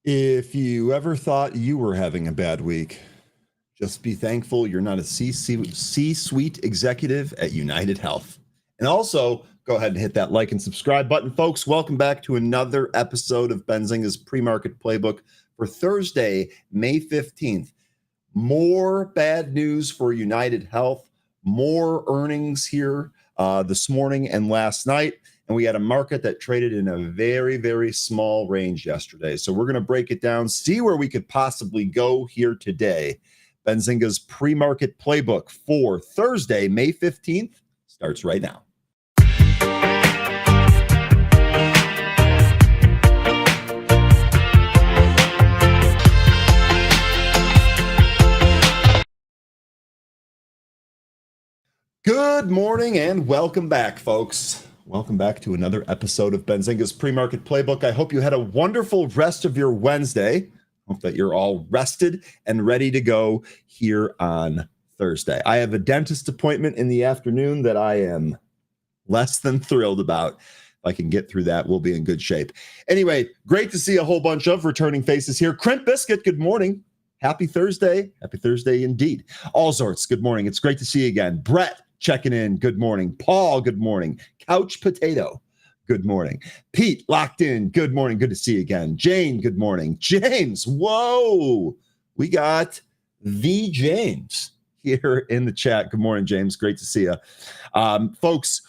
If you ever thought you were having a bad week, just be thankful you're not a C-suite executive at United Health. And also, go ahead and hit that like and subscribe button, folks. Welcome back to another episode of Benzinga's Pre-Market Playbook for Thursday, May 15th. More bad news for United Health, more earnings here this morning and last night. And we had a market that traded in a very, very small range yesterday. So we're going to break it down, see where we could possibly go here today. Benzinga's pre-market playbook for Thursday, May 15th starts right now. Good morning and welcome back, folks. Welcome back to another episode of Benzinga's Pre-Market Playbook. I hope you had a wonderful rest of your Wednesday. Hope that you're all rested and ready to go here on Thursday. I have a dentist appointment in the afternoon that I am less than thrilled about. If I can get through that, we'll be in good shape. Anyway, great to see a whole bunch of returning faces here. Crimp Biscuit, good morning. Happy Thursday. Happy Thursday indeed. All sorts, good morning. It's great to see you again. Brett, checking in. Good morning. Paul, good morning. Couch Potato, good morning. Pete, locked in. Good morning. Good to see you again. Jane, good morning. James, whoa. We got the James here in the chat. Good morning, James. Great to see you. Folks,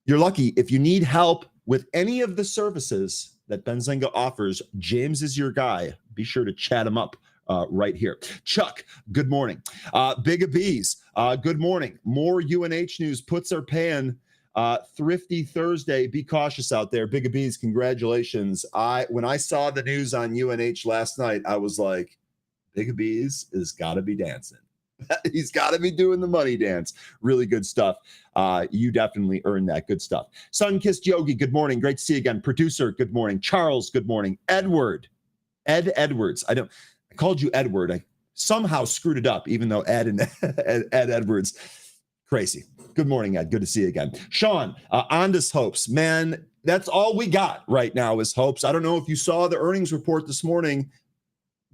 you're lucky. If you need help with any of the services that Benzinga offers, James is your guy. Be sure to chat him up. Right here. Chuck, good morning. Big Bees, good morning. More UNH news. Puts are paying. Thrifty Thursday. Be cautious out there. Big Bees, congratulations. When I saw the news on UNH last night, I was like, Big Bees has got to be dancing. He's got to be doing the money dance. Really good stuff. You definitely earned that good stuff. Sunkissed Yogi, good morning. Great to see you again. Producer, good morning. Charles, good morning. Ed Edwards. I called you Edward. I somehow screwed it up, even though Ed and Ed Edwards. Crazy. Good morning, Ed. Good to see you again. Sean, Ondas Hopes. Man, that's all we got right now is hopes. I don't know if you saw the earnings report this morning.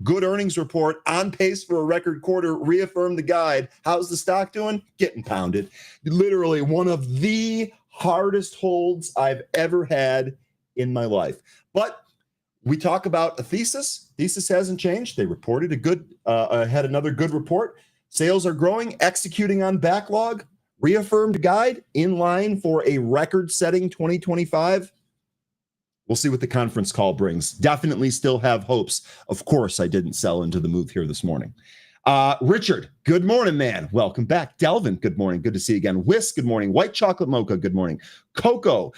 Good earnings report. On pace for a record quarter. Reaffirmed the guide. How's the stock doing? Getting pounded. Literally one of the hardest holds I've ever had in my life. But we talk about a thesis. Thesis hasn't changed. They reported had another good report. Sales are growing, executing on backlog, reaffirmed guide in line for a record-setting 2025. We'll see what the conference call brings. Definitely still have hopes. Of course, I didn't sell into the move here this morning. Richard, good morning, man. Welcome back. Delvin, good morning. Good to see you again. Whisk, good morning. White Chocolate Mocha, good morning. Coco,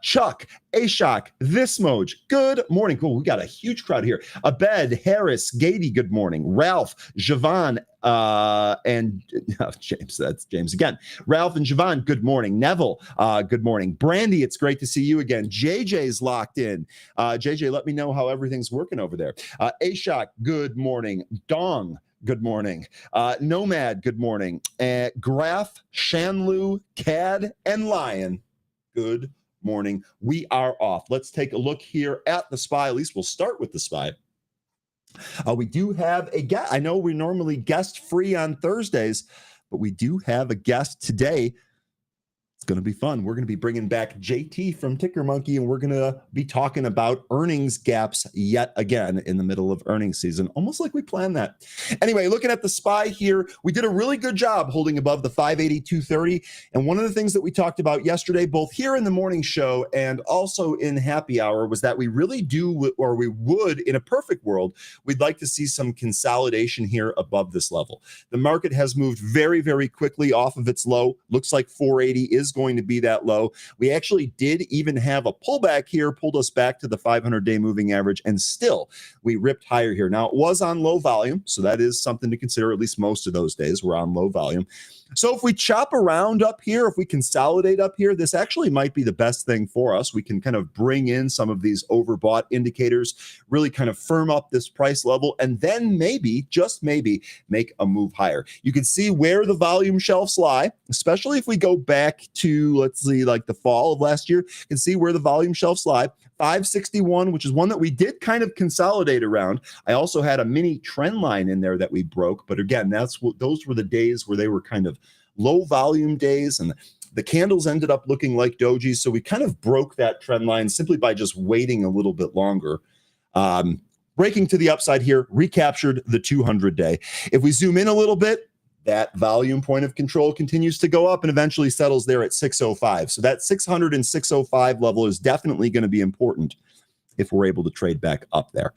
Chuck, Ashok, Vismoj, good morning. Cool, we got a huge crowd here. Abed, Harris, Gady, good morning. Ralph, Javon, and James, that's James again. Ralph and Javon, good morning. Neville, good morning. Brandy, it's great to see you again. JJ's locked in. JJ, let me know how everything's working over there. Ashok, good morning. Dong, good morning. Nomad, good morning. Graf, Shanlu, Cad, and Lion, good morning. We are off. Let's take a look here at the SPY. At least we'll start with the SPY. We do have a guest. I know we're normally guest free on Thursdays, but we do have a guest today. It's going to be fun. We're going to be bringing back JT from Ticker Monkey, and we're going to be talking about earnings gaps yet again in the middle of earnings season, almost like we planned that. Anyway, looking at the SPY here, we did a really good job holding above the 580-230. And one of the things that we talked about yesterday, both here in the morning show and also in happy hour, was that we really do, or we would, in a perfect world, we'd like to see some consolidation here above this level. The market has moved very, very quickly off of its low. Looks like 480 is going to be that low. We actually did even have a pullback here, pulled us back to the 500-day moving average, and still we ripped higher here. Now, it was on low volume, so that is something to consider. At least most of those days were on low volume. So if we chop around up here, if we consolidate up here, this actually might be the best thing for us. We can kind of bring in some of these overbought indicators, really kind of firm up this price level, and then maybe, just maybe, make a move higher. You can see where the volume shelves lie, especially if we go back to, let's see, like the fall of last year. You can see where the volume shelves lie. 561, which is one that we did kind of consolidate around. I also had a mini trend line in there that we broke, but again, those were the days where they were kind of low volume days, and the candles ended up looking like dojis, so we kind of broke that trend line simply by just waiting a little bit longer. Breaking to the upside here, recaptured the 200-day. If we zoom in a little bit, that volume point of control continues to go up and eventually settles there at 605. So that 600 and 605 level is definitely going to be important if we're able to trade back up there.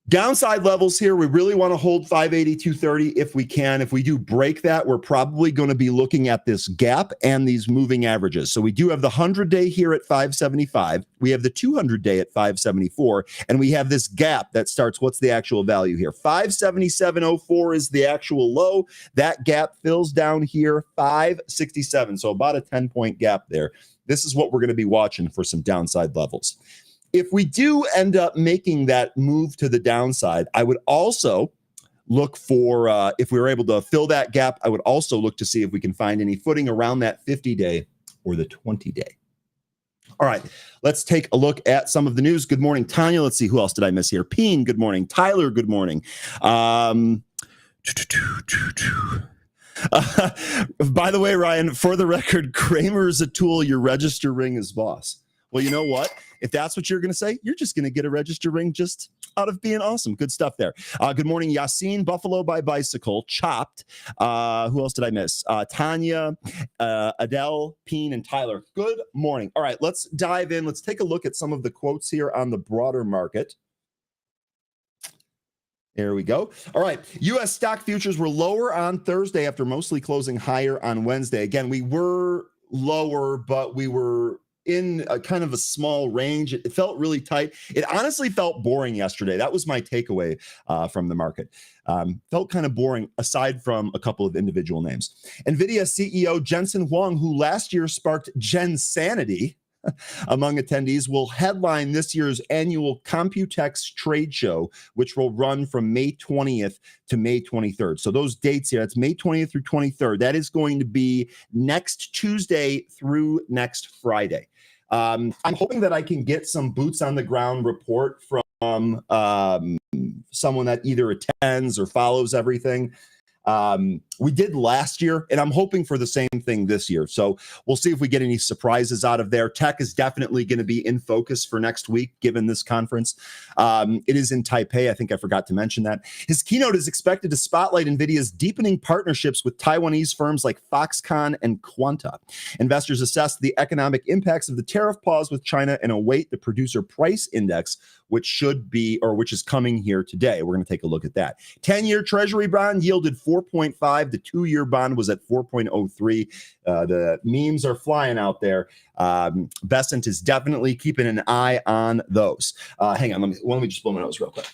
Downside levels here, we really want to hold 580-230 if we can. If we do break that, we're probably going to be looking at this gap and these moving averages. So we do have the 100-day here at 575. We have the 200-day at 574. And we have this gap that starts, what's the actual value here? 577.04 is the actual low. That gap fills down here, 567. So about a 10-point gap there. This is what we're going to be watching for some downside levels. If we do end up making that move to the downside, I would also look for, if we were able to fill that gap, I would also look to see if we can find any footing around that 50-day or the 20-day. All right, let's take a look at some of the news. Good morning, Tanya. Let's see, who else did I miss here? Peen, good morning. Tyler, good morning. By the way, Ryan, for the record, Kramer is a tool. Your register ring is boss. Well, you know what? If that's what you're going to say, you're just going to get a register ring just out of being awesome. Good stuff there. Good morning, Yassine, Buffalo by Bicycle, Chopped. Who else did I miss? Tanya, Adele, Peen, and Tyler. Good morning. All right, let's dive in. Let's take a look at some of the quotes here on the broader market. There we go. All right. U.S. stock futures were lower on Thursday after mostly closing higher on Wednesday. Again, we were lower, but we were in a kind of a small range. It felt really tight. It honestly felt boring yesterday. That was my takeaway from the market. Felt kind of boring aside from a couple of individual names. NVIDIA CEO Jensen Huang, who last year sparked Gensanity among attendees, will headline this year's annual Computex trade show, which will run from May 20th to May 23rd. So those dates here, that's May 20th through 23rd. That is going to be next Tuesday through next Friday. I'm hoping that I can get some boots on the ground report from someone that either attends or follows everything. We did last year, and I'm hoping for the same thing this year. So we'll see if we get any surprises out of there. Tech is definitely going to be in focus for next week, given this conference. It is in Taipei. I think I forgot to mention that. His keynote is expected to spotlight NVIDIA's deepening partnerships with Taiwanese firms like Foxconn and Quanta. Investors assess the economic impacts of the tariff pause with China and await the producer price index, which is coming here today. We're going to take a look at that. 10-year Treasury bond yielded 4.5. The 2-year bond was at 4.03. The memes are flying out there. Besant is definitely keeping an eye on those. Hang on, let me just blow my nose real quick.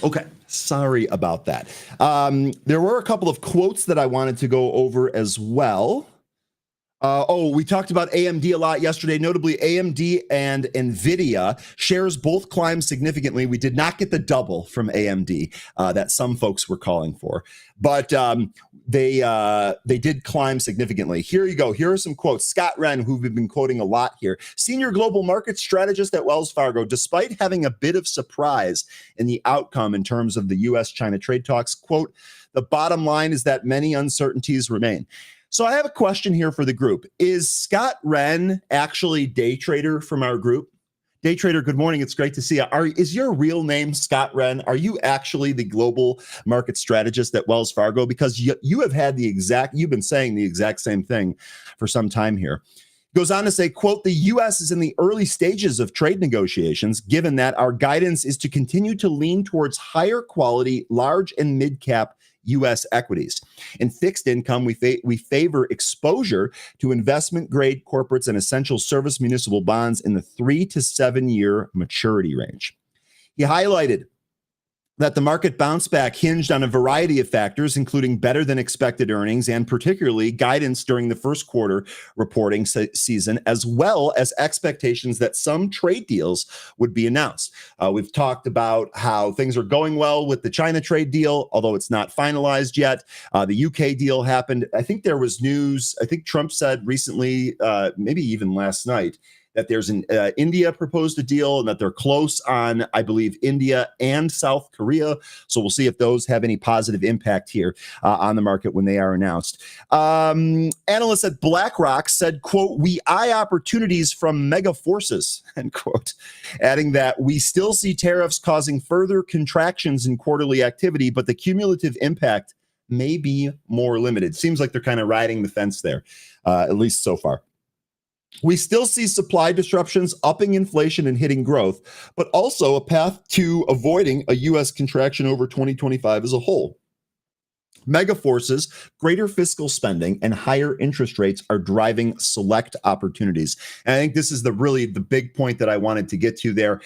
Okay, sorry about that. There were a couple of quotes that I wanted to go over as well. We talked about AMD a lot yesterday. Notably, AMD and NVIDIA shares both climbed significantly. We did not get the double from AMD that some folks were calling for, but they did climb significantly. Here you go. Here are some quotes. Scott Wren, who we've been quoting a lot here, senior global market strategist at Wells Fargo, despite having a bit of surprise in the outcome in terms of the U.S.-China trade talks, quote, "The bottom line is that many uncertainties remain." So I have a question here for the group. Is Scott Wren actually day trader from our group? Day trader, good morning. It's great to see you. Is your real name Scott Wren? Are you actually the global market strategist at Wells Fargo? Because you have had you've been saying the exact same thing for some time here. Goes on to say, quote, "The U.S. is in the early stages of trade negotiations, given that our guidance is to continue to lean towards higher quality, large and mid-cap U.S. equities. In fixed income, we favor exposure to investment-grade corporates and essential service municipal bonds in the 3 to 7 year maturity range." He highlighted that the market bounce back hinged on a variety of factors, including better than expected earnings and particularly guidance during the first quarter reporting season, as well as expectations that some trade deals would be announced. We've talked about how things are going well with the China trade deal, although it's not finalized yet. The UK deal happened. I think there was news. I think Trump said recently, maybe even last night, that there's an India proposed a deal and that they're close on, I believe, India and South Korea. So we'll see if those have any positive impact here on the market when they are announced. Analysts at BlackRock said, quote, "We eye opportunities from mega forces," end quote, adding that we still see tariffs causing further contractions in quarterly activity, but the cumulative impact may be more limited. Seems like they're kind of riding the fence there, at least so far. We still see supply disruptions, upping inflation and hitting growth, but also a path to avoiding a U.S. contraction over 2025 as a whole. Mega forces, greater fiscal spending, and higher interest rates are driving select opportunities. And I think this is the big point that I wanted to get to there.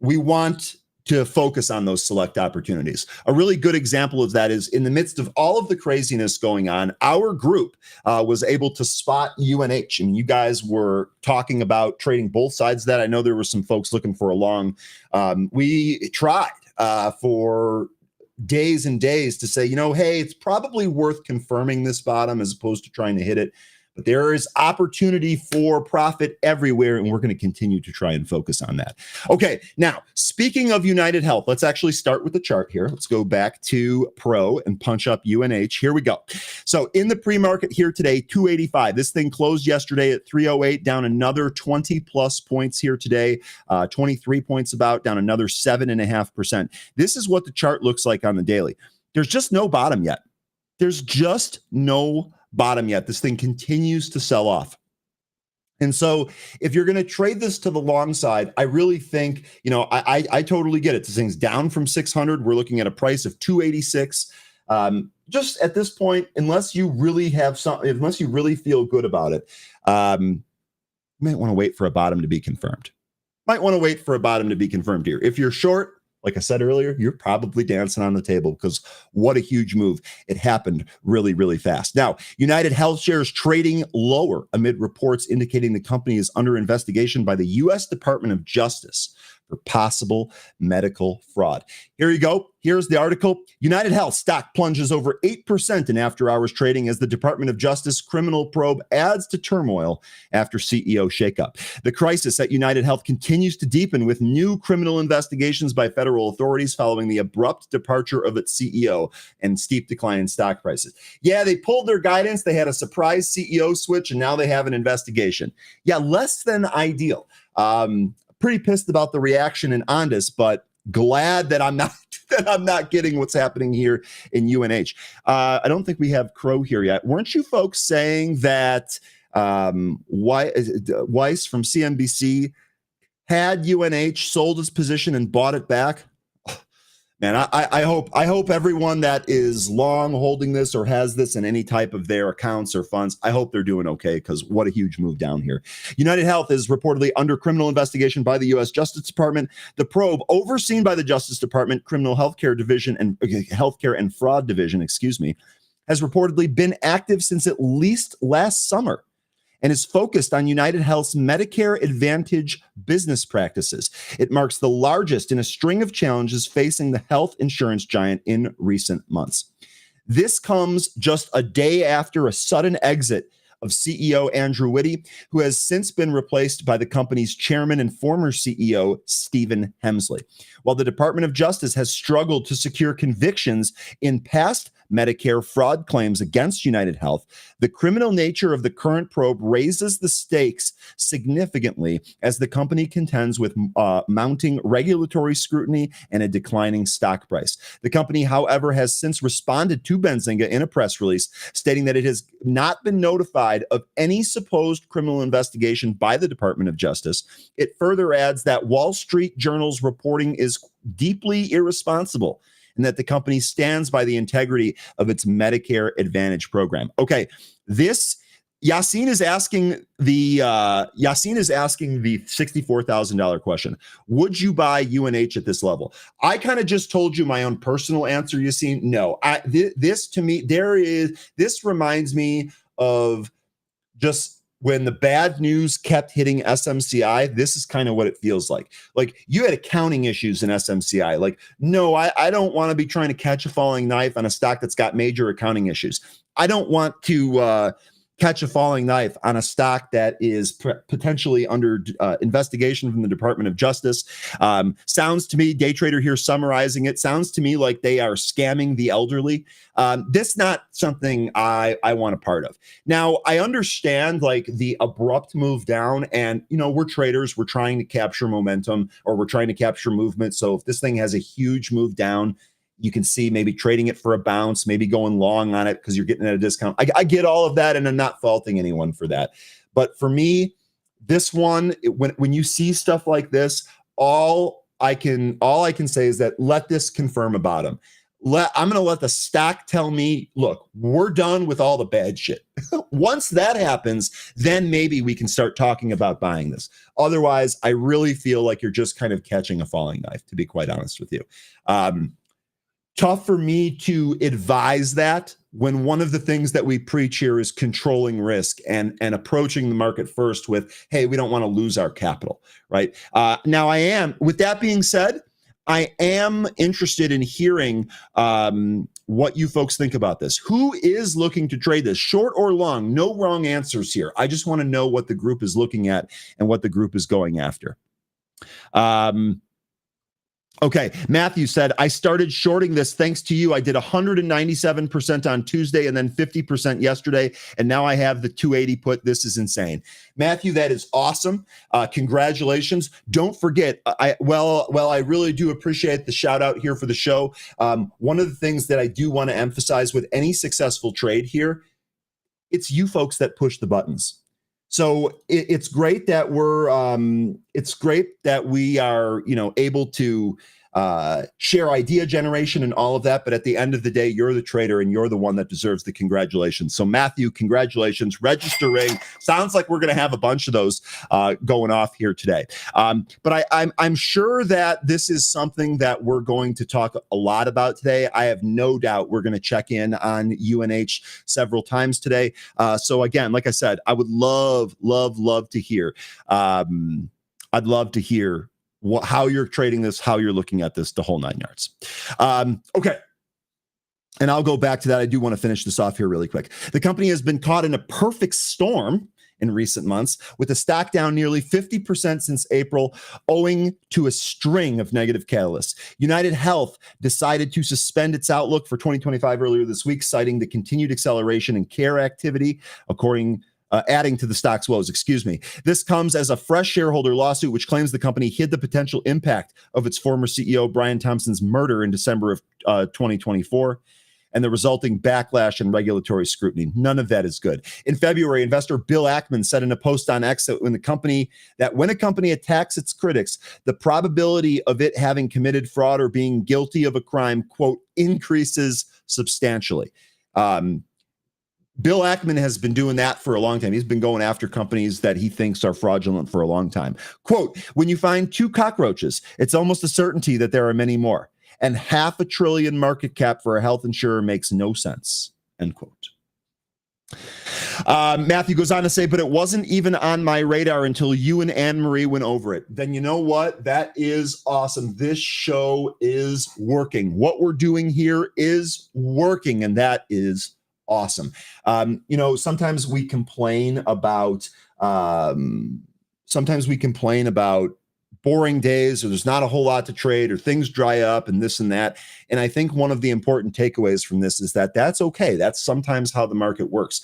We want to focus on those select opportunities. A really good example of that is in the midst of all of the craziness going on, our group was able to spot UNH. And you guys were talking about trading both sides of that. I know there were some folks looking for a long. We tried for days and days to say, hey, it's probably worth confirming this bottom as opposed to trying to hit it. But there is opportunity for profit everywhere, and we're going to continue to try and focus on that. Okay, now, speaking of United Health, let's actually start with the chart here. Let's go back to Pro and punch up UNH. Here we go. So in the pre-market here today, 285. This thing closed yesterday at 308, down another 20-plus points here today, 23 points about, down another 7.5%. This is what the chart looks like on the daily. There's just no bottom yet. There's just no bottom yet. This thing continues to sell off. And so if you're going to trade this to the long side, I really think, I totally get it. This thing's down from 600. We're looking at a price of 286. Just at this point, unless you really feel good about it, you might want to wait for a bottom to be confirmed. Here. If you're short, like I said earlier, you're probably dancing on the table because what a huge move. It happened really, really fast. Now, United Health shares trading lower amid reports indicating the company is under investigation by the U.S. Department of Justice for possible medical fraud. Here you go. Here's the article. United Health stock plunges over 8% in after-hours trading as the Department of Justice criminal probe adds to turmoil after CEO shakeup. The crisis at United Health continues to deepen with new criminal investigations by federal authorities following the abrupt departure of its CEO and steep decline in stock prices. Yeah, they pulled their guidance. They had a surprise CEO switch, and now they have an investigation. Yeah, less than ideal. Pretty pissed about the reaction in Ondas, but glad that I'm not getting what's happening here in UNH. I don't think we have Crow here yet. Weren't you folks saying that Weiss from CNBC had UNH sold his position and bought it back? Man, I hope everyone that is long holding this or has this in any type of their accounts or funds, I hope they're doing okay, because what a huge move down here. United Health is reportedly under criminal investigation by the U.S. Justice Department. The probe, overseen by the Justice Department Criminal Healthcare Division and Healthcare and Fraud Division, has reportedly been active since at least last summer, and is focused on United Health's Medicare Advantage business practices. It marks the largest in a string of challenges facing the health insurance giant in recent months. This comes just a day after a sudden exit of CEO Andrew Whitty, who has since been replaced by the company's chairman and former CEO, Stephen Hemsley. While the Department of Justice has struggled to secure convictions in past Medicare fraud claims against United Health, the criminal nature of the current probe raises the stakes significantly as the company contends with mounting regulatory scrutiny and a declining stock price. The company, however, has since responded to Benzinga in a press release stating that it has not been notified of any supposed criminal investigation by the Department of Justice. It further adds that Wall Street Journal's reporting is deeply irresponsible and that the company stands by the integrity of its Medicare Advantage program. Okay, this Yasin is asking the $64,000 question. Would you buy UNH at this level? I kind of just told you my own personal answer, Yasin. No, this to me, this reminds me of just when the bad news kept hitting SMCI. This is kind of what it feels like. Like you had accounting issues in SMCI. Like, no, I don't want to be trying to catch a falling knife on a stock that's got major accounting issues. I don't want to catch a falling knife on a stock that is potentially under investigation from the Department of Justice. Sounds to me, day trader here summarizing it, sounds to me like they are scamming the elderly. This not something I want a part of. Now, I understand like the abrupt move down, and we're traders, we're trying to capture momentum, or we're trying to capture movement. So if this thing has a huge move down, you can see maybe trading it for a bounce, maybe going long on it because you're getting at a discount. I get all of that, and I'm not faulting anyone for that. But for me, this one, when you see stuff like this, all I can say is that let this confirm a bottom. I'm going to let the stock tell me, look, we're done with all the bad shit. Once that happens, then maybe we can start talking about buying this. Otherwise, I really feel like you're just kind of catching a falling knife, to be quite honest with you. Tough for me to advise that when one of the things that we preach here is controlling risk and approaching the market first with, hey, we don't want to lose our capital, right? Now, with that being said, I am interested in hearing what you folks think about this. Who is looking to trade this, short or long? No wrong answers here. I just want to know what the group is looking at and what the group is going after. Okay, Matthew said, I started shorting this thanks to you. I did 197% on Tuesday and then 50% yesterday, and now I have the 280 put. This is insane. Matthew, that is awesome. Congratulations. Don't forget, I really do appreciate the shout out here for the show. One of the things that I do want to emphasize with any successful trade here, it's you folks that push the buttons. So it's great that we are, able to share idea generation and all of that. But at the end of the day, you're the trader and you're the one that deserves the congratulations. So Matthew, congratulations, registering. Sounds like we're going to have a bunch of those going off here today. But I'm sure that this is something that we're going to talk a lot about today. I have no doubt we're going to check in on UNH several times today. So again, like I said, I would love to hear. I'd love to hear how you're trading this, how you're looking at this, the whole 9 yards. Okay. And I'll go back to that. I do want to finish this off here really quick. The company has been caught in a perfect storm in recent months, with the stock down nearly 50% since April, owing to a string of negative catalysts. United Health decided to suspend its outlook for 2025 earlier this week, citing the continued acceleration in care activity, adding to the stock's woes. This comes as a fresh shareholder lawsuit, which claims the company hid the potential impact of its former CEO, Brian Thompson's murder in December of 2024. And the resulting backlash and regulatory scrutiny. None of that is good. In February, investor Bill Ackman said in a post on X that when a company attacks its critics, the probability of it having committed fraud or being guilty of a crime, quote, increases substantially. Bill Ackman has been doing that for a long time. He's been going after companies that he thinks are fraudulent for a long time. Quote, when you find 2 cockroaches, it's almost a certainty that there are many more. And $500 billion market cap for a health insurer makes no sense, end quote. Matthew goes on to say, but it wasn't even on my radar until you and Anne-Marie went over it. Then you know what? That is awesome. This show is working. What we're doing here is working, and that is awesome. Sometimes we complain about boring days, or there's not a whole lot to trade, or things dry up and this and that. And I think one of the important takeaways from this is that that's okay. That's sometimes how the market works.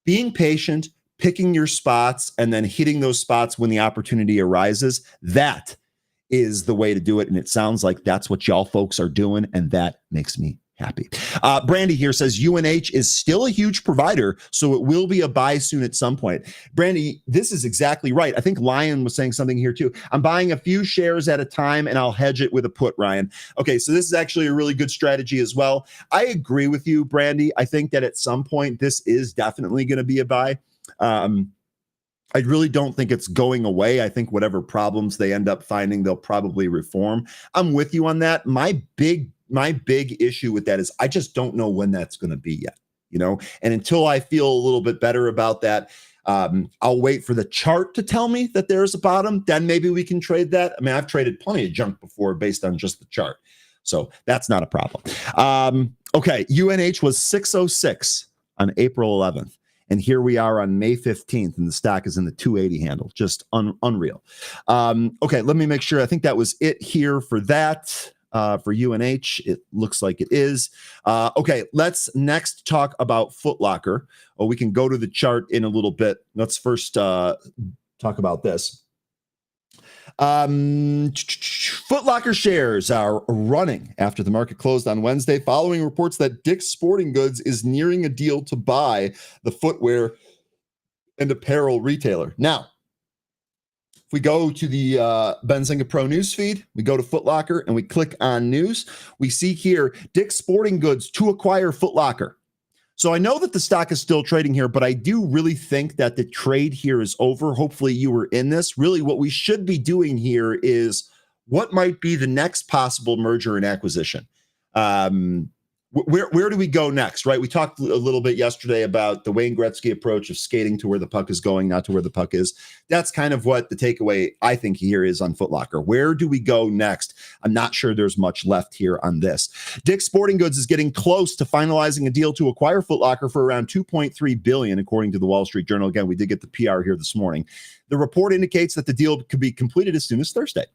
Being patient, picking your spots, and then hitting those spots when the opportunity arises, that is the way to do it. And it sounds like that's what y'all folks are doing, and that makes me happy. Brandy here says UNH is still a huge provider, so it will be a buy soon at some point. Brandy, this is exactly right. I think Lion was saying something here too. I'm buying a few shares at a time and I'll hedge it with a put, Ryan. Okay, so this is actually a really good strategy as well. I agree with you, Brandy. I think that at some point this is definitely going to be a buy. I really don't think it's going away. I think whatever problems they end up finding, they'll probably reform. I'm with you on that. My big issue with that is I just don't know when that's going to be yet, and until I feel a little bit better about that, I'll wait for the chart to tell me that there's a bottom. Then maybe we can trade that. I mean, I've traded plenty of junk before based on just the chart. So that's not a problem. Okay. UNH was 606 on April 11th. And here we are on May 15th, and the stock is in the 280 handle. Just unreal. Okay, let me make sure. I think that was it here for that. For UNH, it looks like it is. Okay, let's next talk about Foot Locker. Oh, we can go to the chart in a little bit. Let's first talk about this. Foot Locker shares are running after the market closed on Wednesday, following reports that Dick's Sporting Goods is nearing a deal to buy the footwear and apparel retailer. Now, if we go to the Benzinga Pro news feed, we go to Foot Locker and we click on news, we see here Dick's Sporting Goods to acquire Foot Locker. So I know that the stock is still trading here, but I do really think that the trade here is over. Hopefully you were in this. Really what we should be doing here is what might be the next possible merger and acquisition. Where do we go next, right? We talked a little bit yesterday about the Wayne Gretzky approach of skating to where the puck is going, not to where the puck is. That's kind of what the takeaway I think here is on Foot Locker. Where do we go next? I'm not sure there's much left here on this. Dick's Sporting Goods is getting close to finalizing a deal to acquire Foot Locker for around $2.3 billion, according to the Wall Street Journal. Again, we did get the PR here this morning. The report indicates that the deal could be completed as soon as Thursday.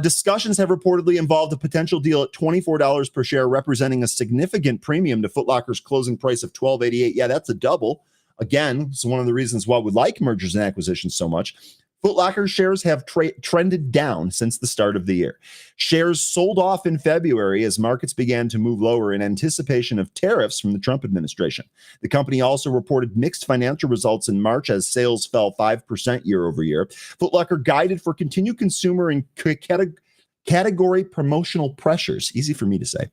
Discussions have reportedly involved a potential deal at $24 per share, representing a significant premium to Foot Locker's closing price of $12.88. Yeah, that's a double. Again, it's one of the reasons why we like mergers and acquisitions so much. Foot Locker shares have trended down since the start of the year. Shares sold off in February as markets began to move lower in anticipation of tariffs from the Trump administration. The company also reported mixed financial results in March as sales fell 5% year over year. Foot Locker guided for continued consumer and category promotional pressures. Easy for me to say.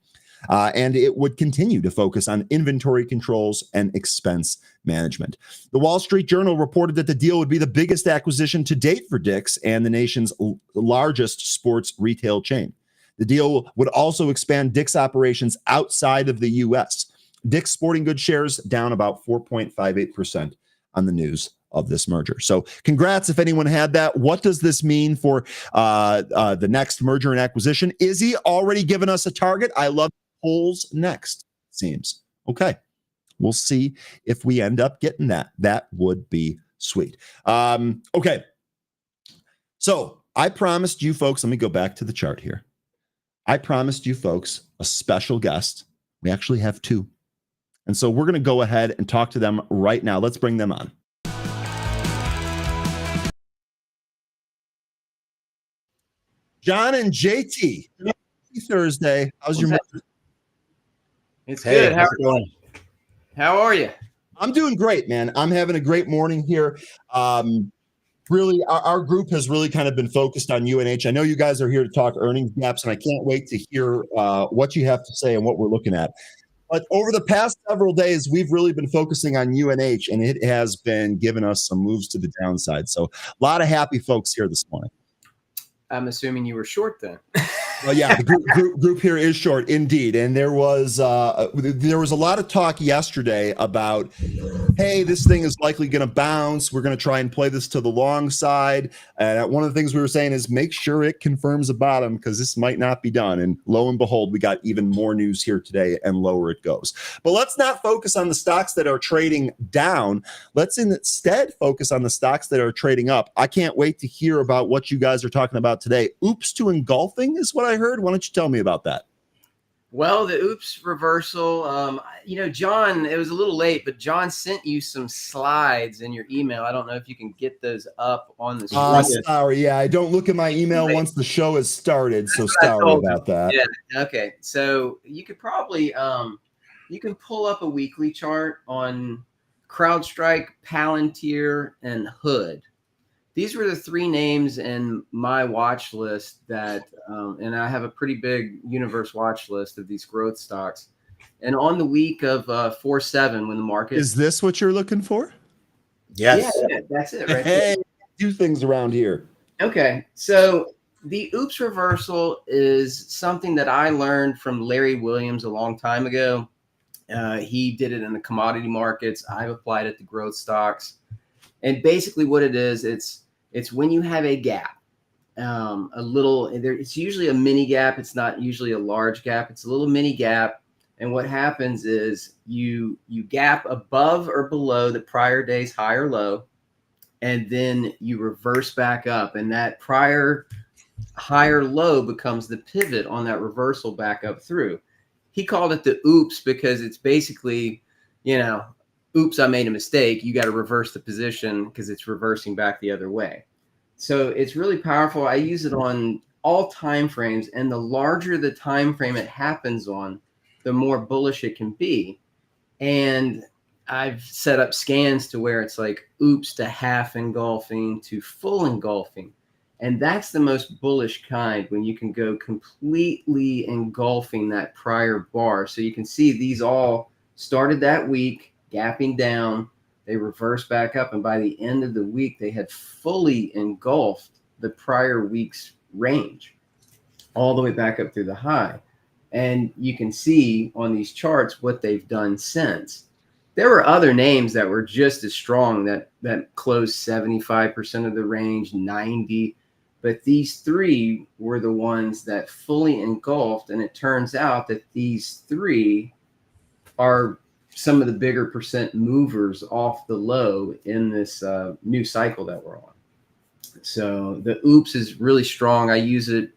And it would continue to focus on inventory controls and expense management. The Wall Street Journal reported that the deal would be the biggest acquisition to date for Dick's and the nation's largest sports retail chain. The deal would also expand Dick's operations outside of the U.S. Dick's Sporting Goods shares down about 4.58% on the news of this merger. So congrats if anyone had that. What does this mean for the next merger and acquisition? Is he already given us a target? I love polls next, seems. Okay. We'll see if we end up getting that. That would be sweet. Okay. So I promised you folks, let me go back to the chart here. I promised you folks a special guest. We actually have two. And so we're going to go ahead and talk to them right now. Let's bring them on. John and JT. Thursday. How's your morning? It's good. How's it going? How are you? I'm doing great, man. I'm having a great morning here. Really, our group has really kind of been focused on UNH. I know you guys are here to talk earnings gaps, and I can't wait to hear what you have to say and what we're looking at. But over the past several days, we've really been focusing on UNH, and it has been giving us some moves to the downside. So a lot of happy folks here this morning. I'm assuming you were short then. Well, yeah, the group here is short indeed, and there was a lot of talk yesterday about, hey, this thing is likely going to bounce. We're going to try and play this to the long side. And one of the things we were saying is make sure it confirms a bottom because this might not be done. And lo and behold, we got even more news here today, and lower it goes. But let's not focus on the stocks that are trading down. Let's instead focus on the stocks that are trading up. I can't wait to hear about what you guys are talking about today. Oops to engulfing is what I heard. Why don't you tell me about that? Well, the oops reversal, John, it was a little late, but John sent you some slides in your email. I don't know if you can get those up on the screen. Sorry. Yeah, I don't look at my email once the show has started, so sorry about that. Yeah. Okay. So you could probably you can pull up a weekly chart on CrowdStrike, Palantir, and Hood. These were the three names in my watch list that, and I have a pretty big universe watch list of these growth stocks. And on the week of 4/7, when the market is this what you're looking for? Yes, yeah, that's it. Right. Hey, do things around here. Okay, so the oops reversal is something that I learned from Larry Williams a long time ago. He did it in the commodity markets. I've applied it to growth stocks. And basically what it is, it's when you have a gap, it's usually a mini gap. It's not usually a large gap. It's a little mini gap. And what happens is you gap above or below the prior day's high or low, and then you reverse back up. And that prior higher low becomes the pivot on that reversal back up through. He called it the oops because it's basically, oops, I made a mistake. You got to reverse the position because it's reversing back the other way. So it's really powerful. I use it on all time frames, and the larger the time frame it happens on, the more bullish it can be. And I've set up scans to where it's like oops to half engulfing to full engulfing. And that's the most bullish kind, when you can go completely engulfing that prior bar. So you can see these all started that week, gapping down. They reversed back up. And by the end of the week, they had fully engulfed the prior week's range all the way back up through the high. And you can see on these charts what they've done since. There were other names that were just as strong that closed 75% of the range, 90%. But these three were the ones that fully engulfed. And it turns out that these three are some of the bigger percent movers off the low in this new cycle that we're on. So the oops is really strong. I use it,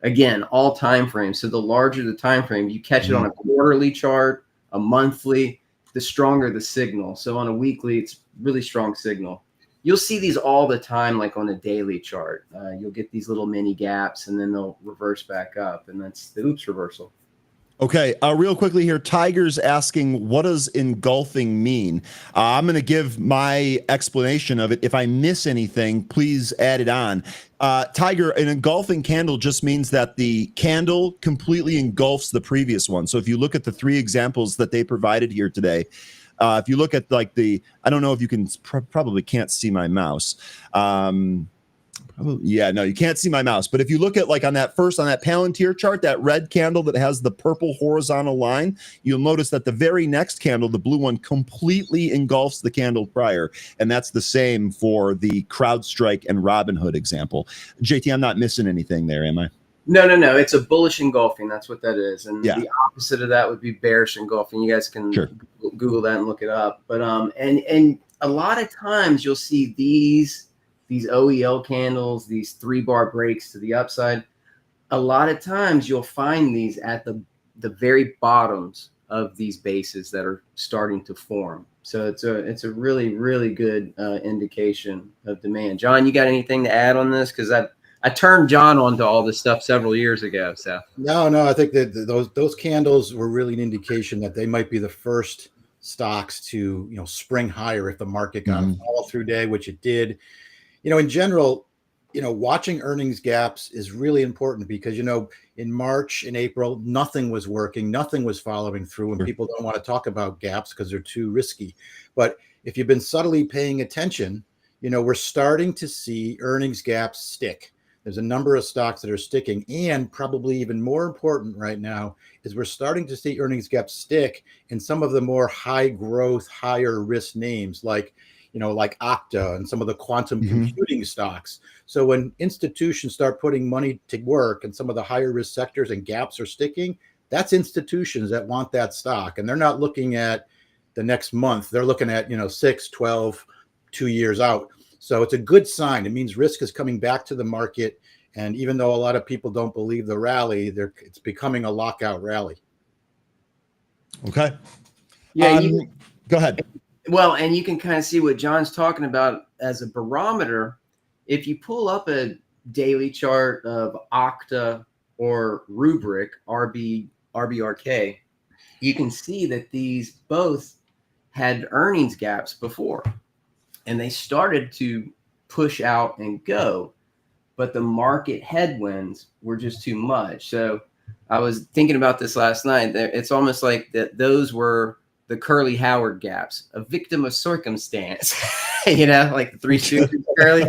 again, all time frames. So the larger the time frame, you catch it on a quarterly chart, a monthly, the stronger the signal. So on a weekly, it's really strong signal. You'll see these all the time, like on a daily chart. You'll get these little mini gaps, and then they'll reverse back up, and that's the oops reversal. Okay, real quickly here, Tiger's asking, what does engulfing mean? I'm going to give my explanation of it. If I miss anything, please add it on. Tiger, an engulfing candle just means that the candle completely engulfs the previous one. So if you look at the three examples that they provided here today, if you look at like I don't know if you can, probably can't see my mouse. Yeah, no, you can't see my mouse. But if you look at like on that Palantir chart, that red candle that has the purple horizontal line, you'll notice that the very next candle, the blue one, completely engulfs the candle prior. And that's the same for the CrowdStrike and Robinhood example. JT, I'm not missing anything there, am I? No. It's a bullish engulfing. That's what that is. And the opposite of that would be bearish engulfing. You guys can Google that and look it up. But and a lot of times you'll see these OEL candles, these 3-bar breaks to the upside. A lot of times you'll find these at the very bottoms of these bases that are starting to form. So it's a really, really good indication of demand. John, you got anything to add on this? Because I turned John onto all this stuff several years ago. So no, I think that those candles were really an indication that they might be the first stocks to spring higher if the market got a follow through day, which it did. In general, watching earnings gaps is really important because in March and April nothing was working, nothing was following through, and people don't want to talk about gaps because they're too risky. But if you've been subtly paying attention, we're starting to see earnings gaps stick. There's a number of stocks that are sticking, and probably even more important right now is we're starting to see earnings gaps stick in some of the more high growth, higher risk names like Okta and some of the quantum computing stocks. So when institutions start putting money to work and some of the higher risk sectors and gaps are sticking, that's institutions that want that stock. And they're not looking at the next month. They're looking at, 6, 12, 2 years out. So it's a good sign. It means risk is coming back to the market. And even though a lot of people don't believe the rally, it's becoming a lockout rally. Okay. Yeah, Go ahead. well, and you can kind of see what John's talking about as a barometer. If you pull up a daily chart of Okta or Rubric, RBRK, you can see that these both had earnings gaps before, and they started to push out and go, but the market headwinds were just too much. So I was thinking about this last night. It's almost like that those were the Curly Howard gaps, a victim of circumstance, like the Three Stooges, Curly.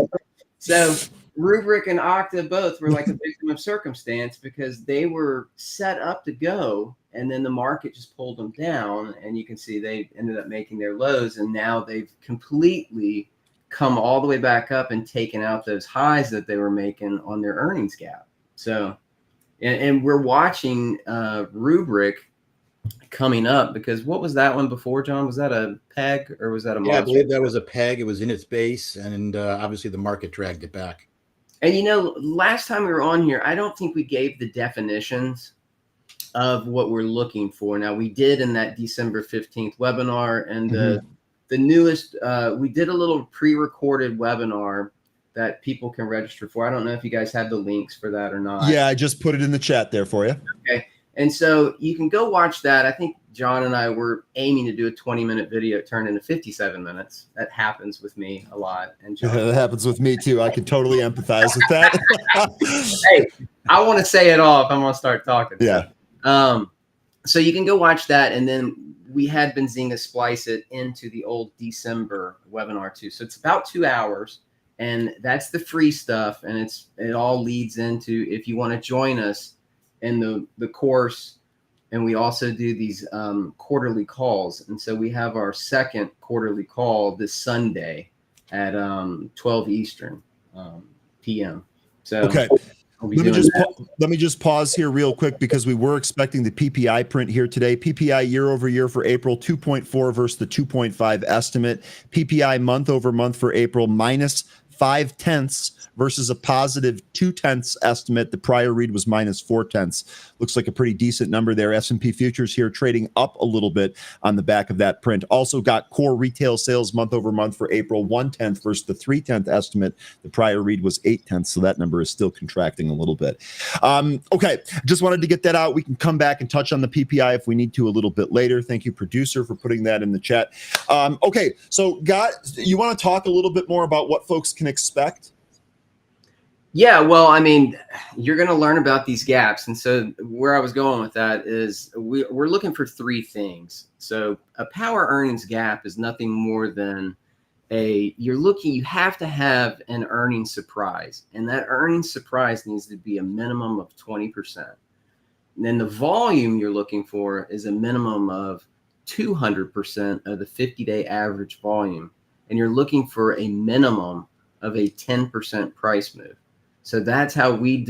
So Rubric and Okta both were like a victim of circumstance because they were set up to go, and then the market just pulled them down, and you can see they ended up making their lows, and now they've completely come all the way back up and taken out those highs that they were making on their earnings gap. So, and we're watching Rubric coming up, because what was that one before, John? Was that a peg or was that a monster? Yeah, I believe that was a peg. It was in its base, and obviously the market dragged it back. And last time we were on here, I don't think we gave the definitions of what we're looking for. Now, we did in that December 15th webinar, and the newest, we did a little pre-recorded webinar that people can register for. I don't know if you guys have the links for that or not. Yeah, I just put it in the chat there for you. Okay. And so you can go watch that. I think John and I were aiming to do a 20-minute video. It turned into 57 minutes. That happens with me a lot. And John, that happens with me too. I can totally empathize with that. Hey, I want to say it all if I'm going to start talking. Yeah. So you can go watch that. And then we had Benzinga splice it into the old December webinar too. So it's about 2 hours, and that's the free stuff. And it all leads into, if you want to join us in the course, and we also do these quarterly calls. And so we have our second quarterly call this Sunday at 12 Eastern PM. So okay. Let me just pause here real quick, because we were expecting the PPI print here today. PPI year over year for April, 2.4 versus the 2.5 estimate. PPI month over month for April, minus 0.5 versus a positive 0.2 estimate. The prior read was minus 0.4. Looks like a pretty decent number there. S&P futures here trading up a little bit on the back of that print. Also got core retail sales month over month for April, 0.1 versus the 0.3 estimate. The prior read was 0.8, so that number is still contracting a little bit. Okay, just wanted to get that out. We can come back and touch on the PPI if we need to a little bit later. Thank you, producer, for putting that in the chat. Okay, so guys, you want to talk a little bit more about what folks can expect? Yeah, well, I mean, you're going to learn about these gaps. And so where I was going with that is we're looking for three things. So a power earnings gap is nothing more than you have to have an earnings surprise. And that earnings surprise needs to be a minimum of 20%. And then the volume you're looking for is a minimum of 200% of the 50-day average volume. And you're looking for a minimum of a 10% price move. So that's how we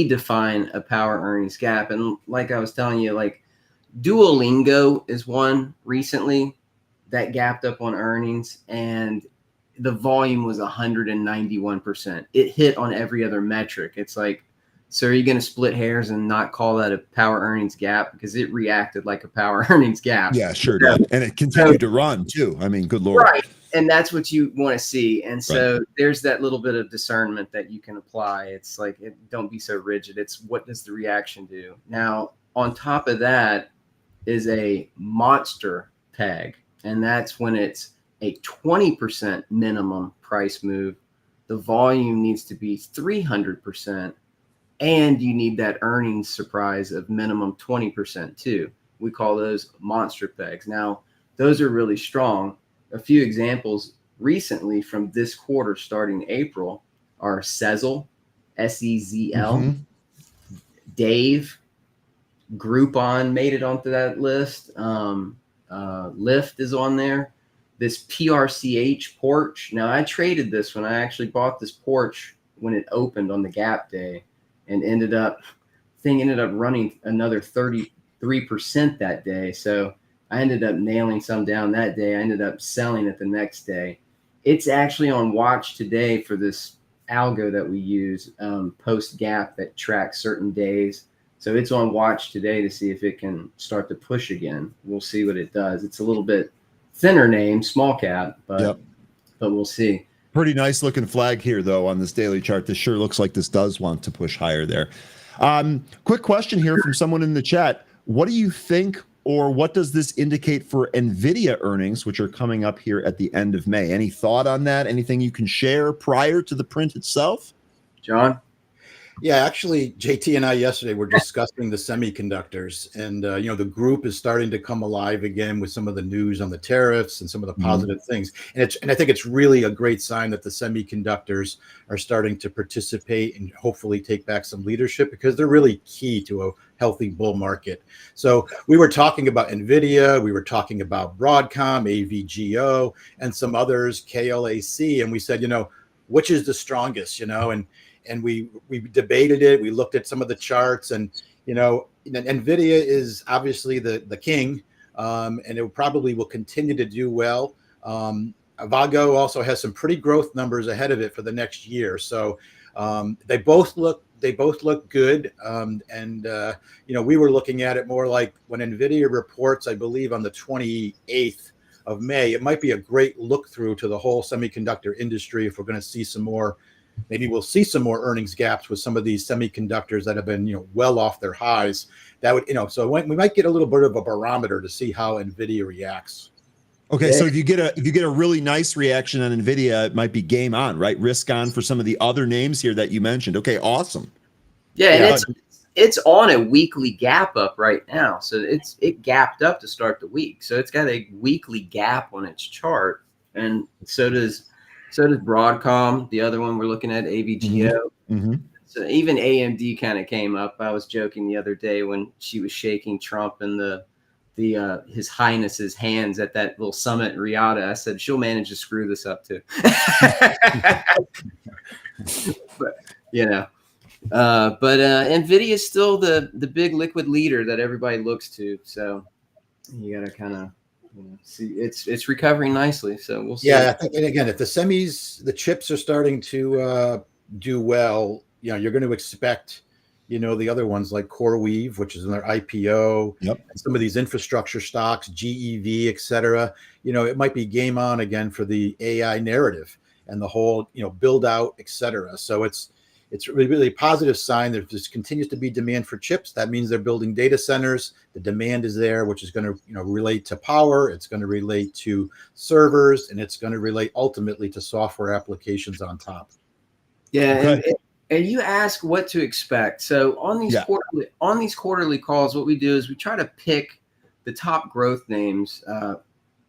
define a power earnings gap. And like I was telling you, like Duolingo is one recently that gapped up on earnings, and the volume was 191%. It hit on every other metric. It's like, so are you going to split hairs and not call that a power earnings gap? Because it reacted like a power earnings gap. Yeah, sure did. And it continued to run too. I mean, good Lord. Right. And that's what you want to see. And so there's that little bit of discernment that you can apply. It's like, don't be so rigid. It's what does the reaction do? Now, on top of that is a monster peg. And that's when it's a 20% minimum price move. The volume needs to be 300%. And you need that earnings surprise of minimum 20% too. We call those monster pegs. Now, those are really strong. A few examples recently from this quarter starting April are Sezzle, SEZL, Dave, Groupon made it onto that list. Lyft is on there. This PRCH porch. Now, I traded this when I actually bought this porch when it opened on the gap day, and ended up running another 33% that day. So I ended up nailing some down that day. I ended up selling it the next day. It's actually on watch today for this algo that we use, post gap, that tracks certain days. So it's on watch today to see if it can start to push again. We'll see what it does. It's a little bit thinner name, small cap, but we'll see. Pretty nice looking flag here, though, on this daily chart. This sure looks like this does want to push higher there. Quick question here from someone in the chat. What do you think, or what does this indicate for NVIDIA earnings, which are coming up here at the end of May? Any thought on that? Anything you can share prior to the print itself? John? Yeah, actually, JT and I yesterday were discussing the semiconductors, and the group is starting to come alive again with some of the news on the tariffs and some of the positive things. And I think it's really a great sign that the semiconductors are starting to participate and hopefully take back some leadership, because they're really key to a healthy bull market. So we were talking about NVIDIA, we were talking about Broadcom, AVGO, and some others, KLAC, and we said, which is the strongest, and we debated it. We looked at some of the charts, and NVIDIA is obviously the king, and it probably will continue to do well. Avago also has some pretty growth numbers ahead of it for the next year. So they both look good. We were looking at it more like when NVIDIA reports, I believe on the 28th of May, it might be a great look through to the whole semiconductor industry. If we're going to see some more, maybe we'll see some more earnings gaps with some of these semiconductors that have been, well off their highs. That would, so we might get a little bit of a barometer to see how NVIDIA reacts. Okay, so if you get a really nice reaction on NVIDIA, it might be game on, right? Risk on for some of the other names here that you mentioned. Okay, awesome. Yeah, and it's on a weekly gap up right now. So it gapped up to start the week. So it's got a weekly gap on its chart, and so does Broadcom, the other one we're looking at, AVGO. So even AMD kind of came up. I was joking the other day when she was shaking Trump and His Highness's hands at that little summit in Riyadh. I said she'll manage to screw this up too. But NVIDIA is still the big liquid leader that everybody looks to. So you got to kind of see it's recovering nicely. So we'll see. Yeah, I think, and again, if the chips are starting to do well, you're going to expect, the other ones like CoreWeave, which is another IPO, and some of these infrastructure stocks, GEV, et cetera. It might be game on again for the AI narrative and the whole, build out, et cetera. So it's really, really a positive sign. There just continues to be demand for chips. That means they're building data centers. The demand is there, which is going to, relate to power. It's going to relate to servers, and it's going to relate ultimately to software applications on top. Yeah. Okay. And you ask what to expect. So on these quarterly calls, what we do is we try to pick the top growth names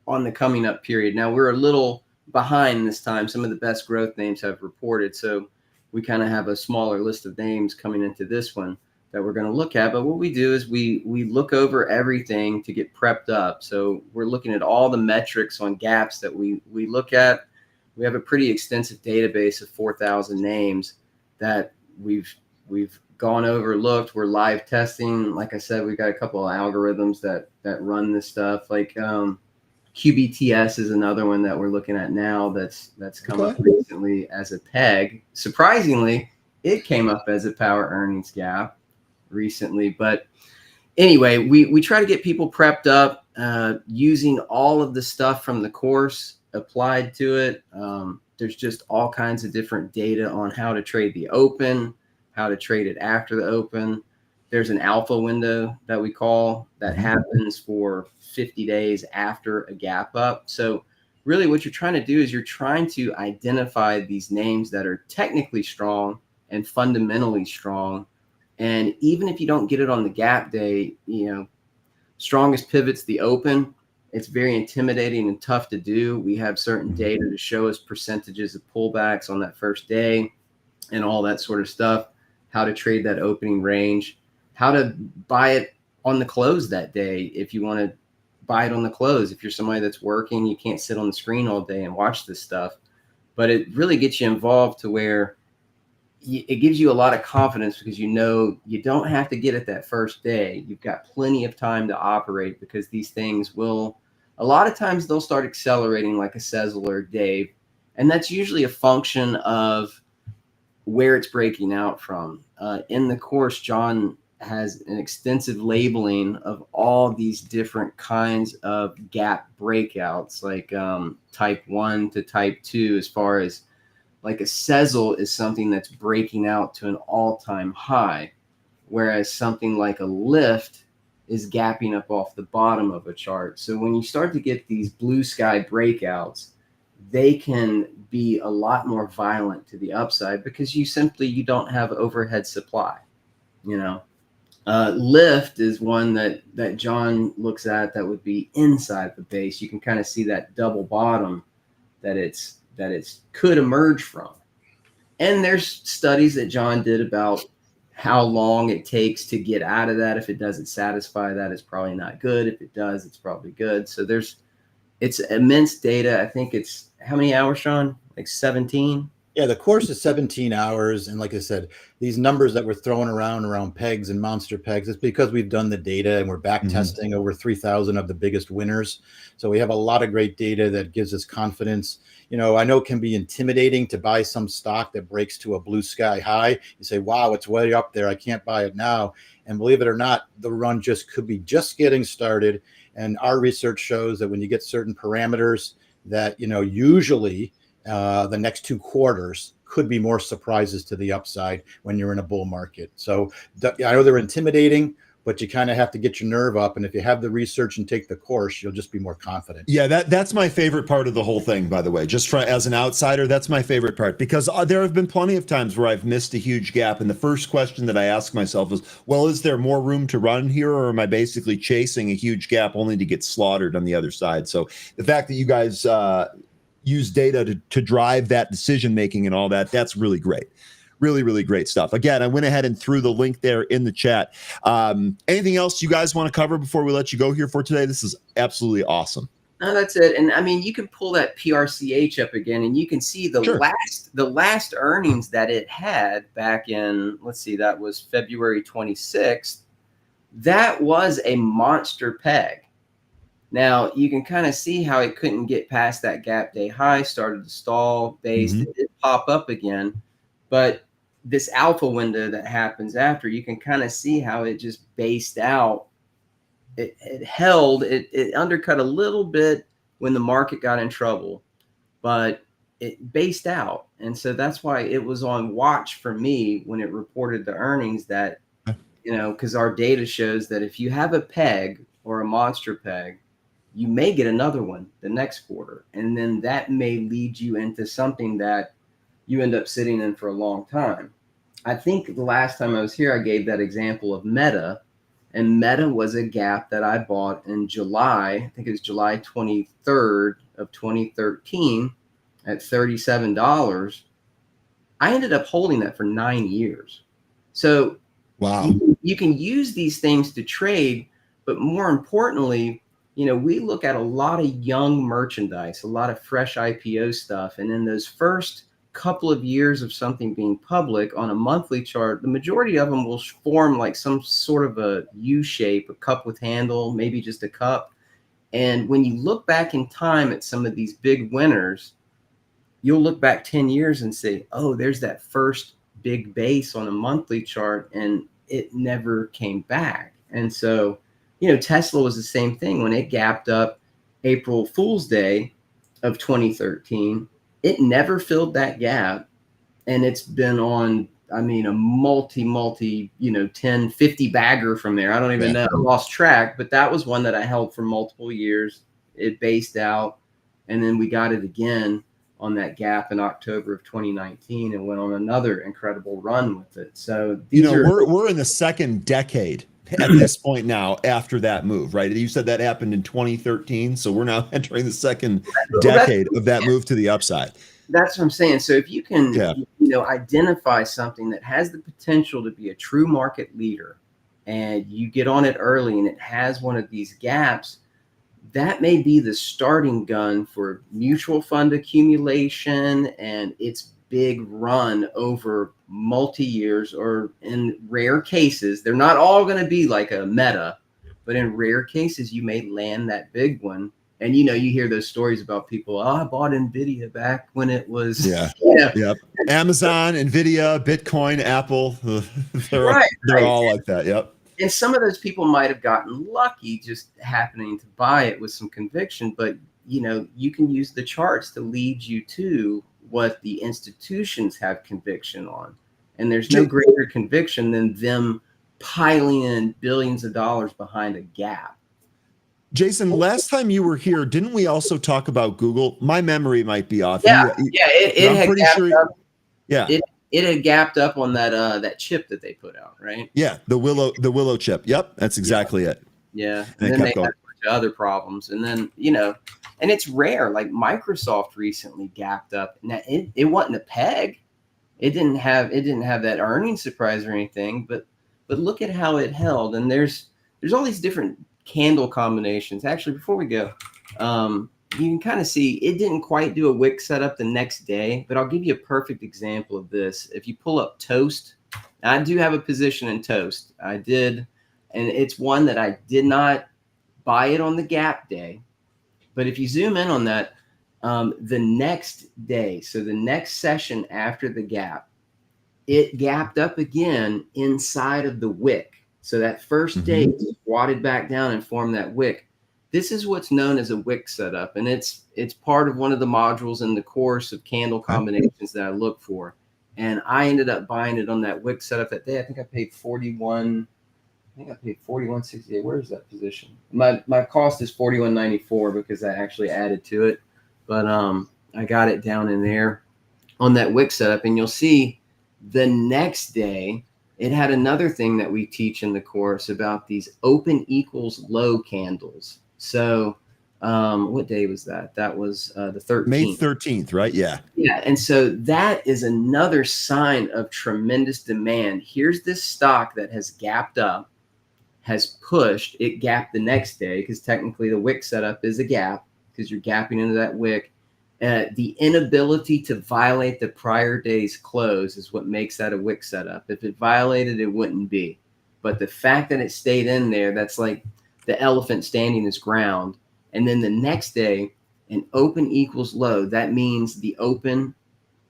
on the coming up period. Now we're a little behind this time. Some of the best growth names have reported. So we kind of have a smaller list of names coming into this one that we're going to look at. But what we do is we look over everything to get prepped up. So we're looking at all the metrics on gaps that we look at. We have a pretty extensive database of 4,000 names that we've gone over, looked. We're live testing. Like I said, we've got a couple of algorithms that run this stuff. Like QBTS is another one that we're looking at now that's come up recently as a peg. Surprisingly, it came up as a power earnings gap recently. But anyway, we try to get people prepped up using all of the stuff from the course applied to it. There's just all kinds of different data on how to trade the open, how to trade it after the open. There's an alpha window that we call that happens for 50 days after a gap up. So really what you're trying to do is you're trying to identify these names that are technically strong and fundamentally strong. And even if you don't get it on the gap day, strongest pivots the open. It's very intimidating and tough to do. We have certain data to show us percentages of pullbacks on that first day and all that sort of stuff, how to trade that opening range, how to buy it on the close that day. If you want to buy it on the close, if you're somebody that's working, you can't sit on the screen all day and watch this stuff, but it really gets you involved to where it gives you a lot of confidence, because you don't have to get it that first day. You've got plenty of time to operate, because these things a lot of times they'll start accelerating like a Sezzle or Dave. And that's usually a function of where it's breaking out from. In the course, John has an extensive labeling of all these different kinds of gap breakouts, like type 1 to type 2, as far as like a sizzle is something that's breaking out to an all-time high, whereas something like a lift is gapping up off the bottom of a chart. So when you start to get these blue sky breakouts, they can be a lot more violent to the upside because you don't have overhead supply. Lift is one that John looks at that would be inside the base. You can kind of see that double bottom that it's could emerge from. And there's studies that John did about how long it takes to get out of that. If it doesn't satisfy that, it's probably not good. If it does, it's probably good. So it's immense data. I think it's how many hours, Sean? Like 17? Yeah, the course is 17 hours. And like I said, these numbers that we're throwing around pegs and monster pegs, it's because we've done the data and we're back testing over 3,000 of the biggest winners. So we have a lot of great data that gives us confidence. I know it can be intimidating to buy some stock that breaks to a blue sky high. You say, wow, it's way up there. I can't buy it now. And believe it or not, the run could be just getting started. And our research shows that when you get certain parameters that, usually the next 2 quarters could be more surprises to the upside when you're in a bull market. So I know they're intimidating, but you kind of have to get your nerve up. And if you have the research and take the course, you'll just be more confident. Yeah, that's my favorite part of the whole thing, by the way. Just as an outsider, that's my favorite part, because there have been plenty of times where I've missed a huge gap. And the first question that I ask myself is, well, is there more room to run here, or am I basically chasing a huge gap only to get slaughtered on the other side? So the fact that you guys use data to drive that decision making and all that, that's really great. Really, really great stuff. Again, I went ahead and threw the link there in the chat. Anything else you guys want to cover before we let you go here for today? This is absolutely awesome. No, that's it. And I mean, you can pull that PRCH up again, and you can see the last earnings that it had back in, let's see, that was February 26th. That was a monster peg. Now, you can kind of see how it couldn't get past that gap day high, started to stall, based, it did pop up again. But this alpha window that happens after, you can kind of see how it just based out. It held, it undercut a little bit when the market got in trouble, but it based out. And so that's why it was on watch for me when it reported the earnings that, because our data shows that if you have a peg or a monster peg, you may get another one the next quarter. And then that may lead you into something that you end up sitting in for a long time. I think the last time I was here, I gave that example of Meta, and Meta was a gap that I bought in July. I think it was July 23rd of 2013 at $37. I ended up holding that for 9 years. So wow, you can use these things to trade, but more importantly, we look at a lot of young merchandise, a lot of fresh IPO stuff. And in those first couple of years of something being public on a monthly chart, the majority of them will form like some sort of a U shape, a cup with handle, maybe just a cup. And when you look back in time at some of these big winners, you'll look back 10 years and say, oh, there's that first big base on a monthly chart, and it never came back. And so, Tesla was the same thing. When it gapped up April Fool's Day of 2013, it never filled that gap. And it's been on, a multi, 10, 50 bagger from there. I don't even know. I lost track, but that was one that I held for multiple years. It based out, and then we got it again on that gap in October of 2019 and went on another incredible run with it. So we're in the second decade at this point now after that move, right? You said that happened in 2013, so we're now entering the second decade of that move to the upside. That's what I'm saying. So if you can, identify something that has the potential to be a true market leader, and you get on it early and it has one of these gaps, that may be the starting gun for mutual fund accumulation and its big run over multi-years, or in rare cases, they're not all going to be like a Meta, but in rare cases, you may land that big one And you hear those stories about people. Oh, I bought Nvidia back when it was. Yeah. Yeah. Yep. Amazon, Nvidia, Bitcoin, Apple. They're Right. all like that. Yep. And some of those people might have gotten lucky just happening to buy it with some conviction, but you can use the charts to lead you to what the institutions have conviction on. And there's no greater conviction than them piling in billions of dollars behind a gap. Jason, last time you were here, didn't we also talk about Google? My memory might be off. Yeah, it I'm had pretty gapped sure. up. Yeah. It had gapped up on that chip that they put out, right? Yeah, the Willow chip. Yep, that's exactly it. Yeah, and then they going. had a bunch of other problems, and then and it's rare. Like Microsoft recently gapped up. Now it wasn't a peg. It didn't have that earnings surprise or anything, but look at how it held. And there's all these different candle combinations. Actually, before we go, you can kind of see it didn't quite do a wick setup the next day, but I'll give you a perfect example of this. If you pull up Toast, I do have a position in Toast. I did, and it's one that I did not buy it on the gap day. But if you zoom in on that, the next day, so the next session after the gap, it gapped up again inside of the wick. So that first day it squatted back down and formed that wick. This is what's known as a wick setup, and it's part of one of the modules in the course of candle combinations that I look for. And I ended up buying it on that wick setup that day. I think I paid 41.68. Where is that position? My cost is 41.94 because I actually added to it, but I got it down in there on that wick setup, and you'll see the next day it had another thing that we teach in the course about these open equals low candles. So what day was that? That was the 13th. May 13th, right? Yeah. Yeah. And so that is another sign of tremendous demand. Here's this stock that has gapped up, has pushed. It gapped the next day because technically the wick setup is a gap because you're gapping into that wick. The inability to violate the prior day's close is what makes that a wick setup. If it violated, it wouldn't be. But the fact that it stayed in there, that's like the elephant standing his ground. And then the next day, an open equals low. That means the open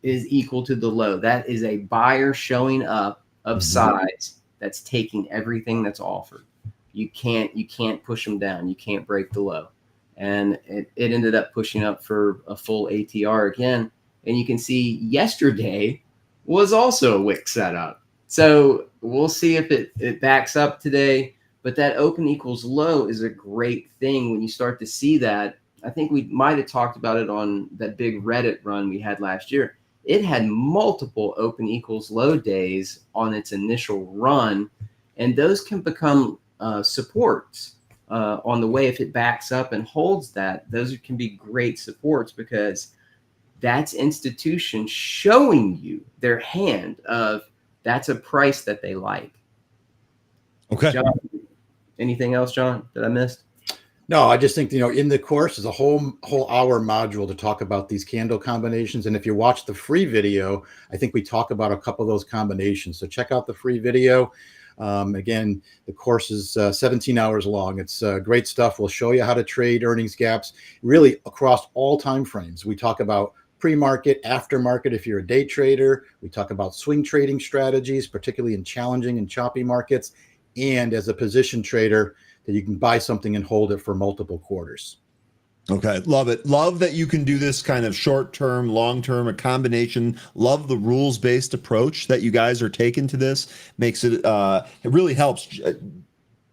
is equal to the low. That is a buyer showing up of size that's taking everything that's offered. You can't push them down. You can't break the low. And it ended up pushing up for a full ATR again. And you can see yesterday was also a wick setup. So we'll see if it backs up today. But that open equals low is a great thing when you start to see that. I think we might have talked about it on that big Reddit run we had last year. It had multiple open equals low days on its initial run. And those can become supports. On the way, if it backs up and holds that, those can be great supports because that's institution showing you their hand of that's a price that they like. Okay. John, anything else, John, that I missed? No, I just think, in the course is a whole hour module to talk about these candle combinations. And if you watch the free video, I think we talk about a couple of those combinations. So check out the free video. Again, the course is 17 hours long. It's great stuff. We'll show you how to trade earnings gaps really across all time frames. We talk about pre-market, aftermarket if you're a day trader. We talk about swing trading strategies, particularly in challenging and choppy markets. And as a position trader, that you can buy something and hold it for multiple quarters. Okay. Love it. Love that you can do this kind of short-term, long-term, a combination. Love the rules-based approach that you guys are taking to this. Makes it, it really helps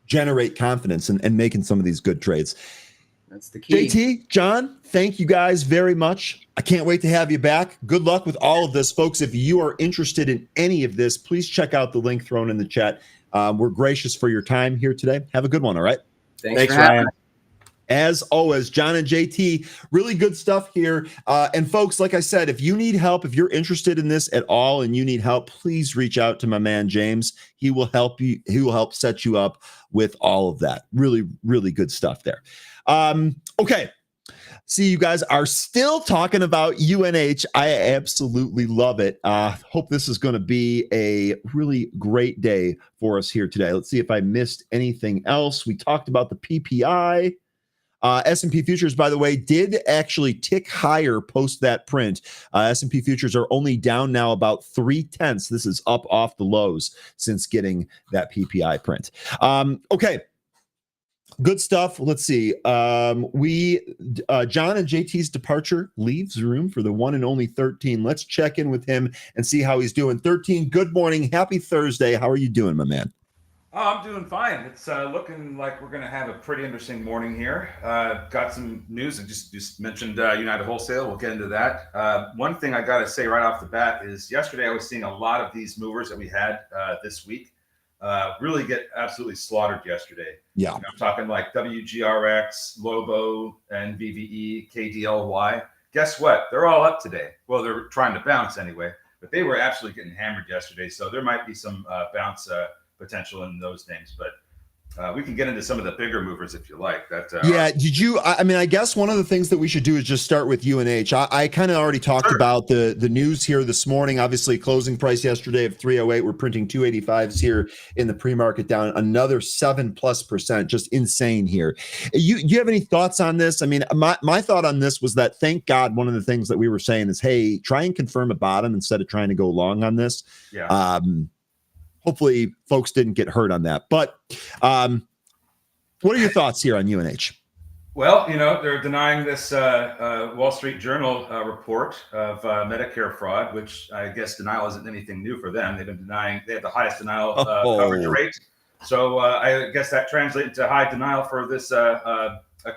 generate confidence and making some of these good trades. That's the key. JT, John, thank you guys very much. I can't wait to have you back. Good luck with all of this, folks. If you are interested in any of this, please check out the link thrown in the chat. We're gracious for your time here today. Have a good one, all right? Thanks for Ryan. As always, John and JT, really good stuff here. And folks, like I said, if you need help, if you're interested in this at all and you need help, please reach out to my man, James. He will help you. He will help set you up with all of that. Really, really good stuff there. Okay. See, you guys are still talking about UNH. I absolutely love it. Hope this is going to be a really great day for us here today. Let's see if I missed anything else. We talked about the PPI. S&P futures, by the way, did actually tick higher post that print. S&P futures are only down now about 0.3. This is up off the lows since getting that PPI print. Okay. Good stuff. Let's see. John and JT's departure leaves room for the one and only 13. Let's check in with him and see how he's doing. 13, good morning. Happy Thursday. How are you doing, my man? Oh, I'm doing fine. It's looking like we're going to have a pretty interesting morning here. Got some news. I just mentioned United Wholesale. We'll get into that. One thing I got to say right off the bat is yesterday I was seeing a lot of these movers that we had this week really get absolutely slaughtered yesterday. Yeah. I'm talking like WGRX, Lobo, NVVE, KDLY. Guess what? They're all up today. Well, they're trying to bounce anyway, but they were absolutely getting hammered yesterday. So there might be some bounce potential in those names, but we can get into some of the bigger movers if you like. Did you? I mean, I guess one of the things that we should do is just start with UNH. I kind of already talked about the news here this morning. Obviously, closing price yesterday of 308. We're printing 285s here in the pre-market, down another 7+%. Just insane here. Do you have any thoughts on this? I mean, my thought on this was that thank God one of the things that we were saying is, hey, try and confirm a bottom instead of trying to go long on this. Yeah. Hopefully folks didn't get hurt on that. But what are your thoughts here on UNH? Well, they're denying this Wall Street Journal report of Medicare fraud, which I guess denial isn't anything new for them. They've been denying, they have the highest denial coverage rate. So I guess that translates into high denial for this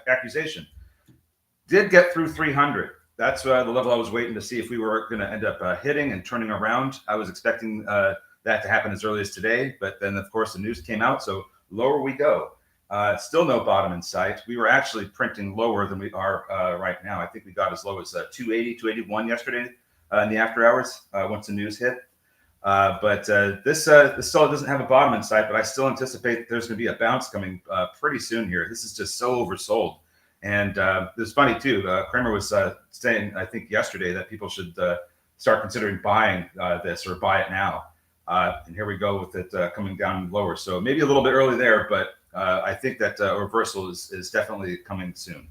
accusation. Did get through 300. That's the level I was waiting to see if we were going to end up hitting and turning around. I was expecting that to happen as early as today, but then of course the news came out, so lower we go. Still no bottom in sight. We were actually printing lower than we are right now. I think we got as low as 280, 281 yesterday in the after hours once the news hit. But this still doesn't have a bottom in sight, but I still anticipate there's going to be a bounce coming pretty soon here. This is just so oversold. And it's funny too, Kramer was saying, I think yesterday, that people should start considering buying this or buy it now. And here we go with it coming down lower. So maybe a little bit early there, but I think that a reversal is definitely coming soon.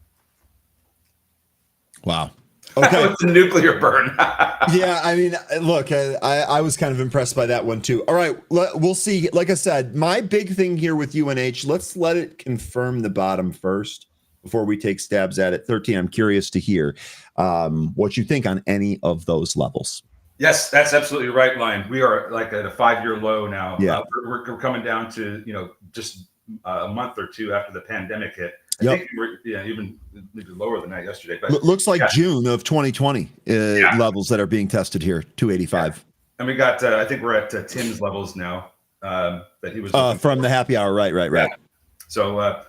Wow. Okay. It's a nuclear burn. Yeah, I mean, look, I was kind of impressed by that one too. All right, we'll see. Like I said, my big thing here with UNH, let's let it confirm the bottom first before we take stabs at it. 13, I'm curious to hear what you think on any of those levels. Yes, that's absolutely right, Lion. We are like at a 5-year low now. Yeah. We're coming down to, just a month or two after the pandemic hit. I think we're even maybe lower than that yesterday. But looks like June of 2020 levels that are being tested here, 285. Yeah. And we got, I think we're at Tim's levels now that he was from the happy hour. Right. Yeah. So,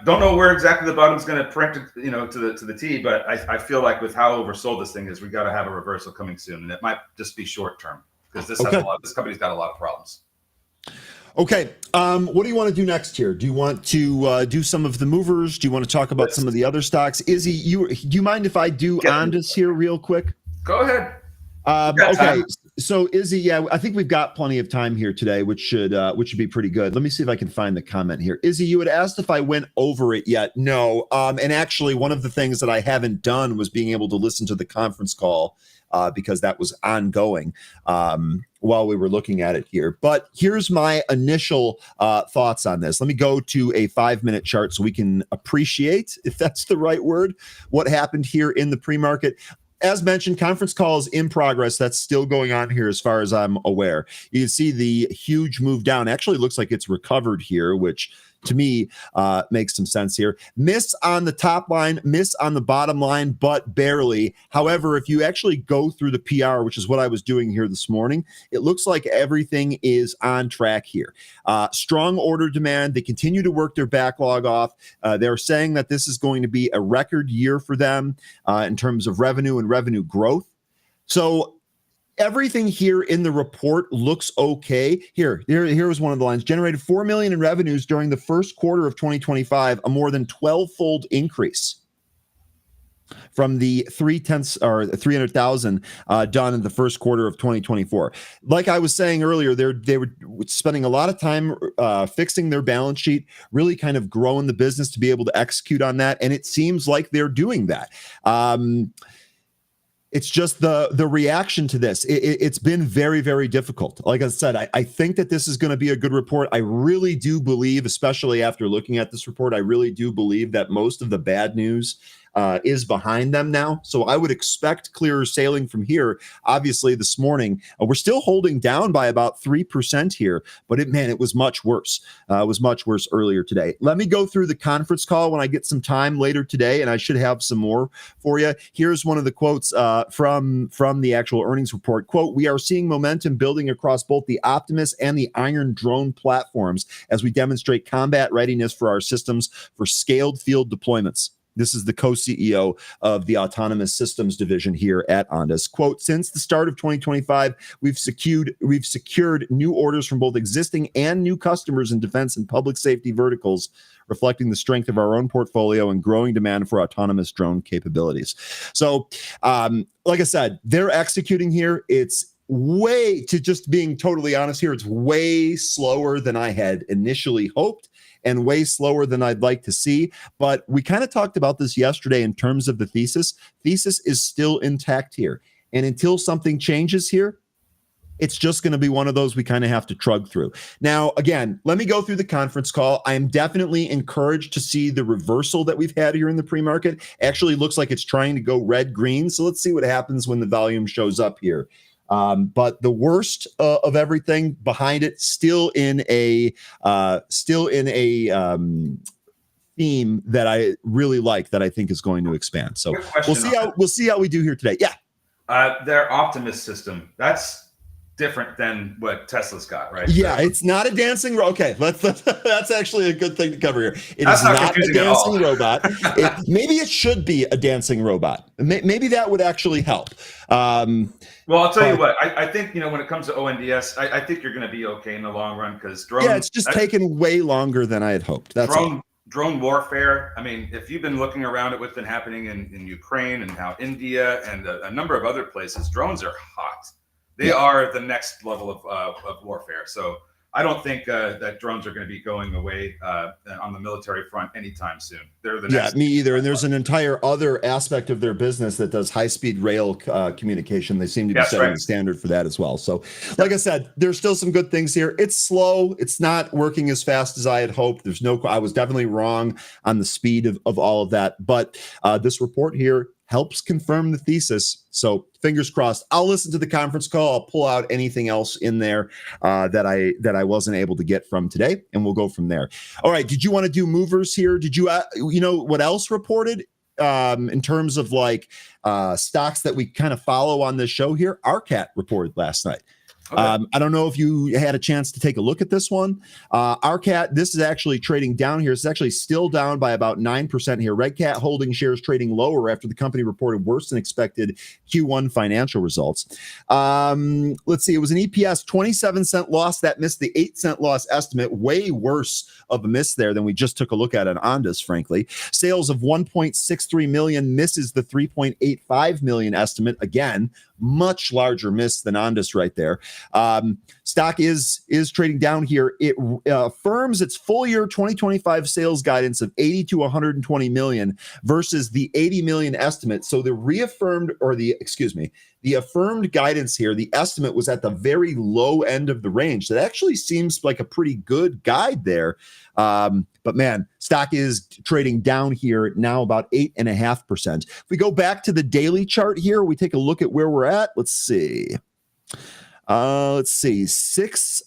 don't know where exactly the bottom's going to print, to the T, but I feel like with how oversold this thing is, we got to have a reversal coming soon, and it might just be short term because this company's got a lot of problems. Okay. What do you want to do next here? Do you want to do some of the movers? Do you want to talk about some of the other stocks? Izzy, do you mind if I do Ondas here real quick? Go ahead. Okay. So Izzy, I think we've got plenty of time here today, which should be pretty good. Let me see if I can find the comment here. Izzy, you had asked if I went over it yet. No. And actually one of the things that I haven't done was being able to listen to the conference call because that was ongoing while we were looking at it here. But here's my initial thoughts on this. Let me go to a 5-minute chart so we can appreciate, if that's the right word, what happened here in the pre-market. As mentioned, conference call is in progress. That's still going on here as far as I'm aware. You can see the huge move down. Actually, looks like it's recovered here, which to me makes some sense here. Miss on the top line, miss on the bottom line, but barely. However, if you actually go through the PR, which is what I was doing here this morning, it looks like everything is on track here. Strong order demand. They continue to work their backlog off. They're saying that this is going to be a record year for them in terms of revenue and revenue growth. So everything here in the report looks okay. Here was one of the lines. Generated $4 million in revenues during the first quarter of 2025, a more than 12-fold increase. from the 300,000 done in the first quarter of 2024. Like I was saying earlier, they were spending a lot of time fixing their balance sheet, really kind of growing the business to be able to execute on that. And it seems like they're doing that. It's just the reaction to this. It's been very, very difficult. Like I said, I think that this is going to be a good report. I really do believe, especially after looking at this report, I really do believe that most of the bad news is behind them now. So I would expect clearer sailing from here. Obviously, this morning, we're still holding down by about 3% here, but it was much worse. It was much worse earlier today. Let me go through the conference call when I get some time later today, and I should have some more for you. Here's one of the quotes from the actual earnings report. Quote, "We are seeing momentum building across both the Optimus and the Iron Drone platforms as we demonstrate combat readiness for our systems for scaled field deployments." This is the co-CEO of the Autonomous Systems Division here at Ondas. Quote, "Since the start of 2025, we've secured new orders from both existing and new customers in defense and public safety verticals, reflecting the strength of our own portfolio and growing demand for autonomous drone capabilities." So, like I said, they're executing here. It's just being totally honest here, it's way slower than I had initially hoped, and way slower than I'd like to see. But we kind of talked about this yesterday in terms of the thesis. Thesis is still intact here. And until something changes here, it's just going to be one of those we kind of have to trudge through. Now, again, let me go through the conference call. I am definitely encouraged to see the reversal that we've had here in the pre-market. Actually looks like it's trying to go red-green. So let's see what happens when the volume shows up here. But the worst of everything behind it, still in a theme that I really like, that I think is going to expand. So we'll see how we do here today. Yeah, their Optimus system, that's different than what Tesla's got, right? Yeah, it's not a dancing robot. Okay, that's actually a good thing to cover here. That's not a dancing robot. Maybe it should be a dancing robot. Maybe that would actually help. Well, I'll tell you what, I think, when it comes to ONDS, I think you're going to be okay in the long run, because it's just taken way longer than I had hoped. That's drone warfare. I mean, if you've been looking around at what's been happening in Ukraine and how India and a number of other places, drones are hot. They are the next level of warfare. So I don't think that drones are going to be going away on the military front anytime soon. They're the next. Yeah, me either. And there's an entire other aspect of their business that does high-speed rail communication. They seem to be setting the standard for that as well. So, like I said, there's still some good things here. It's slow. It's not working as fast as I had hoped. I was definitely wrong on the speed of all of that. But this report here helps confirm the thesis. So fingers crossed. I'll listen to the conference call. I'll pull out anything else in there that I wasn't able to get from today, and we'll go from there. All right. Did you want to do movers here? Did you, what else reported in terms of stocks that we kind of follow on this show here? RCAT reported last night. Okay. I don't know if you had a chance to take a look at this one. RCAT, this is actually trading down here. It's actually still down by about 9% here. Red Cat Holding shares trading lower after the company reported worse than expected Q1 financial results. Let's see. It was an EPS 27-cent loss that missed the 8-cent loss estimate. Way worse of a miss there than we just took a look at Ondas, frankly. Sales of 1.63 million misses the 3.85 million estimate. Again, much larger miss than Ondas right there. Stock is trading down here. It affirms its full year 2025 sales guidance of 80 to 120 million versus the 80 million estimate. So the affirmed guidance here, the estimate was at the very low end of the range. That actually seems like a pretty good guide there. But man, stock is trading down here now about 8.5%. If we go back to the daily chart here, we take a look at where we're at. Let's see. $6.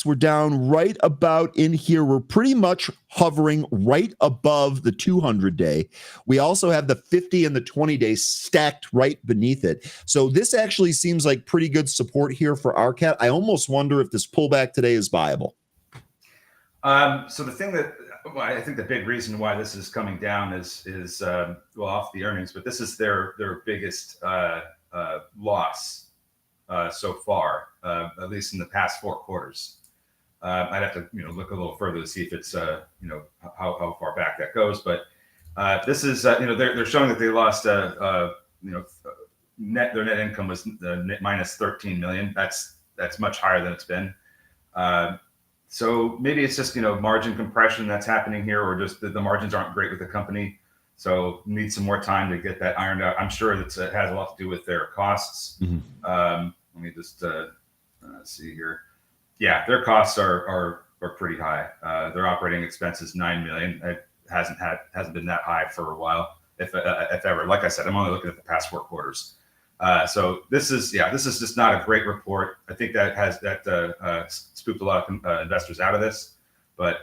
We're down right about in here. We're pretty much hovering right above the 200-day. We also have the 50 and the 20-day stacked right beneath it. So this actually seems like pretty good support here for RCAT. I almost wonder if this pullback today is viable. So the thing that I think the big reason why this is coming down is off the earnings, but this is their biggest loss so far, at least in the past 4 quarters. I'd have to look a little further to see if it's how far back that goes, but This is they're showing that they lost their net income was minus 13 million. That's much higher than it's been. So maybe it's just margin compression that's happening here, or just the margins aren't great with the company. So need some more time to get that ironed out. I'm sure it has a lot to do with their costs. Let me just see here. Yeah, their costs are pretty high. Their operating expenses $9 million. It hasn't been that high for a while, if ever. Like I said, I'm only looking at the past 4 quarters. So this is just not a great report. I think that spooked a lot of investors out of this. But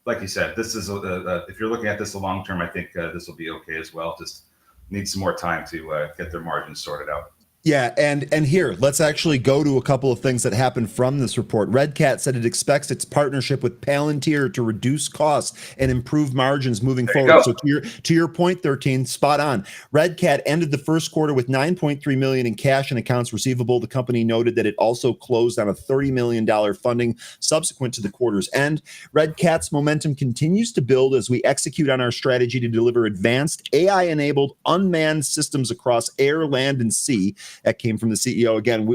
like you said, this is if you're looking at this long term, I think this will be okay as well. Just need some more time to get their margins sorted out. Yeah, and here, let's actually go to a couple of things that happened from this report. Red Cat said it expects its partnership with Palantir to reduce costs and improve margins moving forward. So to your point, 13, spot on. Red Cat ended the first quarter with $9.3 million in cash and accounts receivable. The company noted that it also closed on a $30 million funding subsequent to the quarter's end. Red Cat's momentum continues to build as we execute on our strategy to deliver advanced AI-enabled unmanned systems across air, land, and sea. That came from the CEO. Again,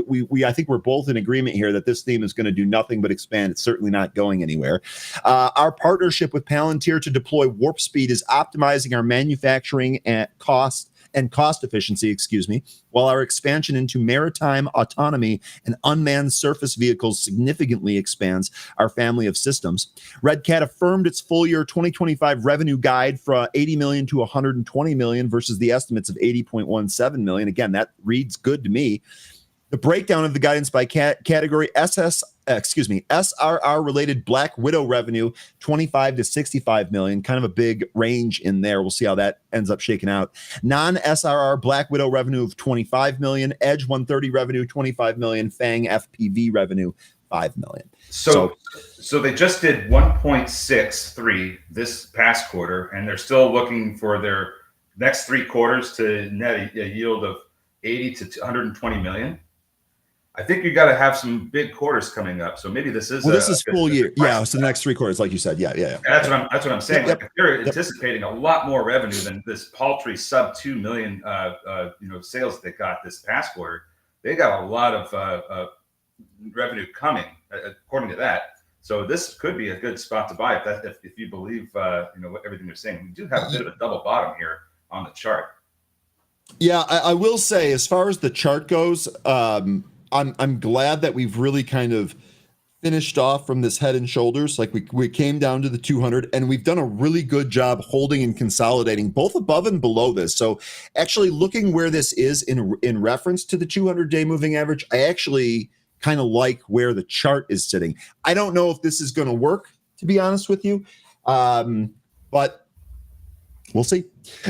I think we're both in agreement here that this theme is going to do nothing but expand. It's certainly not going anywhere. Our partnership with Palantir to deploy Warp Speed is optimizing our manufacturing and cost efficiency, while our expansion into maritime autonomy and unmanned surface vehicles significantly expands our family of systems. Red Cat affirmed its full year 2025 revenue guide from 80 million to 120 million versus the estimates of 80.17 million. Again, that reads good to me. The breakdown of the guidance by category: SRR related Black Widow revenue 25 to 65 million, kind of a big range in there. We'll see how that ends up shaking out. Non-SRR Black Widow revenue of 25 million, Edge 130 revenue 25 million, Fang FPV revenue 5 million. So they just did 1.63 this past quarter, and they're still looking for their next 3 quarters to net a yield of 80 to 120 million. I think you got to have some big quarters coming up. So maybe this is this is full year. Yeah, so the next 3 quarters, like you said. Yeah. That's what I'm saying. Yep. Like, if they're anticipating a lot more revenue than this paltry sub 2 million sales that they got this past quarter, they got a lot of revenue coming according to that. So this could be a good spot to buy if you believe everything they're saying. We do have a bit of a double bottom here on the chart. Yeah, I will say, as far as the chart goes, I'm glad that we've really kind of finished off from this head and shoulders. Like we came down to the 200, and we've done a really good job holding and consolidating both above and below this. So actually looking where this is in reference to the 200-day moving average, I actually kind of like where the chart is sitting. I don't know if this is going to work, to be honest with you, but we'll see.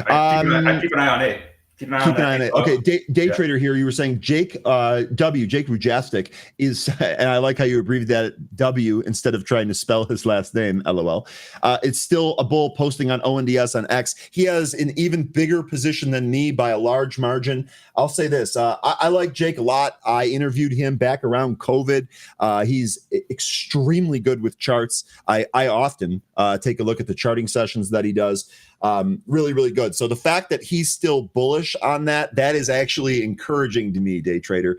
I keep an eye on it. Keep an eye on it. Okay, day trader here. You were saying Jake Rujastic is, and I like how you abbreviated that W instead of trying to spell his last name. LOL. It's still a bull posting on ONDS on X. He has an even bigger position than me by a large margin. I'll say this: I like Jake a lot. I interviewed him back around COVID. He's extremely good with charts. I often take a look at the charting sessions that he does. Really, really good. So the fact that he's still bullish on that is actually encouraging to me, day trader.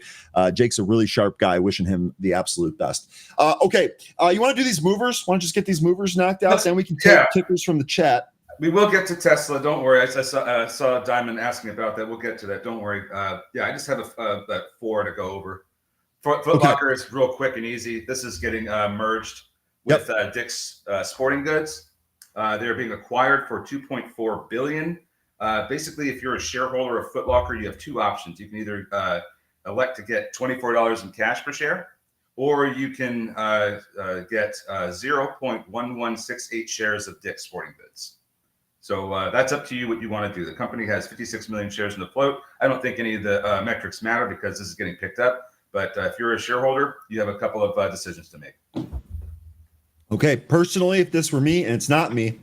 Jake's a really sharp guy. Wishing him the absolute best. Okay. You want to do these movers? Why don't you just get these movers knocked out? Then we can take tickers from the chat. We will get to Tesla. Don't worry. I saw Diamond asking about that. We'll get to that. Don't worry. I just have that 4 to go over. Foot Locker is real quick and easy. This is getting merged with Dick's Sporting Goods. They're being acquired for $2.4 billion. Basically, if you're a shareholder of Foot Locker, you have 2 options. You can either elect to get $24 in cash per share, or you can get 0.1168 shares of Dick's Sporting Goods. So that's up to you what you want to do. The company has 56 million shares in the float. I don't think any of the metrics matter because this is getting picked up. But if you're a shareholder, you have a couple of decisions to make. Okay, personally, if this were me, and it's not me,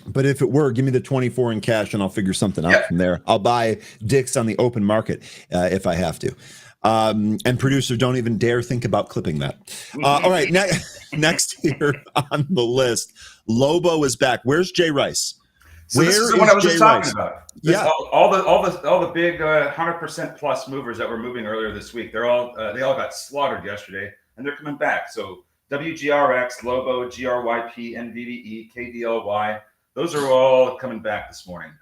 but if it were, give me the 24 in cash and I'll figure something out from there. I'll buy Dick's on the open market if I have to. And producer, don't even dare think about clipping that. All right, next here on the list, Lobo is back. Where's Jay Rice? So this Where is the one I was Jay just talking Rice? about. Yeah. All the big 100% plus movers that were moving earlier this week. They all got slaughtered yesterday, and they're coming back. So WGRX, Lobo, GRYP, NVDE, KDLY, those are all coming back this morning.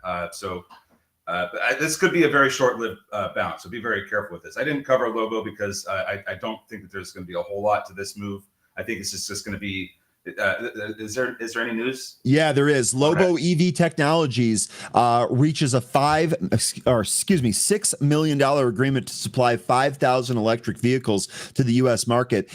This could be a very short-lived bounce, so be very careful with this. I didn't cover Lobo because I don't think that there's going to be a whole lot to this move. I think it's just going to be. Is there any news? Yeah, there is. Lobo EV Technologies reaches a $6 million agreement to supply 5,000 electric vehicles to the U.S. market.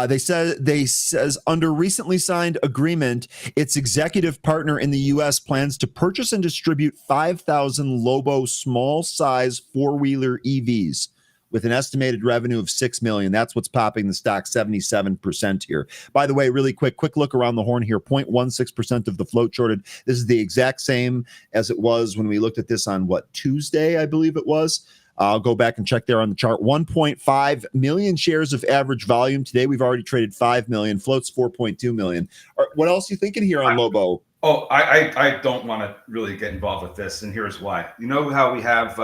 They says under recently signed agreement, its executive partner in the U.S. plans to purchase and distribute 5,000 Lobo small size four-wheeler EVs. With an estimated revenue of $6 million. That's what's popping the stock 77% here. By the way, really quick look around the horn here. 0.16% of the float shorted. This is the exact same as it was when we looked at this on Tuesday, I believe it was. I'll go back and check there on the chart. 1.5 million shares of average volume. Today, we've already traded 5 million. Float's 4.2 million. What else are you thinking here on Lobo? Oh, I don't want to really get involved with this, and here's why. You know how we have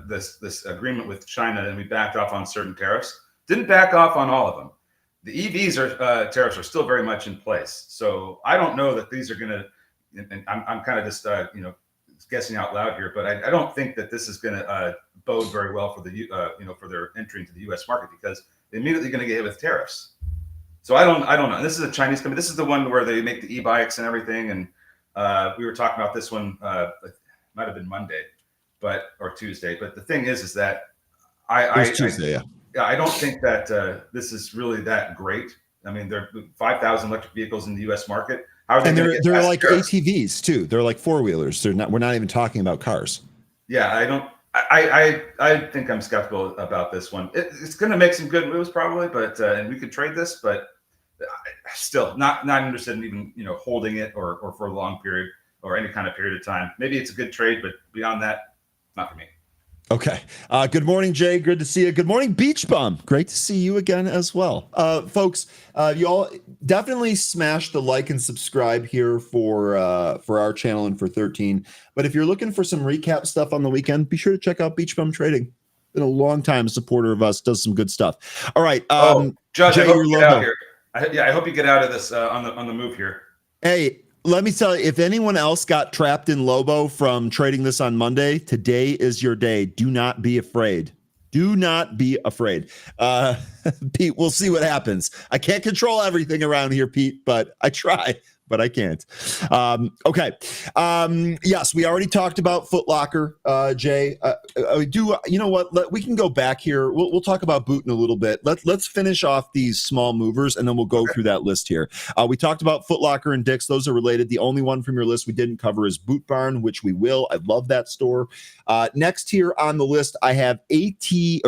this agreement with China, and we backed off on certain tariffs? Didn't back off on all of them. The EVs tariffs are still very much in place. So I don't know that these are going to. And I'm kind of just guessing out loud here, but I don't think that this is going to bode very well for for their entry into the U.S. market, because they're immediately going to get hit with tariffs. So I don't know. This is a Chinese company. This is the one where they make the e-bikes and everything, and we were talking about this one. It might have been Monday, or Tuesday. But the thing is that Tuesday, I don't think that this is really that great. I mean, there are 5,000 electric vehicles in the U.S. market. How are they? And they're like ATVs too. They're like four wheelers. We're not even talking about cars. Yeah, I don't. I think I'm skeptical about this one. It's going to make some good moves probably, but and we could trade this, but still not interested in even holding it or for a long period or any kind of period of time. Maybe it's a good trade, but beyond that, not for me. Okay. Good morning, Jay. Good to see you. Good morning, Beach Bum. Great to see you again as well. Folks, you all definitely smash the like and subscribe here for our channel and for 13. But if you're looking for some recap stuff on the weekend, be sure to check out Beach Bum Trading. Been a long time supporter of us, does some good stuff. All right. Judge, Jay, I hope you get out here. I hope you get out of this on the move here. Hey, let me tell you, if anyone else got trapped in Lobo from trading this on Monday, today is your day. Do not be afraid. Do not be afraid. Pete, we'll see what happens. I can't control everything around here, Pete, but I try. But I can't. Okay. Yes, we already talked about Foot Locker, Jay. We do. You know what? We can go back here. We'll talk about Boot in a little bit. Let's finish off these small movers, and then we'll go through that list here. We talked about Foot Locker and Dick's. Those are related. The only one from your list we didn't cover is Boot Barn, which we will. I love that store. Next here on the list, I have AYTU,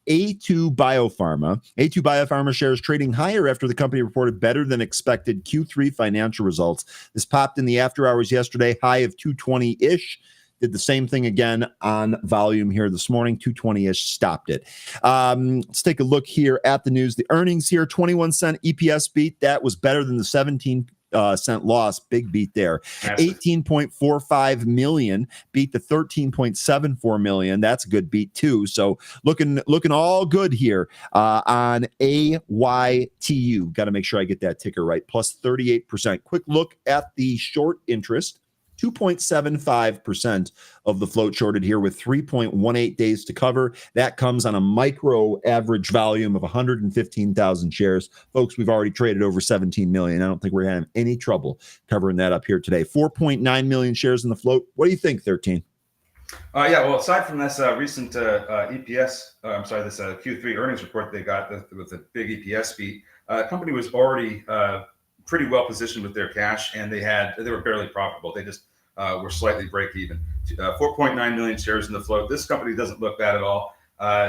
A2 Biopharma. A2 Biopharma shares trading higher after the company reported better than expected Q3 financial results. This popped in the after hours yesterday, high of 220-ish. Did the same thing again on volume here this morning, 220-ish, stopped it. Let's take a look here at the news. The earnings here, 21-cent EPS beat. That was better than the 17 cent loss. Big beat there. 18.45 million beat the 13.74 million. That's a good beat too. So looking all good here on AYTU. Got to make sure I get that ticker right. Plus 38%. Quick look at the short interest. 2.75% of the float shorted here with 3.18 days to cover. That comes on a micro average volume of 115,000 shares. Folks, we've already traded over 17 million. I don't think we're having any trouble covering that up here today. 4.9 million shares in the float. What do you think, 13? Well, aside from this recent this Q3 earnings report they got with a big EPS beat, the company was already pretty well positioned with their cash, and they were barely profitable. They just were slightly break even. 4.9 million shares in the float. This company doesn't look bad at all.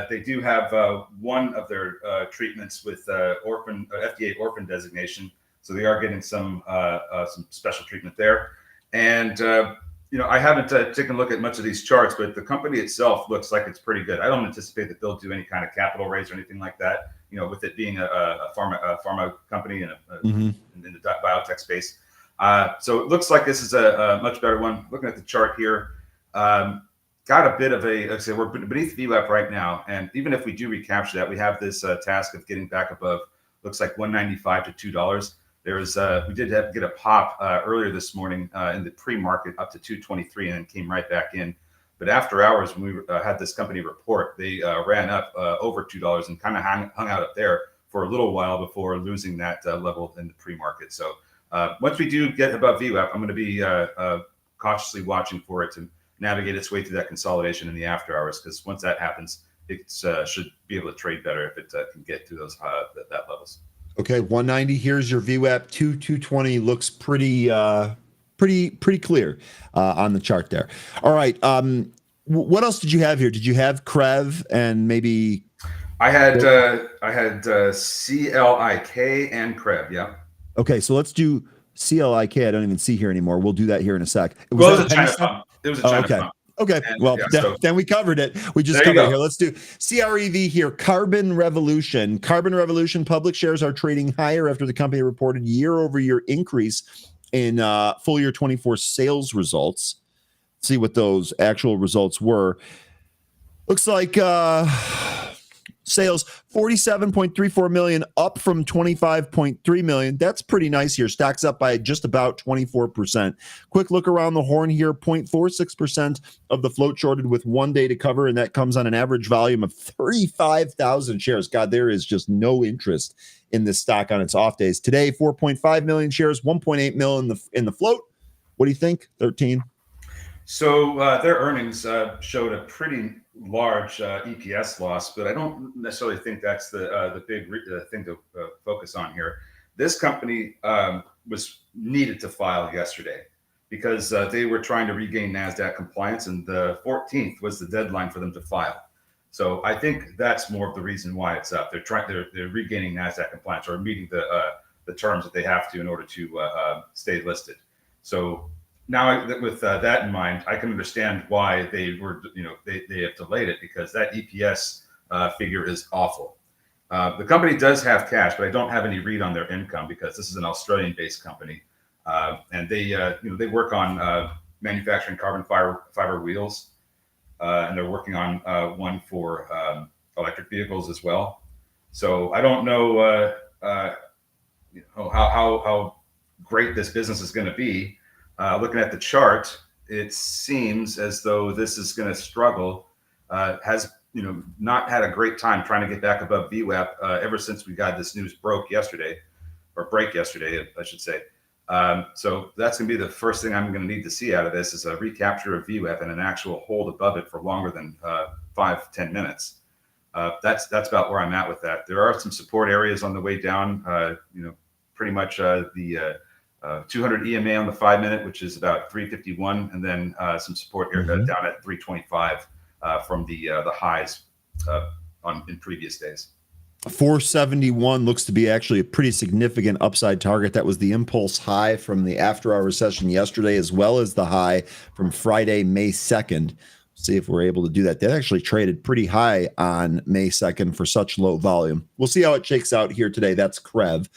They do have one of their treatments with FDA orphan designation, so they are getting some special treatment there. And I haven't taken a look at much of these charts, but the company itself looks like it's pretty good. I don't anticipate that they'll do any kind of capital raise or anything like that. With it being a pharma company and in the biotech space. So it looks like this is a much better one. Looking at the chart here, got a bit of a, like I said, we're beneath VWAP right now. And even if we do recapture that, we have this task of getting back above, looks like 195 to $2. We did get a pop earlier this morning in the pre-market up to 223 and then came right back in. But after hours, when we had this company report, they ran up over $2 and kind of hung out up there for a little while before losing that level in the pre-market. So once we do get above VWAP, I'm going to be cautiously watching for it to navigate its way through that consolidation in the after hours, because once that happens, it should be able to trade better if it can get through those that levels. Okay, 190. Here's your VWAP. 220 looks pretty clear on the chart there. All right. What else did you have here? Did you have Crev and maybe? I had CLIK and Crev. Yeah. Okay, so let's do CLIK. I don't even see here anymore. We'll do that here in a sec. It was a China pump. It was a China pump. Okay, and, well, yeah, then we covered it. We just covered it here. Let's do CREV here. Carbon Revolution. Carbon Revolution public shares are trading higher after the company reported year-over-year increase in full year 24 sales results. Let's see what those actual results were. Looks like sales 47.34 million, up from 25.3 million. That's pretty nice here. Stocks up by just about 24%. Quick look around the horn here. 0.46% of the float shorted with 1 day to cover, and that comes on an average volume of 35,000 shares. God, there is just no interest in this stock on its off days. Today, 4.5 million shares, 1.8 million in the float. What do you think, 13? So their earnings showed a pretty large EPS loss, but I don't necessarily think that's the big thing to focus on here. This company was needed to file yesterday because they were trying to regain NASDAQ compliance, and the 14th was the deadline for them to file. So I think that's more of the reason why it's up. They're regaining NASDAQ compliance or meeting the terms that they have to in order to stay listed. So now, with that in mind, I can understand why they were, they have delayed it, because that EPS figure is awful. The company does have cash, but I don't have any read on their income because this is an Australian-based company, and they work on manufacturing carbon fiber wheels, and they're working on one for electric vehicles as well. So I don't know, how great this business is going to be. Looking at the chart, it seems as though this is going to struggle. Has not had a great time trying to get back above VWAP ever since we got this news break yesterday, I should say. So that's going to be the first thing I'm going to need to see out of this, is a recapture of VWAP and an actual hold above it for longer than 5-10 minutes. That's about where I'm at with that. There are some support areas on the way down. Pretty much the 200 EMA on the 5-minute, which is about 351, and then some support area down at 325 from the highs in previous days. 471 looks to be actually a pretty significant upside target. That was the impulse high from the after-hours session yesterday, as well as the high from Friday, May 2nd. See if we're able to do that. That actually traded pretty high on May 2nd for such low volume. We'll see how it shakes out here today. That's Crev.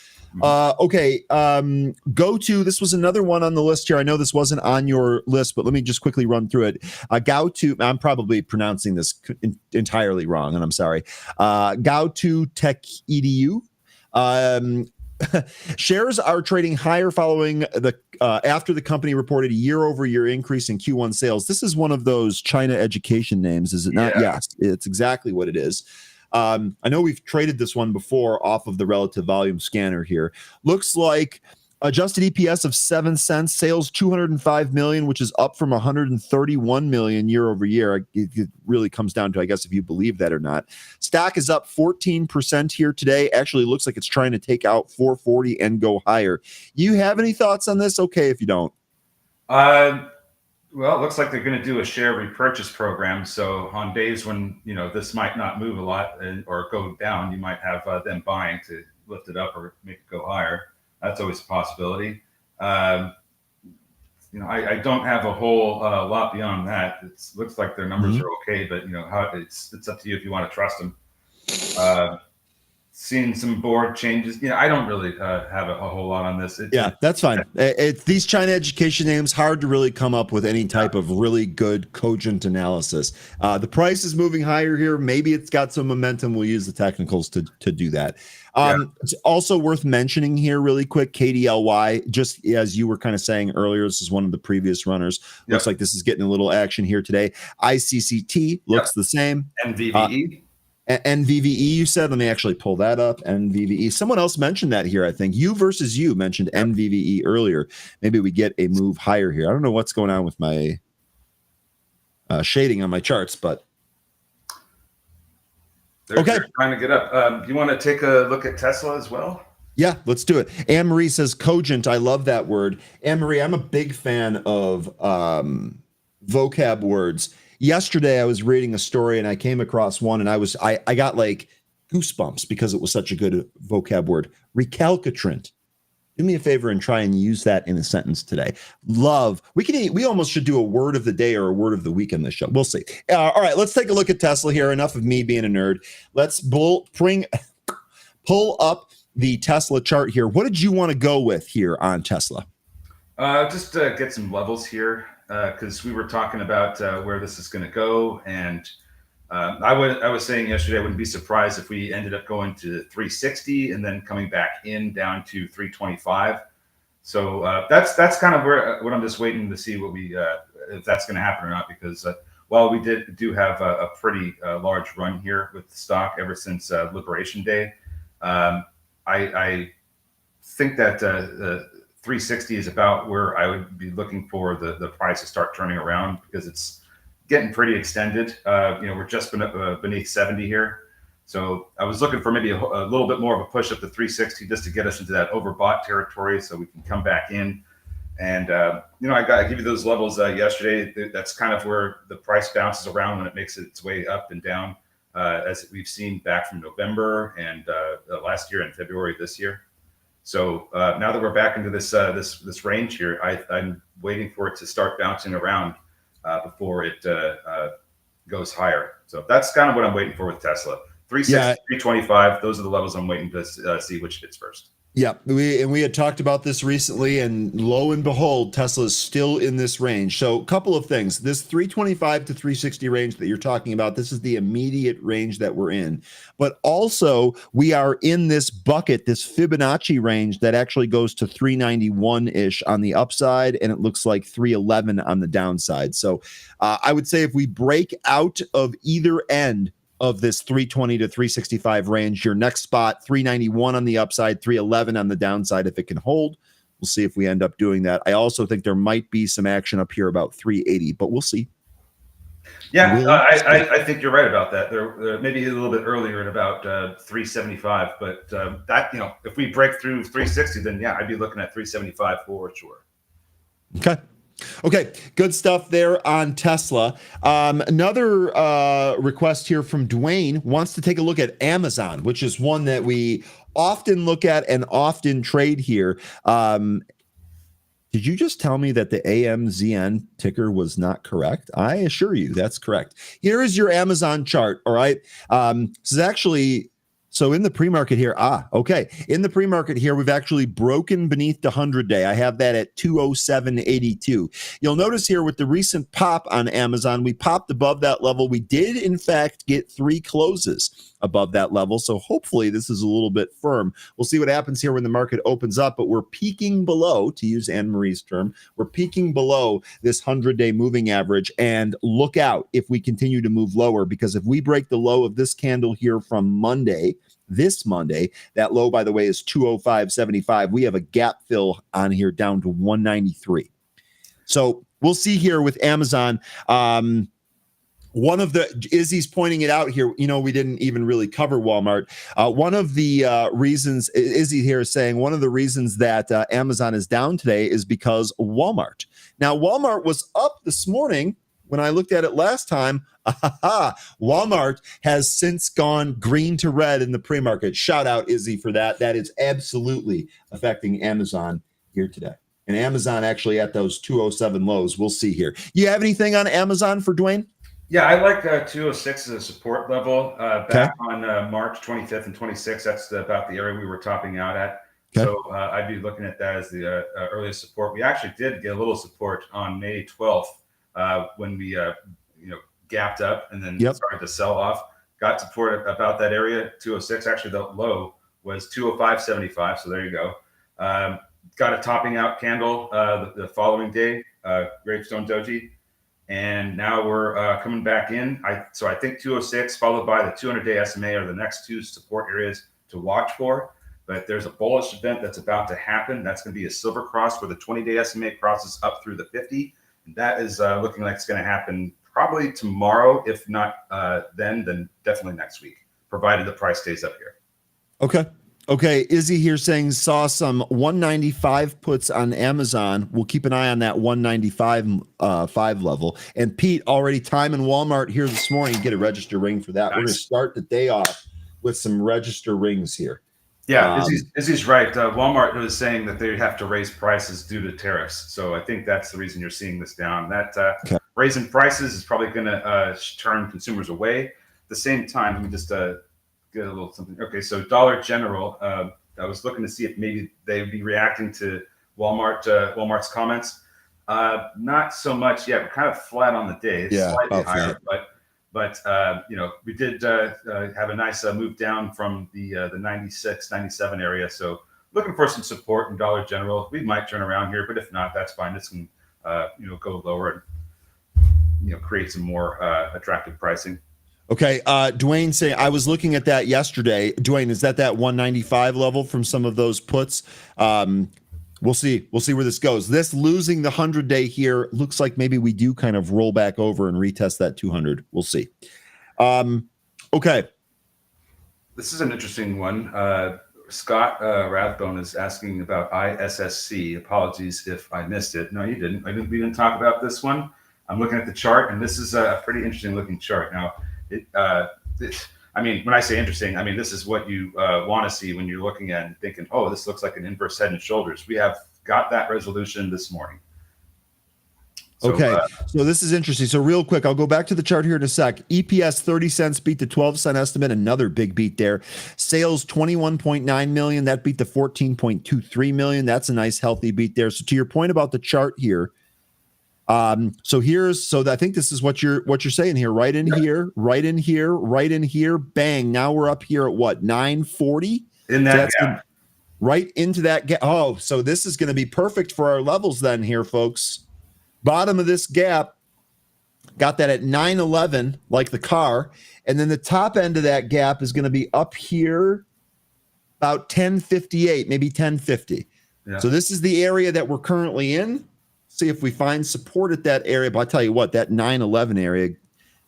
Okay. GoTo. This was another one on the list here. I know this wasn't on your list, but let me just quickly run through it. GoTo. I'm probably pronouncing this entirely wrong, and I'm sorry. GoTo Tech EDU. Shares are trading higher following the after the company reported a year-over-year increase in Q1 sales. This is one of those China education names, is it not? Yeah. Yes, it's exactly what it is. I know we've traded this one before off of the relative volume scanner here. Looks like adjusted EPS of 7 cents, sales 205 million, which is up from 131 million year over year. It really comes down to, I guess, if you believe that or not. Stock is up 14% here today. Actually, looks like it's trying to take out 440 and go higher. You have any thoughts on this? Okay, if you don't. Well, it looks like they're going to do a share repurchase program. So on days when this might not move a lot or go down, you might have them buying to lift it up or make it go higher. That's always a possibility. I don't have a whole lot beyond that. It looks like their numbers are okay, but how it's up to you if you want to trust them. seen some board changes. I don't really have a whole lot on this. That's fine. It's these China education names, hard to really come up with any type of really good cogent analysis. The price is moving higher here. Maybe it's got some momentum. We'll use the technicals to do that. It's also worth mentioning here really quick, KDLY, just as you were kind of saying earlier, this is one of the previous runners. Looks like this is getting a little action here today. ICCT looks the same. NVVE. NVVE, you said. Let me actually pull that up. NVVE. Someone else mentioned that here, I think. You versus you mentioned NVVE earlier. Maybe we get a move higher here. I don't know what's going on with my shading on my charts, but They're trying to get up. Do you want to take a look at Tesla as well? Yeah, let's do it. Anne Marie says cogent. I love that word. Anne Marie, I'm a big fan of vocab words. Yesterday, I was reading a story and I came across one, and I got like goosebumps because it was such a good vocab word. Recalcitrant. Do me a favor and try and use that in a sentence today. Love. We almost should do a word of the day or a word of the week in this show. We'll see. All right, let's take a look at Tesla here. Enough of me being a nerd. Let's pull up the Tesla chart here. What did you want to go with here on Tesla? Just get some levels here, because we were talking about where this is going to go, and I was saying yesterday I wouldn't be surprised if we ended up going to 360 and then coming back in down to 325. So that's kind of what I'm just waiting to see if that's going to happen or not, because while we do have a pretty large run here with the stock ever since Liberation Day, I think that 360 is about where I would be looking for the price to start turning around, because it's getting pretty extended. We're just beneath 70 here. So I was looking for maybe a little bit more of a push up to 360 just to get us into that overbought territory so we can come back in. And, I give you those levels yesterday. That's kind of where the price bounces around when it makes its way up and down, as we've seen back from November and last year and February this year. So now that we're back into this range here, I'm waiting for it to start bouncing around before it goes higher. So that's kind of what I'm waiting for with Tesla. 360, 325. Those are the levels I'm waiting to see which hits first. Yeah, we had talked about this recently, and lo and behold, Tesla is still in this range. So a couple of things. This 325 to 360 range that you're talking about, this is the immediate range that we're in. But also, we are in this bucket, this Fibonacci range that actually goes to 391-ish on the upside, and it looks like 311 on the downside. So I would say if we break out of either end of this 320 to 365 range, your next spot, 391 on the upside, 311 on the downside if it can hold. We'll see if we end up doing that. I also think there might be some action up here about 380, but we'll see. Yeah, I think you're right about that. There maybe a little bit earlier at about 375, but if we break through 360, then yeah, I'd be looking at 375 for sure. Okay, good stuff there on Tesla. Another request here from Dwayne wants to take a look at Amazon, which is one that we often look at and often trade here. Did you just tell me that the AMZN ticker was not correct? I assure you that's correct. Here is your Amazon chart, all right? This is actually... So in the pre-market here, in the pre-market here, we've actually broken beneath the 100-day. I have that at 207.82. You'll notice here with the recent pop on Amazon, we popped above that level. We did, in fact, get 3 closes above that level. So hopefully this is a little bit firm. We'll see what happens here when the market opens up, but we're peaking below, to use Anne Marie's term, we're peaking below this 100-day moving average. And look out if we continue to move lower, because if we break the low of this candle here from this Monday, that low, by the way, is 205.75. We have a gap fill on here down to 193. So we'll see here with Amazon. One of the, Izzy's pointing it out here, we didn't even really cover Walmart. One of the reasons, Izzy here is saying one of the reasons that Amazon is down today is because Walmart. Now, Walmart was up this morning. When I looked at it last time, Walmart has since gone green to red in the pre-market. Shout out, Izzy, for that. That is absolutely affecting Amazon here today. And Amazon actually at those 207 lows. We'll see here. You have anything on Amazon for Dwayne? Yeah, I like 206 as a support level. Back on March 25th and 26th, that's about the area we were topping out at. Okay. So I'd be looking at that as the earliest support. We actually did get a little support on May 12th when we gapped up and then started to sell off. Got support about that area, 206. Actually, the low was 205.75. So there you go. Got a topping out candle the following day, Gravestone Doji. And now we're coming back in. So I think 206 followed by the 200-day SMA are the next two support areas to watch for. But there's a bullish event that's about to happen. That's going to be a silver cross where the 20-day SMA crosses up through the 50. And that is looking like it's going to happen probably tomorrow. If not then definitely next week, provided the price stays up here. Okay, Izzy here saying saw some 195 puts on Amazon. We'll keep an eye on that 195 5 level. And Pete, already time in Walmart here this morning. Get a register ring for that. Nice. We're going to start the day off with some register rings here. Yeah, Izzy's right. Walmart was saying that they have to raise prices due to tariffs. So I think that's the reason you're seeing this down. That raising prices is probably going to turn consumers away. At the same time, let me just get a little something. Okay, so Dollar General, I was looking to see if maybe they'd be reacting to Walmart's comments. Not so much yet. We're kind of flat on the day. It's slightly higher, but we did have a nice move down from the 96, 97 area. So looking for some support in Dollar General. We might turn around here, but if not, that's fine. This can go lower and create some more attractive pricing. Okay, Dwayne saying I was looking at that yesterday. Dwayne, is that 195 level from some of those puts? We'll see where this goes. This losing the 100-day here looks like maybe we do kind of roll back over and retest that 200. We'll see. Okay. This is an interesting one. Scott Rathbone is asking about ISSC. Apologies if I missed it. No, you didn't. We didn't talk about this one. I'm looking at the chart, and this is a pretty interesting looking chart. Now, when I say interesting, this is what you want to see when you're looking at it and thinking, oh, this looks like an inverse head and shoulders. We have got that resolution this morning. So this is interesting. So real quick, I'll go back to the chart here in a sec. EPS 30 cents beat the 12-cent estimate. Another big beat there. Sales 21.9 million. That beat the 14.23 million. That's a nice healthy beat there. So to your point about the chart here, I think this is what you're saying here, right in here, right in here, right in here, bang. Now we're up here at what, 940 in that gap. Right into that gap. Oh, so this is going to be perfect for our levels then here, folks. Bottom of this gap, got that at 911, like the car, and then the top end of that gap is going to be up here about 1058, maybe 1050. Yeah. So this is the area that we're currently in. See if we find support at that area. But I'll tell you what, that 911 area,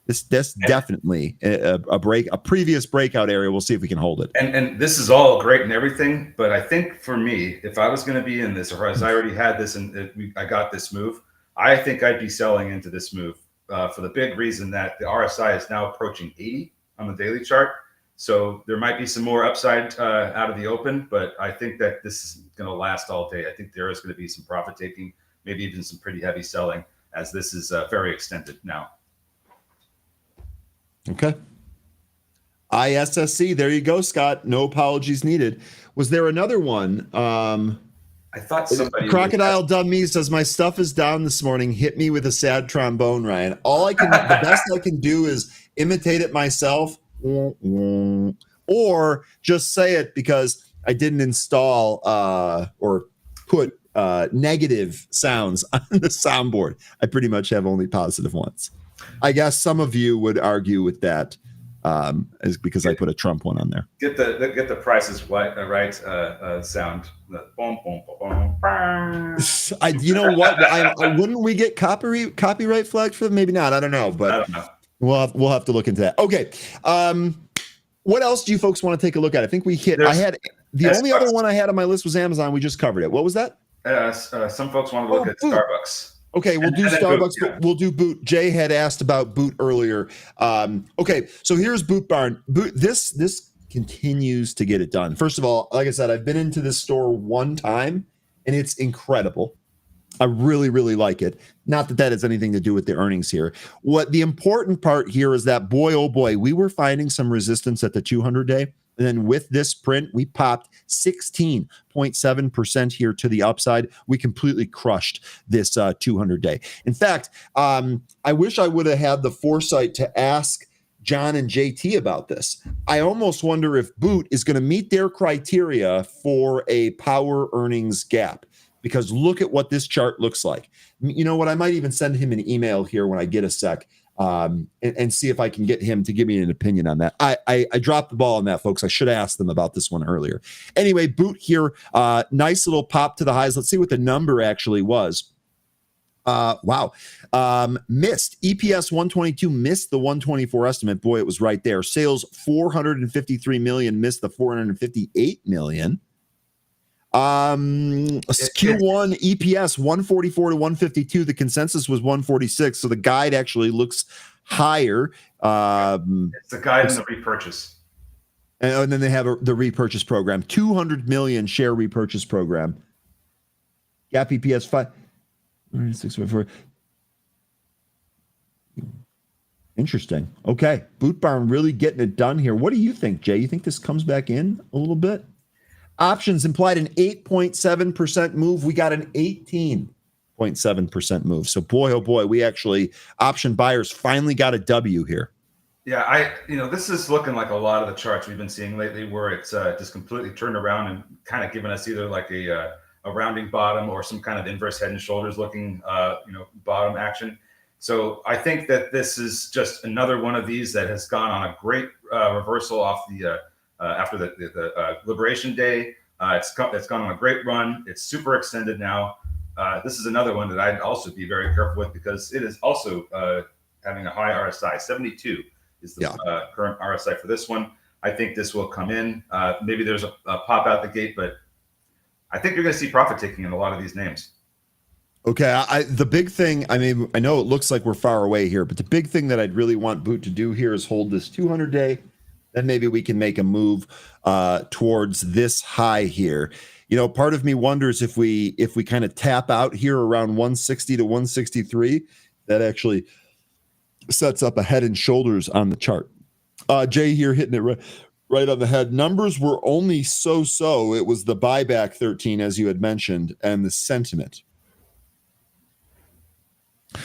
that's definitely a previous breakout area. We'll see if we can hold it. And this is all great and everything, but I think for me, if I was going to be in this, or as I already had this and I got this move, I think I'd be selling into this move for the big reason that the RSI is now approaching 80 on the daily chart. So there might be some more upside out of the open, but I think that this is going to last all day. I think there is going to be some profit taking, maybe even some pretty heavy selling, as this is very extended now. Okay. ISSC, there you go, Scott. No apologies needed. Was there another one? I thought somebody. Crocodile Dummy says my stuff is down this morning. Hit me with a sad trombone, Ryan. The best I can do is imitate it myself, or just say it because I didn't install or put negative sounds on the soundboard. I pretty much have only positive ones. I guess some of you would argue with that, is because I put a Trump one on there. Get the prices right sound. Boom, boom, boom, boom. You know what? Wouldn't we get copyright flagged for them? Maybe not. I don't know, but I don't know. We'll have to look into that. Okay. What else do you folks want to take a look at? I think we hit. There's I had the only other one I had on my list was Amazon. We just covered it. What was that? Some folks want to look at Starbucks. Okay, we'll do Starbucks, but we'll do Boot. Jay had asked about Boot earlier. Okay, so here's Boot Barn. Boot. This continues to get it done. First of all, like I said, I've been into this store one time, and it's incredible. I really, really like it. Not that that has anything to do with the earnings here. What the important part here is that, boy, oh boy, we were finding some resistance at the 200-day. And then with this print, we popped 16.7% here to the upside. We completely crushed this 200-day. In fact, I wish I would have had the foresight to ask John and JT about this. I almost wonder if Boot is going to meet their criteria for a power earnings gap, because look at what this chart looks like. You know what? I might even send him an email here when I get a sec and see if I can get him to give me an opinion on that. I dropped the ball on that, folks. I should have asked them about this one earlier. Anyway, Boot here, nice little pop to the highs. Let's see what the number actually was. Wow. Missed EPS 122, missed the 124 estimate. Boy, it was right there. Sales 453 million, missed the 458 million. Q1 EPS 144 to 152. The consensus was 146. So the guide actually looks higher. It's the guide and the repurchase. And then they have the repurchase program, 200 million share repurchase program. Gap EPS 5. 6.4. Interesting. Okay. Boot Barn really getting it done here. What do you think, Jay? You think this comes back in a little bit? Options implied an 8.7% move. We got an 18.7% move. So boy, oh boy, we actually, option buyers finally got a W here. Yeah, this is looking like a lot of the charts we've been seeing lately where it's just completely turned around and kind of given us either like a rounding bottom or some kind of inverse head and shoulders looking, bottom action. So I think that this is just another one of these that has gone on a great reversal off the after the Liberation Day. It's gone on a great run. It's super extended now. This is another one that I'd also be very careful with because it is also having a high RSI. 72 is the current RSI for this one. I think this will come in. Maybe there's a pop out the gate, but I think you're going to see profit taking in a lot of these names. Okay, the big thing, I mean, I know it looks like we're far away here, but the big thing that I'd really want Boot to do here is hold this 200-day. Then maybe we can make a move towards this high here. Part of me wonders if we kind of tap out here around 160 to 163, that actually sets up a head and shoulders on the chart. Jay here hitting it right on the head. Numbers were only so-so. It was the buyback 13, as you had mentioned, and the sentiment.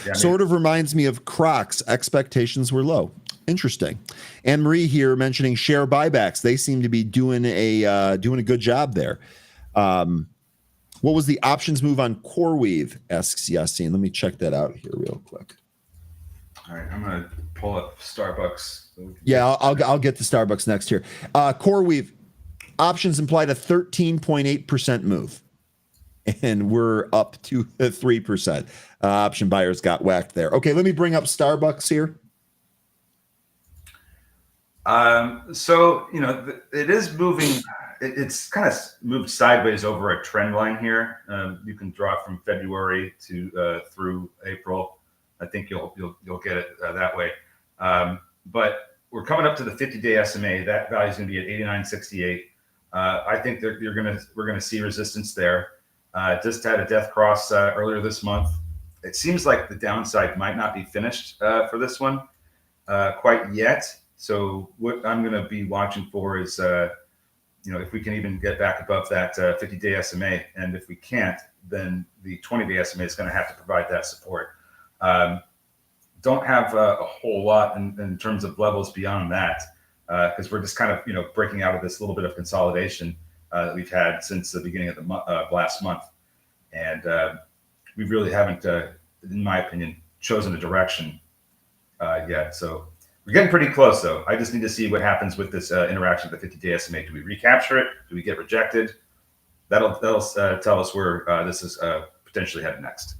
Yeah, sort of reminds me of Crocs. Expectations were low. Interesting. Anne Marie here mentioning share buybacks. They seem to be doing a good job there. What was the options move on CoreWeave? Asks Yassine. Let me check that out here real quick. All right, I'm gonna pull up Starbucks. Yeah, I'll get to Starbucks next here. CoreWeave options implied a 13.8% move, and we're up to 3%. Option buyers got whacked there. Okay, let me bring up Starbucks here. So it is moving. It's kind of moved sideways over a trend line here. You can draw it from February to through April. I think you'll get it that way. But we're coming up to the 50-day SMA. That value is going to be at 89.68. I think that we're gonna see resistance there. Just had a death cross earlier this month. It seems like the downside might not be finished for this one quite yet. So what I'm going to be watching for is, if we can even get back above that 50-day SMA, and if we can't, then the 20-day SMA is going to have to provide that support. Don't have a whole lot in terms of levels beyond that, because we're just kind of breaking out of this little bit of consolidation that we've had since the beginning of the last month, and we really haven't, in my opinion, chosen a direction yet. So we're getting pretty close, though. I just need to see what happens with this interaction with the 50-day SMA. Do we recapture it? Do we get rejected? That'll tell us where this is potentially headed next.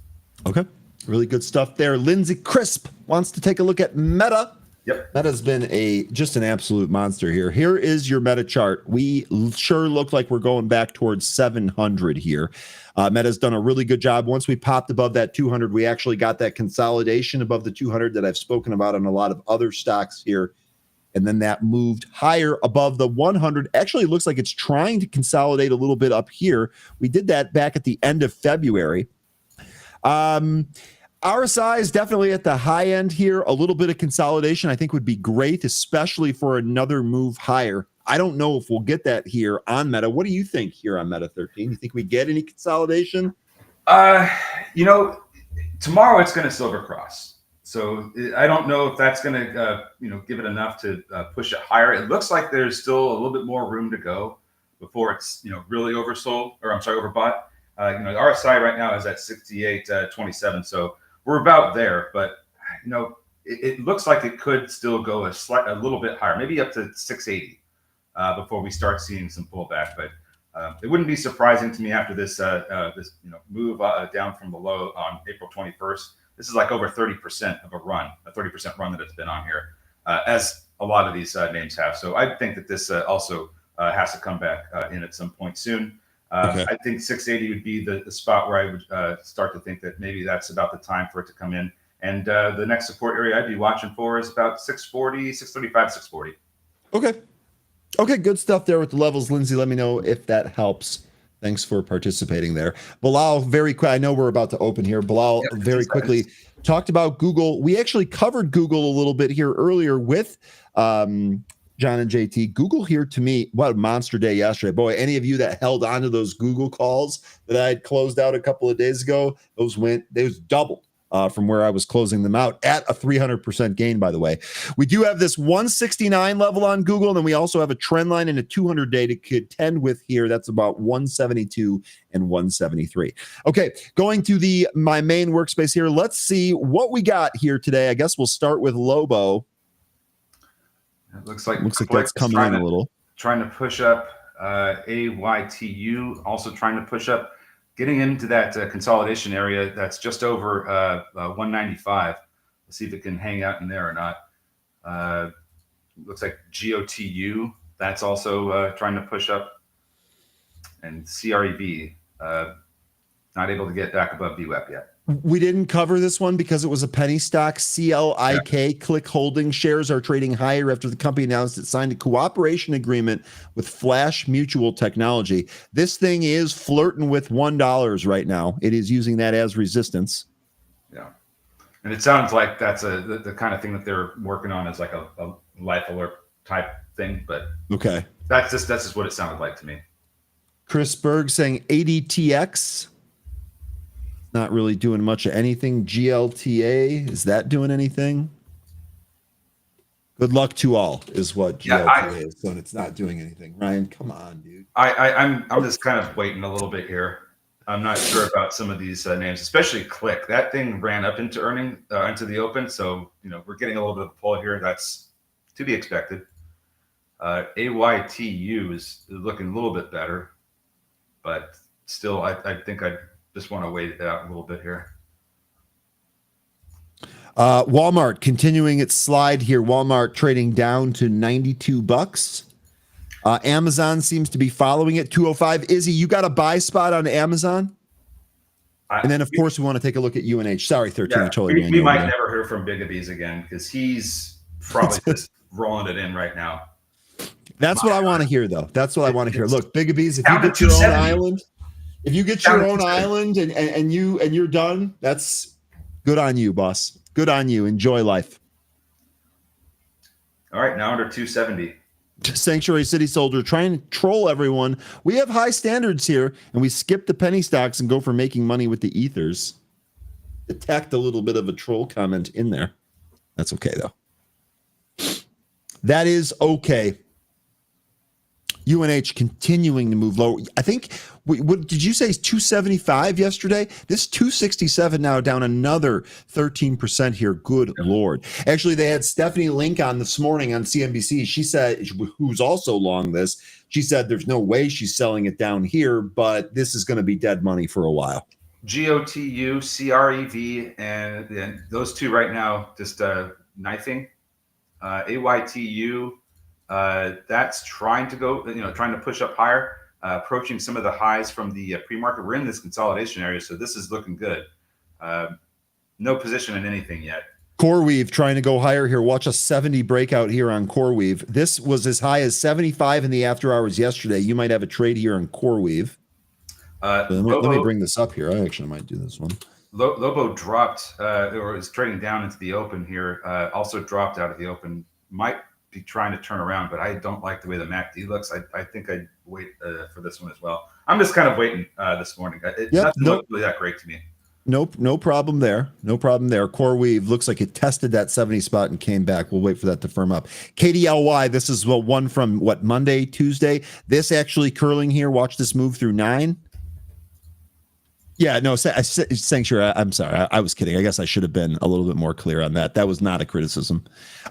Okay. Really good stuff there. Lindsay Crisp wants to take a look at Meta. Yep. Meta's been just an absolute monster here. Here is your Meta chart. We sure look like we're going back towards 700 here. Meta's done a really good job. Once we popped above that 200, we actually got that consolidation above the 200 that I've spoken about on a lot of other stocks here. And then that moved higher above the 100. Actually, it looks like it's trying to consolidate a little bit up here. We did that back at the end of February. RSI is definitely at the high end here. A little bit of consolidation I think would be great, especially for another move higher. I don't know if we'll get that here on Meta. What do you think here on Meta 13? You think we get any consolidation? You know, tomorrow it's going to silver cross. So I don't know if that's going to, give it enough to push it higher. It looks like there's still a little bit more room to go before it's, really oversold, or I'm sorry, overbought. The RSI right now is at 68.27. So we're about there, but it looks like it could still go a little bit higher, maybe up to 680 before we start seeing some pullback. But it wouldn't be surprising to me after this move down from the low on April 21st. This is like over 30% of a 30% run that it's been on here, as a lot of these names have. So I think that this also has to come back in at some point soon. Okay. I think 680 would be the spot where I would start to think that maybe that's about the time for it to come in. And the next support area I'd be watching for is about 640, 635, 640. Okay. Okay, good stuff there with the levels. Lindsay, let me know if that helps. Thanks for participating there. Bilal, very quick. I know we're about to open here. Bilal, very quickly talked about Google. We actually covered Google a little bit here earlier with John and JT. Google here, to me, what a monster day yesterday. Boy, any of you that held on to those Google calls that I had closed out a couple of days ago, those doubled from where I was closing them out at a 300% gain, by the way. We do have this 169 level on Google, and then we also have a trend line and a 200-day to contend with here. That's about 172 and 173. Okay, going to my main workspace here. Let's see what we got here today. I guess we'll start with Lobo. It looks like that's coming in a little. Trying to push up AYTU, also trying to push up, getting into that consolidation area that's just over 195. Let's see if it can hang out in there or not. Looks like GOTU, that's also trying to push up. And CREV, not able to get back above VWAP yet. We didn't cover this one because it was a penny stock. CLIK, Click Holding shares are trading higher after the company announced it signed a cooperation agreement with Flash Mutual Technology. This thing is flirting with $1 right now. It is using that as resistance. Yeah. And it sounds like that's the kind of thing that they're working on as like a life alert type thing. But okay, that's just what it sounded like to me. Chris Berg saying ADTX. Not really doing much of anything. GLTA, is that doing anything? Good luck to all is what GLTA is. So it's not doing anything. Ryan, come on, dude. I'm just kind of waiting a little bit here. I'm not sure about some of these names, especially Click. That thing ran up into into the open. So, we're getting a little bit of a pull here. That's to be expected. AYTU is looking a little bit better, but still, I think I just want to wait it out a little bit here. Walmart continuing its slide here. Walmart trading down to $92. Amazon seems to be following it. 205. Izzy, you got a buy spot on Amazon? And then, of course, we want to take a look at UNH. Sorry, 13. Yeah, we might never hear from Bigabees again because he's probably just rolling it in right now. That's what I want to hear, though. That's what I want to hear. Look, Bigabees, if you get your own island. If you get your own island and you're done, that's good on you, boss. Good on you. Enjoy life. All right, now under 270. Sanctuary City Soldier trying to troll everyone. We have high standards here, and we skip the penny stocks and go for making money with the ethers. Detect a little bit of a troll comment in there. That's okay, though. That is okay. UNH continuing to move lower. I think, what did you say is 275 yesterday? This 267 now, down another 13% here. Good Lord. Actually, they had Stephanie Link on this morning on CNBC. She said, who's also long this, she said there's no way she's selling it down here, but this is going to be dead money for a while. GOTU, CREV, and those two right now just knifing. AYTU, that's trying to go, trying to push up higher, approaching some of the highs from the pre-market. We're in this consolidation area, so this is looking good. No position in anything yet. CoreWeave trying to go higher here. Watch a 70 breakout here on CoreWeave. This was as high as 75 in the after hours yesterday. You might have a trade here on CoreWeave. Let me bring this up here. I actually might do this one. Lobo dropped, or is trading down into the open here. Also dropped out of the open. Might be trying to turn around, but I don't like the way the MACD looks. I think I'd wait for this one as well. I'm just kind of waiting this morning. Nothing looked really that great to me. Nope, no problem there. No problem there. Core Weave looks like it tested that 70 spot and came back. We'll wait for that to firm up. KDLY, this is one from Monday, Tuesday. This actually curling here. Watch this move through 9. Yeah, no, Sanctuary, I'm sorry. I was kidding. I guess I should have been a little bit more clear on that. That was not a criticism.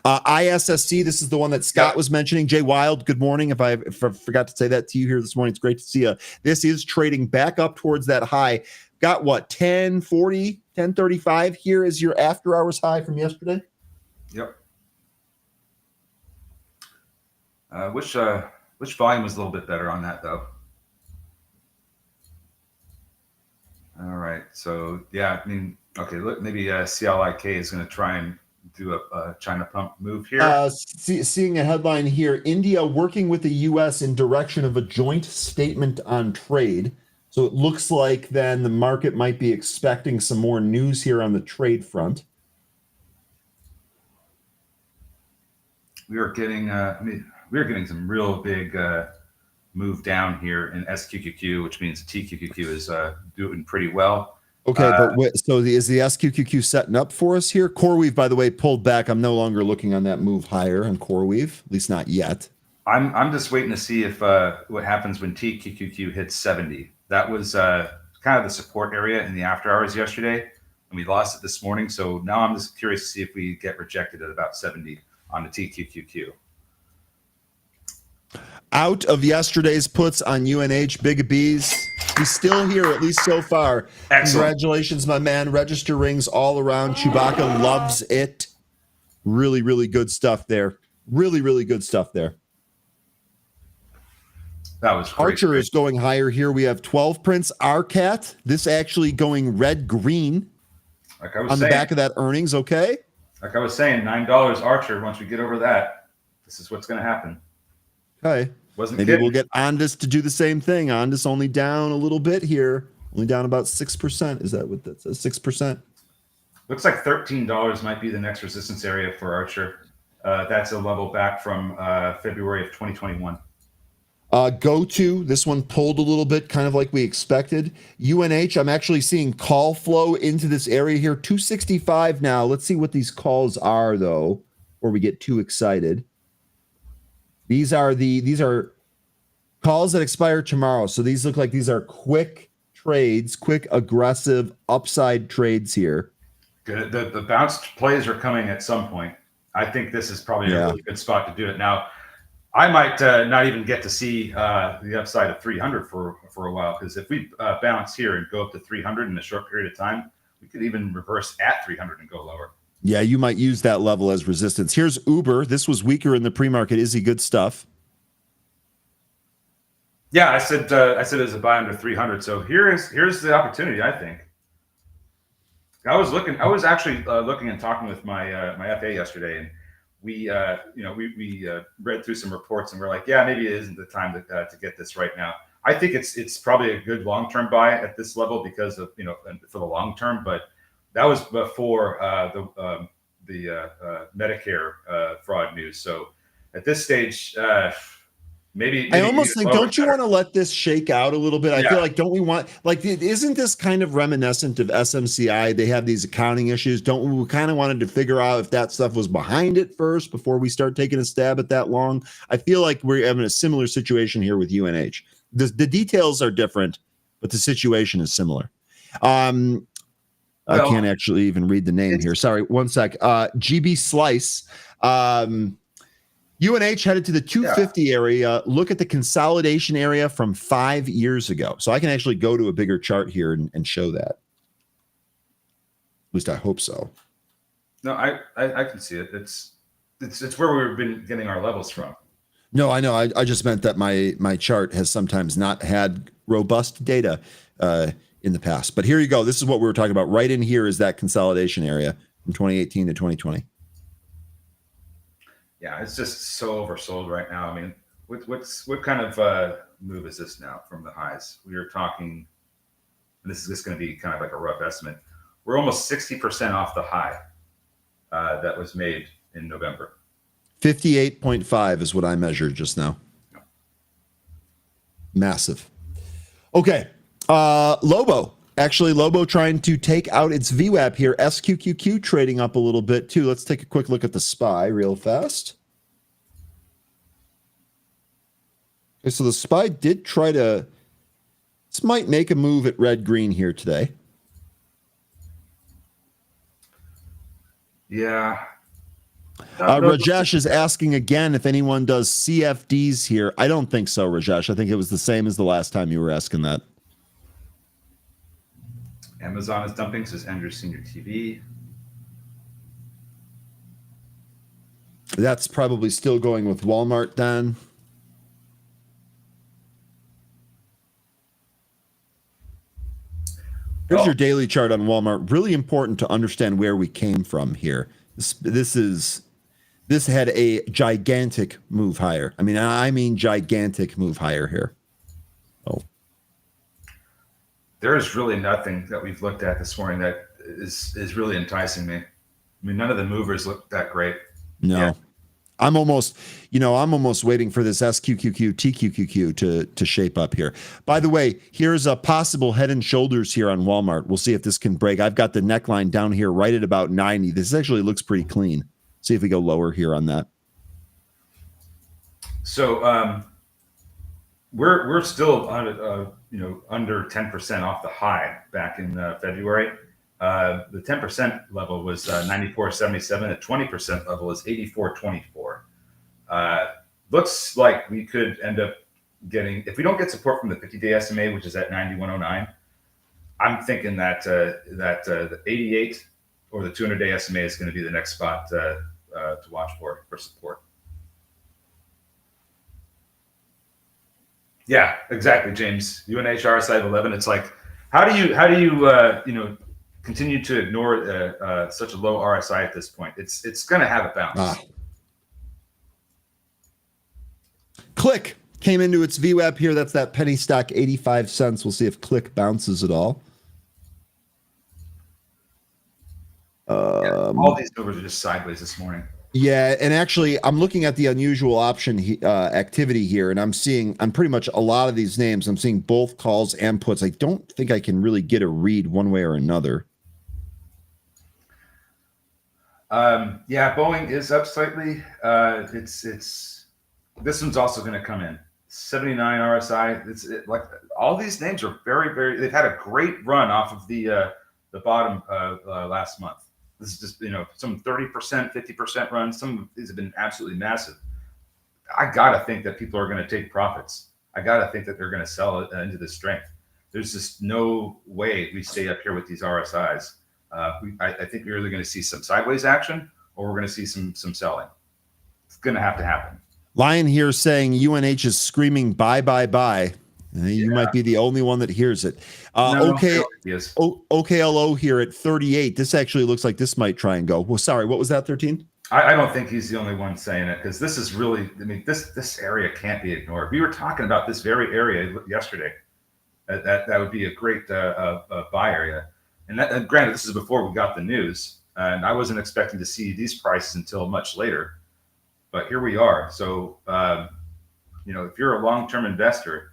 ISSC, this is the one that Scott was mentioning. Jay Wild, good morning. If I forgot to say that to you here this morning, it's great to see you. This is trading back up towards that high. Got what, 1040, 1035 here is your after hours high from yesterday? Yep. Which volume was a little bit better on that, though? All right. So, yeah, I mean, okay, look, maybe CLIK is going to try and do a China pump move here. Seeing a headline here, India working with the U.S. in direction of a joint statement on trade. So it looks like then the market might be expecting some more news here on the trade front. We are getting, some real big move down here in SQQQ, which means TQQQ is doing pretty well. Okay, so is the SQQQ setting up for us here? CoreWeave, by the way, pulled back. I'm no longer looking on that move higher on CoreWeave, at least not yet. I'm just waiting to see if what happens when TQQQ hits 70. That was kind of the support area in the after hours yesterday, and we lost it this morning. So now I'm just curious to see if we get rejected at about 70 on the TQQQ. Out of yesterday's puts on UNH, Big B's. He's still here, at least so far. Excellent. Congratulations, my man. Register rings all around. Chewbacca loves it. Really, really good stuff there. Really, really good stuff there. That was great. Archer is going higher here. We have 12 prints. RCAT, this actually going red-green on the back of that earnings, okay? Like I was saying, $9 Archer. Once we get over that, this is what's going to happen. Okay. Maybe we'll get Ondas to do the same thing. Ondas only down a little bit here. Only down about 6%. Is that what that says? 6%? Looks like $13 might be the next resistance area for Archer. That's a level back from February of 2021. Go-to, this one pulled a little bit, kind of like we expected. UNH, I'm actually seeing call flow into this area here. 265 now. Let's see what these calls are, though, before we get too excited. These are calls that expire tomorrow. So these look like these are quick trades, quick, aggressive upside trades here. Good. The bounced plays are coming at some point. I think this is probably a really good spot to do it. Now, I might not even get to see the upside of 300 for a while, because if we bounce here and go up to 300 in a short period of time, we could even reverse at 300 and go lower. Yeah, you might use that level as resistance. Here's Uber. This was weaker in the pre-market. Is he good stuff? Yeah, I said it was a buy under 300. So here's the opportunity. I think. I was actually looking and talking with my my FA yesterday, and we read through some reports, and we're like, yeah, maybe it isn't the time to get this right now. I think it's probably a good long-term buy at this level because of for the long term, but that was before the Medicare fraud news. So at this stage, maybe I almost think, don't you want to let this shake out a little bit? I feel like, don't we want, like, isn't this kind of reminiscent of SMCI? They have these accounting issues. Don't we kind of wanted to figure out if that stuff was behind it first before we start taking a stab at that long? I feel like we're having a similar situation here with UNH. The details are different, but the situation is similar. I can't actually even read the name here. Sorry, one sec. GB Slice. UNH headed to the 250 area. Look at the consolidation area from 5 years ago. So I can actually go to a bigger chart here and show that. At least I hope so. No, I can see it. It's where we've been getting our levels from. No, I know. I just meant that my chart has sometimes not had robust data in the past. But here you go. This is what we were talking about. Right in here is that consolidation area from 2018 to 2020. Yeah, it's just so oversold right now. I mean, what kind of move is this now from the highs? We are talking, and this is just going to be kind of like a rough estimate, we're almost 60% off the high that was made in November. 58.5 is what I measured just now. Massive. Okay. Lobo. Actually, Lobo trying to take out its VWAP here. SQQQ trading up a little bit too. Let's take a quick look at the SPY real fast. Okay, so the SPY did try to... This might make a move at red-green here today. Yeah. Rajesh is asking again if anyone does CFDs here. I don't think so, Rajesh. I think it was the same as the last time you were asking that. Amazon is dumping, says Andrew Senior TV. That's probably still going with Walmart then. Here's your daily chart on Walmart. Really important to understand where we came from here. This had a gigantic move higher. I mean gigantic move higher here. Oh. There is really nothing that we've looked at this morning that is really enticing me. None of the movers look that great. No. Yeah. I'm almost waiting for this SQQQ, TQQQ to shape up here. By the way, here's a possible head and shoulders here on Walmart. We'll see if this can break. I've got the neckline down here right at about 90. This actually looks pretty clean. See if we go lower here on that. So we're still under 10% off the high back in February. The 10% level was 94.77. The 20% level is 84.24. Looks like we could end up getting, if we don't get support from the 50-day SMA, which is at 91.09, I'm thinking that the 88 or the 200-day SMA is going to be the next spot to watch for support. Yeah, exactly, James. UNH RSI of 11. It's like, how do you continue to ignore such a low RSI at this point? It's going to have a bounce. Click came into its VWAP here. That's that penny stock, 85 cents. We'll see if Click bounces at all. All these numbers are just sideways this morning. Yeah, and actually, I'm looking at the unusual option activity here, and I'm pretty much a lot of these names. I'm seeing both calls and puts. I don't think I can really get a read one way or another. Yeah, Boeing is up slightly. It's this one's also going to come in 79 RSI. Like all these names are very, very. They've had a great run off of the bottom last month. This is just some 30%, 50% runs. Some of these have been absolutely massive. I gotta think that people are going to take profits. I gotta think that they're going to sell it into the strength. There's just no way we stay up here with these RSIs. I think we're either going to see some sideways action or we're going to see some selling. It's going to happen. Lion here saying UNH is screaming buy, buy, buy. You might be the only one that hears it. OKLO here at 38. This actually looks like this might try and go. Well, sorry, what was that, 13? I don't think he's the only one saying it, because this is really, this area can't be ignored. We were talking about this very area yesterday. That would be a great buy area. And granted, this is before we got the news, and I wasn't expecting to see these prices until much later. But here we are. So, if you're a long-term investor,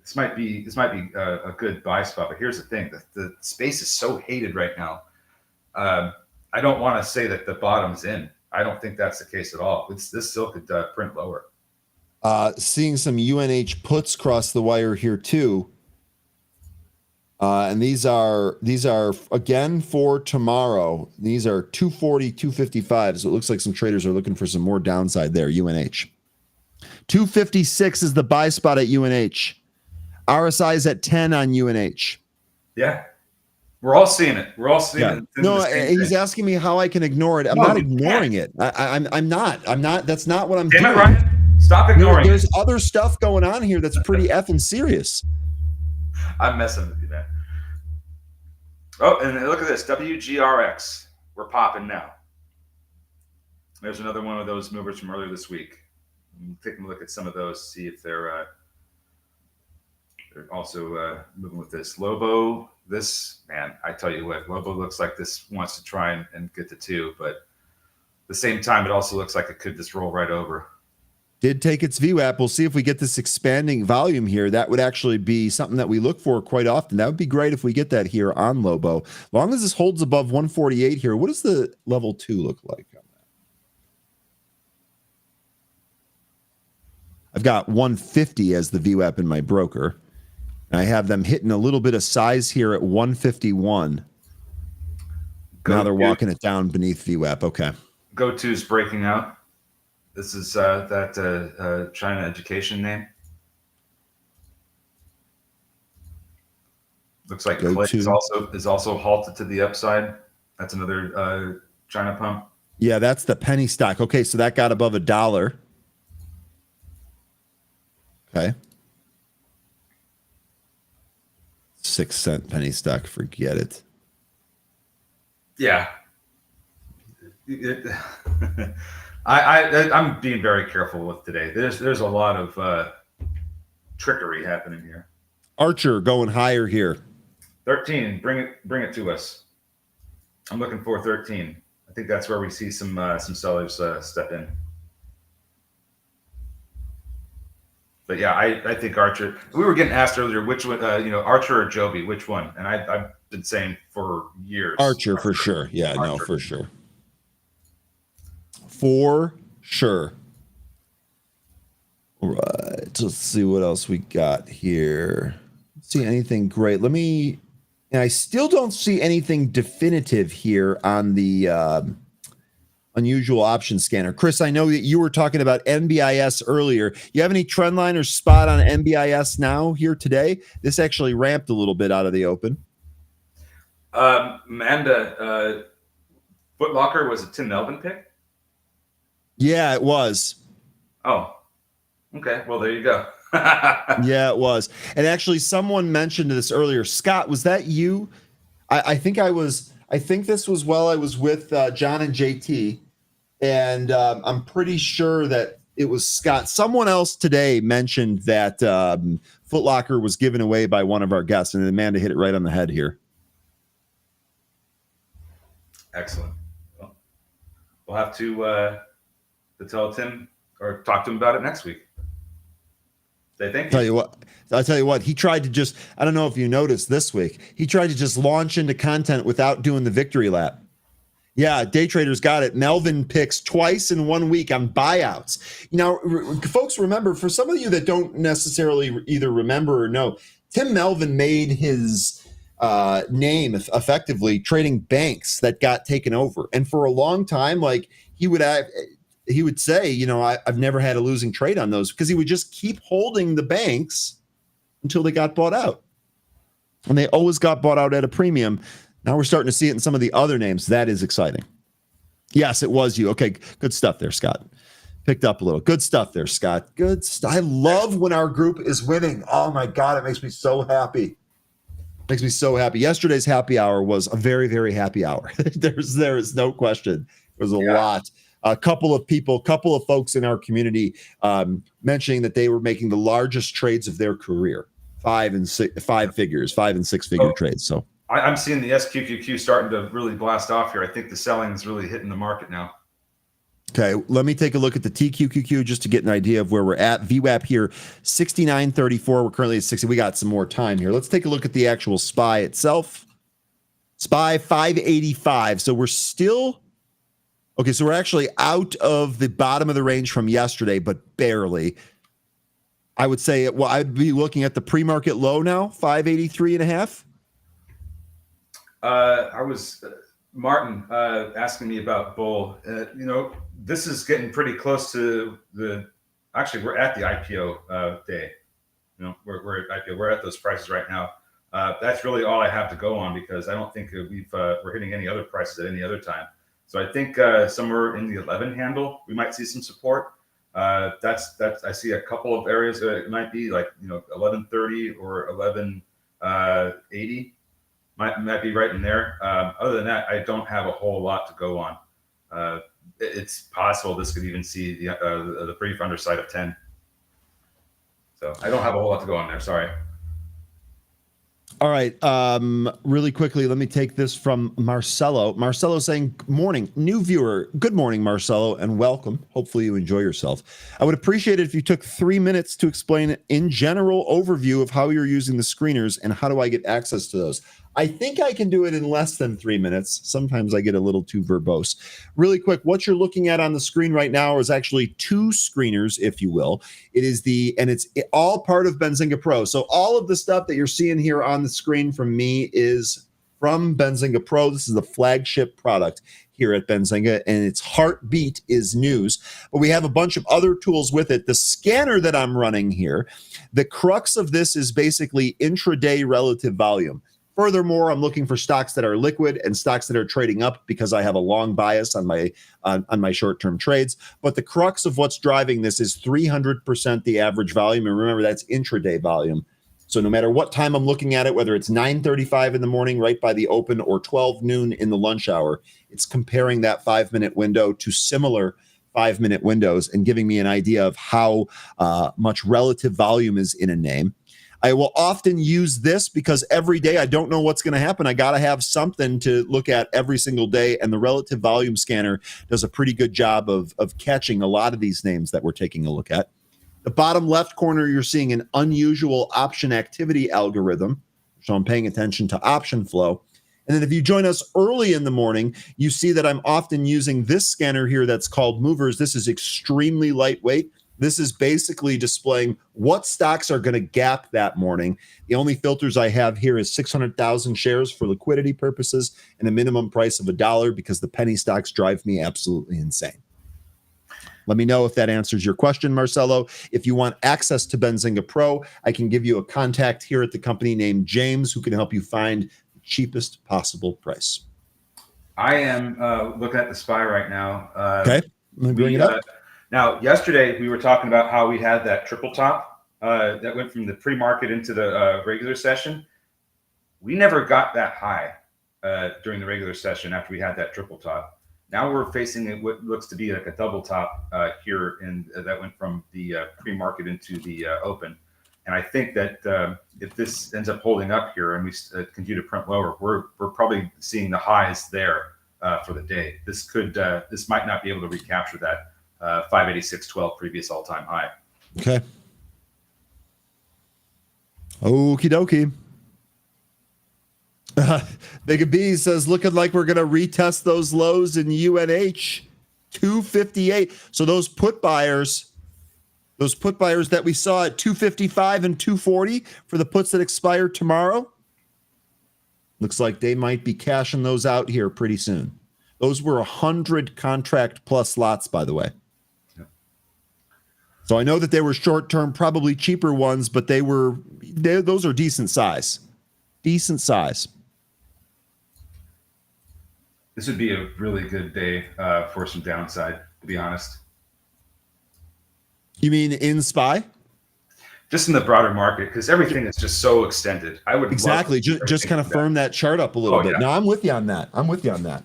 this might be a good buy spot. But here's the thing: the space is so hated right now. I don't want to say that the bottom's in. I don't think that's the case at all. This still could print lower. Seeing some UNH puts cross the wire here too. And these are again for tomorrow. These are 240, 255. So it looks like some traders are looking for some more downside there. UNH 256 is the buy spot at UNH. RSI is at 10 on UNH. Yeah, we're all seeing it. We're all seeing it. No, he's asking me how I can ignore it. I'm not ignoring it. I'm not. That's not what I'm doing. Damn it, Ryan. Stop ignoring There's other stuff going on here that's pretty effing serious. I'm messing with you, man. Oh, and look at this. WGRX. We're popping now. There's another one of those movers from earlier this week. Taking a look at some of those, see if they're also moving with this. Lobo, this, man, I tell you what, Lobo looks like this wants to try and get to 2, but at the same time, it also looks like it could just roll right over. Did take its VWAP. We'll see if we get this expanding volume here. That would actually be something that we look for quite often. That would be great if we get that here on Lobo. Long as this holds above 148 here, what does the level 2 look like on that? I've got 150 as the VWAP in my broker. I have them hitting a little bit of size here at 151. Now they're walking it down beneath VWAP. Okay. Go-to's breaking out. This is that China education name. Looks like Clay is also halted to the upside. That's another China pump. Yeah, that's the penny stock. Okay, so that got above $1. Okay. 6-cent penny stock. Forget it. Yeah. I'm being very careful with today. There's a lot of trickery happening here. Archer going higher here. 13, bring it to us. I'm looking for 13. I think that's where we see some sellers step in. But yeah, I think Archer. We were getting asked earlier which one, Archer or Joby, which one? And I've been saying for years. Archer for sure. Yeah, Archer. No, for sure. For sure. All right, let's see what else we got here. Let's see anything great. I still don't see anything definitive here on the unusual option scanner. Chris, I know that you were talking about NBIS earlier. You have any trend line or spot on NBIS now here today? This actually ramped a little bit out of the open. Amanda, Foot Locker was a Tim Melvin pick? Yeah, it was. Oh, okay. Well, there you go. Yeah, it was. And actually, someone mentioned this earlier. Scott, was that you? I think this was while I was with John and JT, and I'm pretty sure that it was Scott. Someone else today mentioned that Foot Locker was given away by one of our guests, and Amanda hit it right on the head here. Excellent. Well, we'll have to tell Tim or talk to him about it next week. Say thank you. I'll tell you what, he tried to just, I don't know if you noticed this week, he tried to just launch into content without doing the victory lap. Yeah, day traders got it. Melvin picks twice in 1 week on buyouts. Folks, remember, for some of you that don't necessarily either remember or know, Tim Melvin made his name effectively trading banks that got taken over. And for a long time, he would say, I've never had a losing trade on those, because he would just keep holding the banks until they got bought out. And they always got bought out at a premium. Now we're starting to see it in some of the other names. That is exciting. Yes, it was you. Okay, good stuff there, Scott. Picked up a little. Good stuff there, Scott. Good stuff. I love when our group is winning. Oh my God, it makes me so happy. Makes me so happy. Yesterday's happy hour was a very, very happy hour. There is no question. There was a lot. A couple of folks in our community mentioning that they were making the largest trades of their career, 5 and 6 figure trades. So I'm seeing the SQQQ starting to really blast off here. I think the selling is really hitting the market now. Okay, let me take a look at the TQQQ just to get an idea of where we're at. VWAP here, 69.34. We're currently at 60. We got some more time here. Let's take a look at the actual SPY itself. SPY 585. So we're still... Okay, so we're actually out of the bottom of the range from yesterday, but barely. I would say, I'd be looking at the pre-market low now, 583.5. I was Martin asking me about bull. This is getting pretty close to actually we're at the IPO day. We're at IPO. We're at those prices right now. That's really all I have to go on, because I don't think we're hitting any other prices at any other time. So I think somewhere in the 11 handle, we might see some support. That's I see a couple of areas. It might be 1130 or 1180. Might be right in there. Other than that, I don't have a whole lot to go on. It's possible this could even see the brief underside of 10. So I don't have a whole lot to go on there. Sorry. All right. Really quickly, let me take this from Marcelo. Marcelo saying, morning, new viewer. Good morning, Marcelo, and welcome. Hopefully you enjoy yourself. I would appreciate it if you took 3 minutes to explain in general overview of how you're using the screeners and how do I get access to those. I think I can do it in less than 3 minutes. Sometimes I get a little too verbose. Really quick, what you're looking at on the screen right now is actually 2 screeners, if you will. It's all part of Benzinga Pro. So all of the stuff that you're seeing here on the screen from me is from Benzinga Pro. This is the flagship product here at Benzinga, and its heartbeat is news. But we have a bunch of other tools with it. The scanner that I'm running here, the crux of this is basically intraday relative volume. Furthermore, I'm looking for stocks that are liquid and stocks that are trading up because I have a long bias on my short-term trades. But the crux of what's driving this is 300% the average volume. And remember, that's intraday volume. So no matter what time I'm looking at it, whether it's 9:35 in the morning right by the open or 12 noon in the lunch hour, it's comparing that 5-minute window to similar 5-minute windows and giving me an idea of how much relative volume is in a name. I will often use this because every day I don't know what's going to happen. I got to have something to look at every single day, and the relative volume scanner does a pretty good job of catching a lot of these names that we're taking a look at. The bottom left corner, you're seeing an unusual option activity algorithm, so I'm paying attention to option flow. And then if you join us early in the morning, you see that I'm often using this scanner here that's called Movers. This is extremely lightweight. This is basically displaying what stocks are going to gap that morning. The only filters I have here is 600,000 shares for liquidity purposes and a minimum price of $1 because the penny stocks drive me absolutely insane. Let me know if that answers your question, Marcelo. If you want access to Benzinga Pro, I can give you a contact here at the company named James who can help you find the cheapest possible price. I am looking at the SPY right now. Okay, let me bring it up. Now, yesterday we were talking about how we had that triple top that went from the pre-market into the regular session. We never got that high during the regular session after we had that triple top. Now we're facing what looks to be like a double top here, and that went from the pre-market into the open. And I think that if this ends up holding up here and we continue to print lower, we're probably seeing the highs there for the day. This might not be able to recapture that 586.12 previous all-time high. Okay. Okie dokie. Big B says, looking like we're going to retest those lows in UNH 258. So those put buyers that we saw at 255 and 240 for the puts that expire tomorrow, looks like they might be cashing those out here pretty soon. Those were 100 contract plus lots, by the way. So I know that they were short-term, probably cheaper ones, but those are decent size. Decent size. This would be a really good day for some downside, to be honest. You mean in SPY? Just in the broader market, because everything is just so extended. I would exactly just kind of firm that chart up a little bit. Yeah. No, I'm with you on that.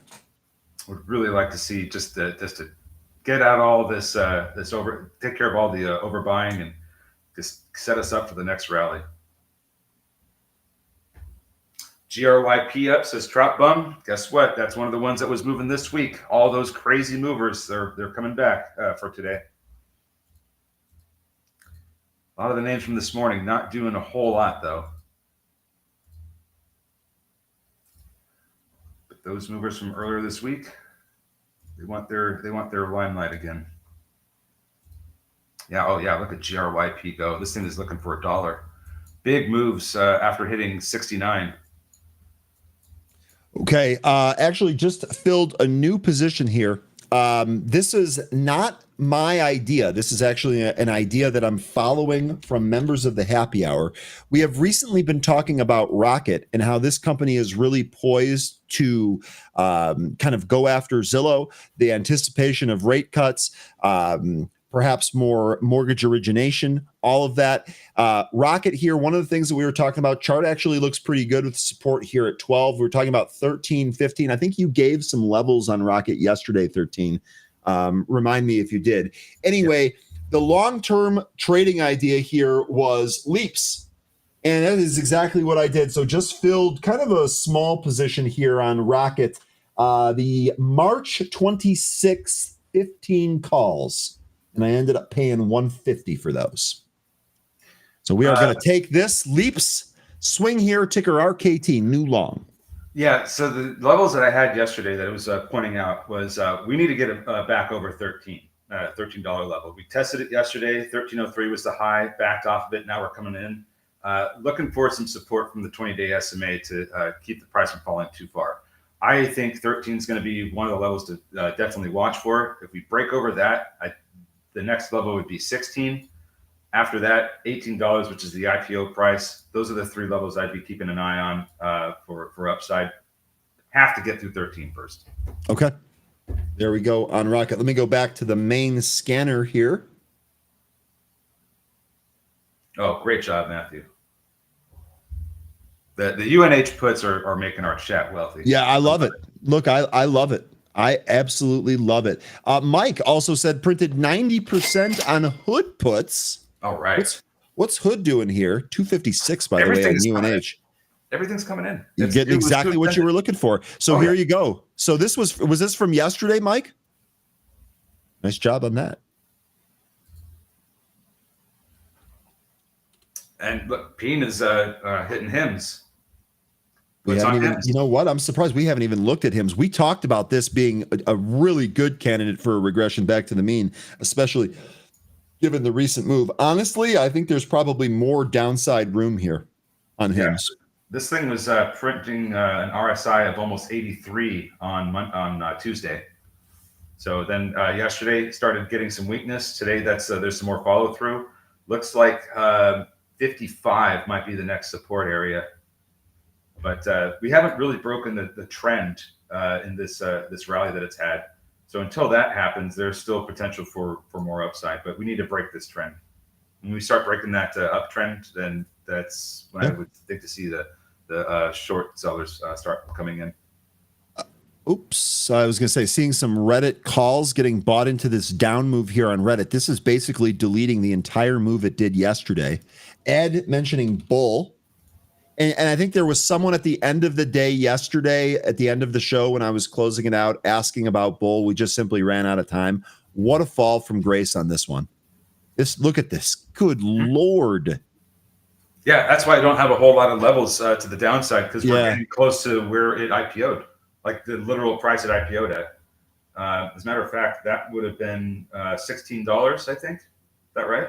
Would really like to see just to get out all this take care of all the overbuying and just set us up for the next rally. GRYP up, says Trot Bum. Guess what? That's one of the ones that was moving this week. All those crazy movers, they're coming back for today. A lot of the names from this morning not doing a whole lot though. But those movers from earlier this week, they want their limelight again. Yeah, oh yeah, look at GRYP go. This thing is looking for $1. Big moves after hitting 69. Okay, actually just filled a new position here. This is not my idea. This is actually an idea that I'm following from members of the Happy Hour. We have recently been talking about Rocket and how this company is really poised to kind of go after Zillow, the anticipation of rate cuts, perhaps more mortgage origination, all of that. Rocket here, one of the things that we were talking about, chart actually looks pretty good with support here at 12. We were talking about 13, 15. I think you gave some levels on Rocket yesterday, 13. Remind me if you did. Anyway, the long-term trading idea here was leaps. And that is exactly what I did. So just filled kind of a small position here on Rocket. The March 26th, 15 calls. And I ended up paying $150 for those. So we are going to take this leaps swing here, ticker RKT, new long. Yeah, so the levels that I had yesterday that I was pointing out was we need to get back over $13 level. We tested it yesterday. 1303 was the high, backed off of it. Now we're coming in. Looking for some support from the 20-day SMA to keep the price from falling too far. I think 13 is going to be one of the levels to definitely watch for. If we break over that, the next level would be 16. After that, $18, which is the IPO price. Those are the three levels I'd be keeping an eye on for upside. Have to get through 13 first. Okay. There we go on Rocket. Let me go back to the main scanner here. Oh, great job, Matthew. The UNH puts are making our chat wealthy. Yeah, I love it. Look, I love it. I absolutely love it. Mike also said printed 90% on Hood puts. All right. What's Hood doing here? 256, by the way, on UNH. Everything's coming in. You're getting exactly what you were looking for. So here you go. So this was this from yesterday, Mike? Nice job on that. And look, Peen is hitting hymns. We haven't even, you know what? I'm surprised we haven't even looked at HIMS. We talked about this being a really good candidate for a regression back to the mean, especially given the recent move. Honestly, I think there's probably more downside room here on HIMS. This thing was printing an RSI of almost 83 on Tuesday. So then yesterday started getting some weakness. Today there's some more follow through. Looks like 55 might be the next support area. But we haven't really broken the trend in this rally that it's had. So until that happens, there's still potential for more upside. But we need to break this trend. When we start breaking that uptrend, then that's when I would think to see the short sellers start coming in. Oops, I was going to say, seeing some Reddit calls getting bought into this down move here on Reddit. This is basically deleting the entire move it did yesterday. Ed mentioning bull. And I think there was someone at the end of the day yesterday, at the end of the show when I was closing it out, asking about bull. We just simply ran out of time. What a fall from grace on this one. Look at this. Good Lord. Yeah, that's why I don't have a whole lot of levels to the downside, because we're getting close to where it IPO'd, like the literal price it IPO'd at. As a matter of fact, that would have been $16, I think. Is that right?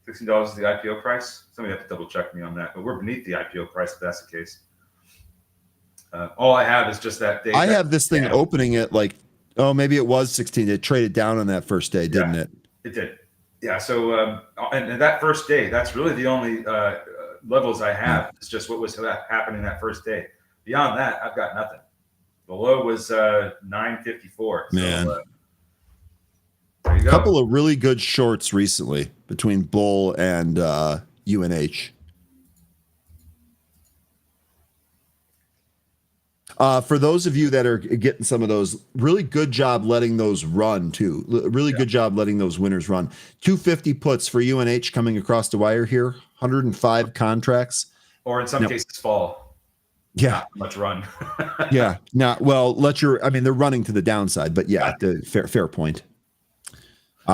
$16 is the IPO price. Somebody have to double check me on that, but we're beneath the IPO price if that's the case. All I have is just that day. I have this thing opening at maybe it was 16. It traded down on that first day, didn't it? It did. Yeah. So, and that first day, that's really the only levels I have. It's just what was happening that first day. Beyond that, I've got nothing. The low was 954. Man. So, there you go. A couple of really good shorts recently between bull and UNH. For those of you that are getting some of those, really good job letting those run too. Really good job letting those winners run. 250 puts for UNH coming across the wire here. 105 contracts. Or in some cases fall. Yeah. Not much run. Yeah. They're running to the downside, but fair point.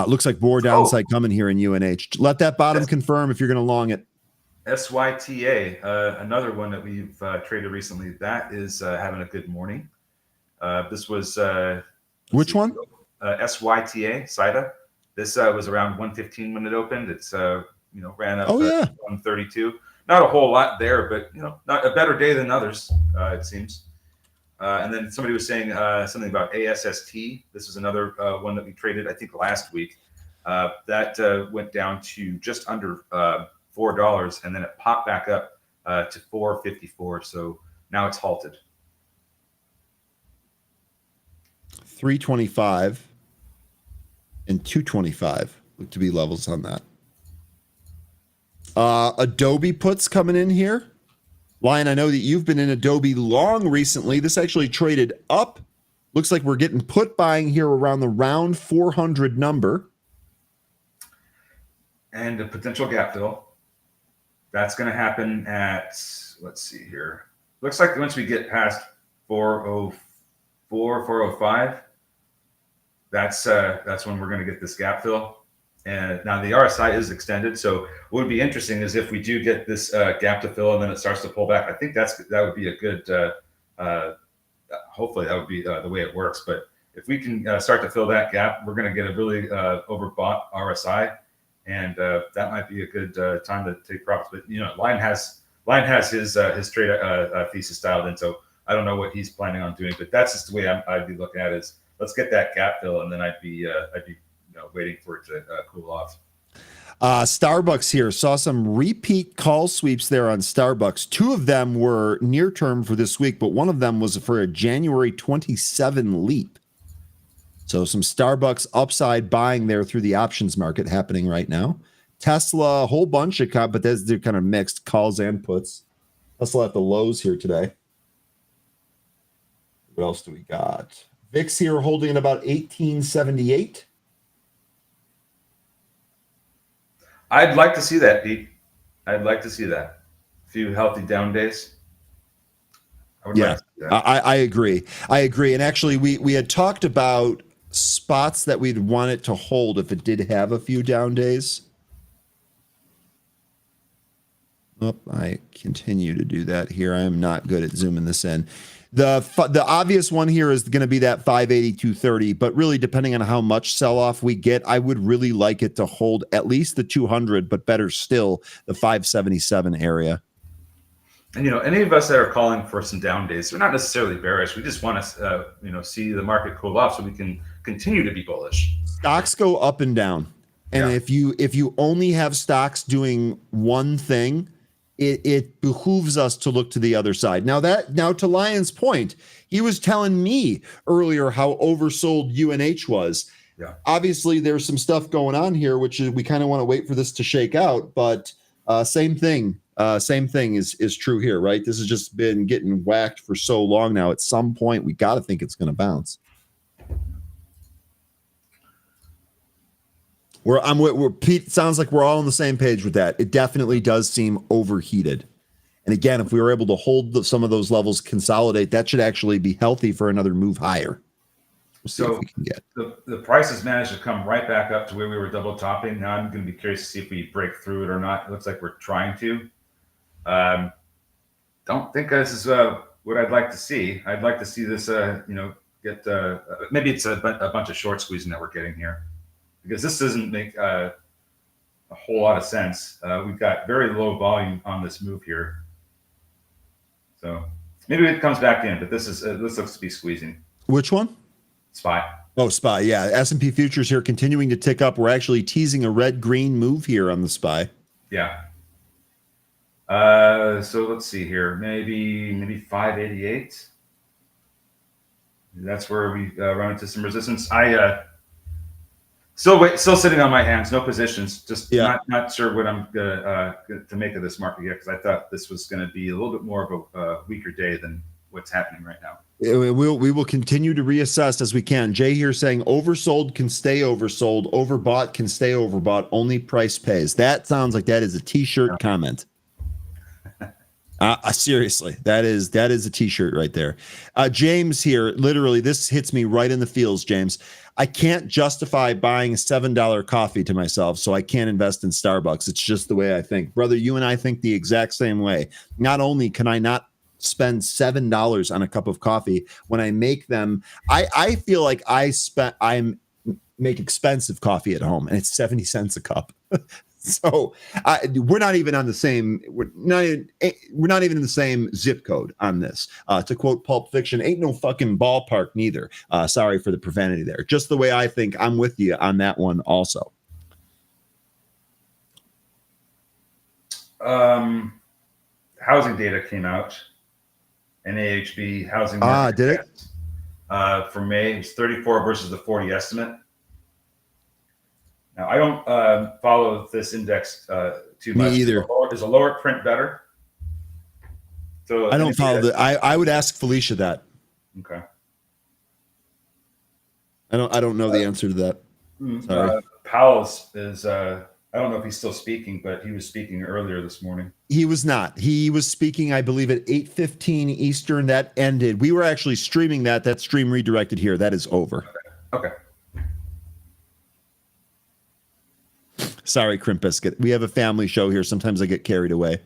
Looks like more downside coming here in UNH. Let that bottom confirm if you're going to long it. SYTA, another one that we've traded recently. That is having a good morning. This was which one? SYTA, SITA. This was around 115 when it opened. It's ran up 132. Not a whole lot there, but not a better day than others, it seems. And then somebody was saying something about ASST. This is another one that we traded, I think, last week. That went down to just under $4, and then it popped back up to $4.54. So now it's halted. 325 and 225 look to be levels on that. Adobe puts coming in here. Lion, I know that you've been in Adobe long recently. This actually traded up. Looks like we're getting put buying here around the round 400 number. And a potential gap fill. That's going to happen at, let's see here. Looks like once we get past 404, 405, that's when we're going to get this gap fill. And now the RSI is extended. So what would be interesting is if we do get this gap to fill and then it starts to pull back. I think that would be a good, hopefully that would be the way it works. But if we can start to fill that gap, we're going to get a really overbought RSI. And that might be a good time to take profits. But you know, Lion has his trade thesis dialed in, so I don't know what he's planning on doing. But that's just the way I'd be looking at it, is let's get that gap fill, and then I'd be waiting for it to cool off. Starbucks here saw some repeat call sweeps there on Starbucks. 2 of them were near term for this week, but one of them was for a January 27 leap. So some Starbucks upside buying there through the options market happening right now. Tesla, a whole bunch of but they're kind of mixed calls and puts. Tesla at the lows here today. What else do we got? VIX here holding at about 1878. I'd like to see that, Pete. I'd like to see that. A few healthy down days. I would like to see that. I agree. And actually, we had talked about spots that we'd want it to hold if it did have a few down days. Oh, I continue to do that here. I am not good at zooming this in. The obvious one here is going to be that 582.30, but really depending on how much sell-off we get, I would really like it to hold at least the 200, but better still, the 577 area. And you know, any of us that are calling for some down days, we're not necessarily bearish. We just want to, see the market cool off so we can continue to be bullish. Stocks go up and down, and if you only have stocks doing one thing, it behooves us to look to the other side. Now to Lion's point, he was telling me earlier how oversold UNH was. Yeah. Obviously, there's some stuff going on here, which is we kind of want to wait for this to shake out, but same thing. Same thing is true here, right? This has just been getting whacked for so long now. At some point, we got to think it's going to bounce. We're Pete. Sounds like we're all on the same page with that. It definitely does seem overheated. And again, if we were able to hold some of those levels, consolidate, that should actually be healthy for another move higher. We'll see if we can get the prices managed to come right back up to where we were double topping. Now I'm going to be curious to see if we break through it or not. It looks like we're trying to. Don't think this is what I'd like to see. I'd like to see this, get maybe it's a bunch of short squeezing that we're getting here, because this doesn't make a whole lot of sense. We've got very low volume on this move here, so maybe it comes back in. But this looks to be squeezing. Which one? SPY. Oh, SPY. Yeah, S&P futures here continuing to tick up. We're actually teasing a red-green move here on the SPY. Yeah. So let's see here. Maybe 588. That's where we run into some resistance. I still sitting on my hands, no positions. Just not sure what I'm gonna to make of this market yet, because I thought this was going to be a little bit more of a weaker day than what's happening right now. We will continue to reassess as we can. Jay here saying oversold can stay oversold, overbought can stay overbought. Only price pays. That sounds like that is a t-shirt comment. Seriously, that is a t-shirt right there. James here, literally, this hits me right in the feels, James. I can't justify buying a $7 coffee to myself, so I can't invest in Starbucks. It's just the way I think. Brother, you and I think the exact same way. Not only can I not spend $7 on a cup of coffee when I make them, I feel like I make expensive coffee at home, and it's 70 cents a cup. So we're not even on the same. We're not even in the same zip code on this. To quote Pulp Fiction, "Ain't no fucking ballpark neither." Sorry for the profanity there. Just the way I think. I'm with you on that one also. Housing data came out. NAHB housing. Did it? For May, it was 34 versus the 40 estimate. Now, I don't follow this index too much. Me either. Is a lower print better? So I don't follow that. I would ask Felicia that. Okay. I don't know the answer to that. Sorry. Powell's is I I don't know if he's still speaking, but he was speaking earlier this morning. He was not. He was speaking, I believe, at 8:15 Eastern. That ended. We were actually streaming that. That stream redirected here. That is over. Okay. Sorry, Crimp Biscuit. We have a family show here. Sometimes I get carried away.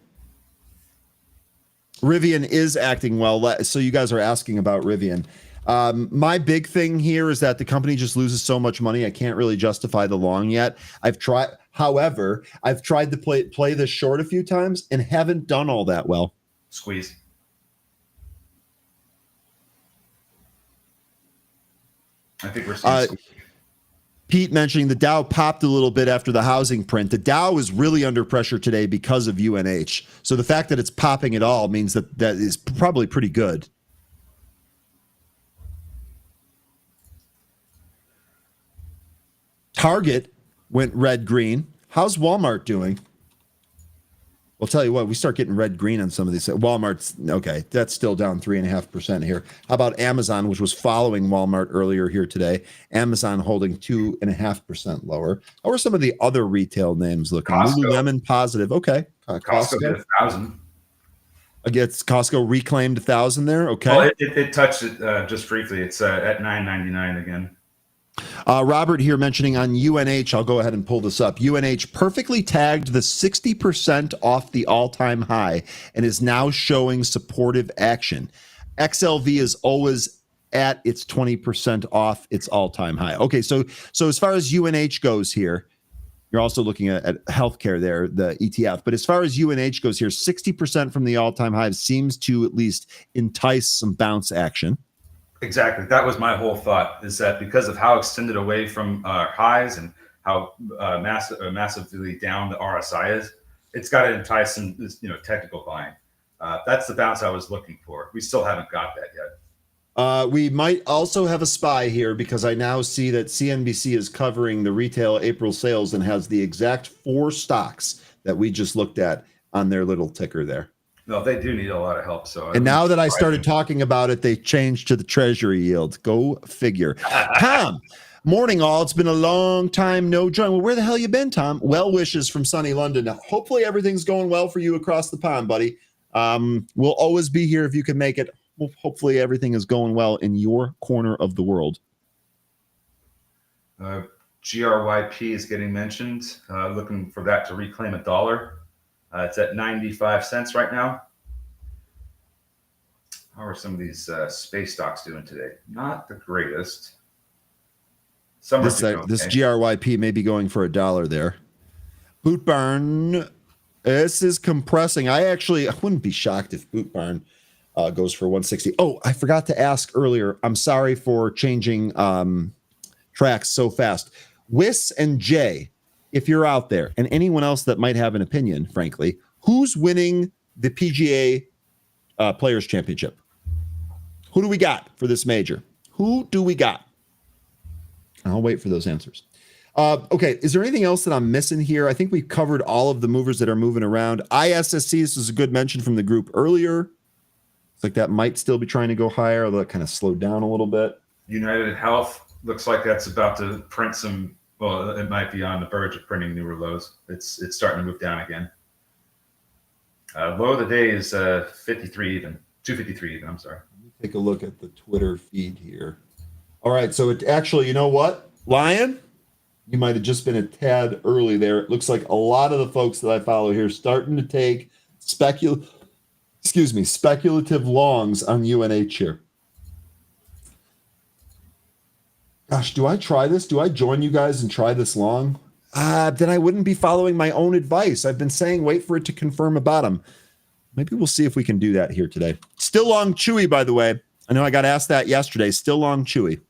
Rivian is acting well. So you guys are asking about Rivian. My big thing here is that the company just loses so much money. I can't really justify the long yet. However, I've tried to play this short a few times and haven't done all that well. Squeeze. I think we're seeing Pete mentioning the Dow popped a little bit after the housing print. The Dow is really under pressure today because of UNH. So the fact that it's popping at all means that is probably pretty good. Target went red-green. How's Walmart doing? I'll tell you what, we start getting red-green on some of these. Walmart's, okay, that's still down 3.5% here. How about Amazon, which was following Walmart earlier here today? Amazon holding 2.5% lower. How are some of the other retail names looking? Costco. Lululemon positive. Okay. Costco did 1,000. I guess Costco reclaimed 1,000 there. Okay. Well, it touched it just briefly. It's at $9.99 again. Robert here mentioning on UNH, I'll go ahead and pull this up. UNH perfectly tagged the 60% off the all-time high and is now showing supportive action. XLV is always at its 20% off its all-time high. Okay, so as far as UNH goes here, you're also looking at healthcare there, the ETF. But as far as UNH goes here, 60% from the all-time high seems to at least entice some bounce action. Exactly. That was my whole thought, is that because of how extended away from highs and how massively down the RSI is, it's got to entice some technical buying. That's the bounce I was looking for. We still haven't got that yet. We might also have a spy here because I now see that CNBC is covering the retail April sales and has the exact 4 stocks that we just looked at on their little ticker there. No, they do need a lot of help. And now that I started talking about it, they changed to the treasury yield. Go figure. Tom, morning all. It's been a long time no join. Well, where the hell you been, Tom? Well wishes from sunny London. Hopefully everything's going well for you across the pond, buddy. We'll always be here if you can make it. Well, hopefully everything is going well in your corner of the world. GRYP is getting mentioned. Looking for that to reclaim $1. It's at 95 cents right now. How are some of these space stocks doing today? Not the greatest. This GRYP may be going for $1 there. Boot Barn, this is compressing. I wouldn't be shocked if Boot Barn goes for 160. Oh, I forgot to ask earlier. I'm sorry for changing tracks so fast. Wiss and Jay, if you're out there, and anyone else that might have an opinion, frankly, who's winning the PGA Players Championship? Who do we got for this major? Who do we got? I'll wait for those answers. Okay, is there anything else that I'm missing here? I think we covered all of the movers that are moving around. ISSC, this was a good mention from the group earlier. It's like that might still be trying to go higher, although it kind of slowed down a little bit. United Health looks like that's about to print some. Well, it might be on the verge of printing newer lows. It's starting to move down again. Low of the day is 53 even, 253 even. I'm sorry. Let me take a look at the Twitter feed here. All right, so it actually, you know what, Lion, you might have just been a tad early there. It looks like a lot of the folks that I follow here starting to take speculative longs on UNH here. Gosh, do I try this? Do I join you guys and try this long? Then I wouldn't be following my own advice. I've been saying wait for it to confirm a bottom. Maybe we'll see if we can do that here today. Still long Chewy, by the way. I know I got asked that yesterday. Still long Chewy.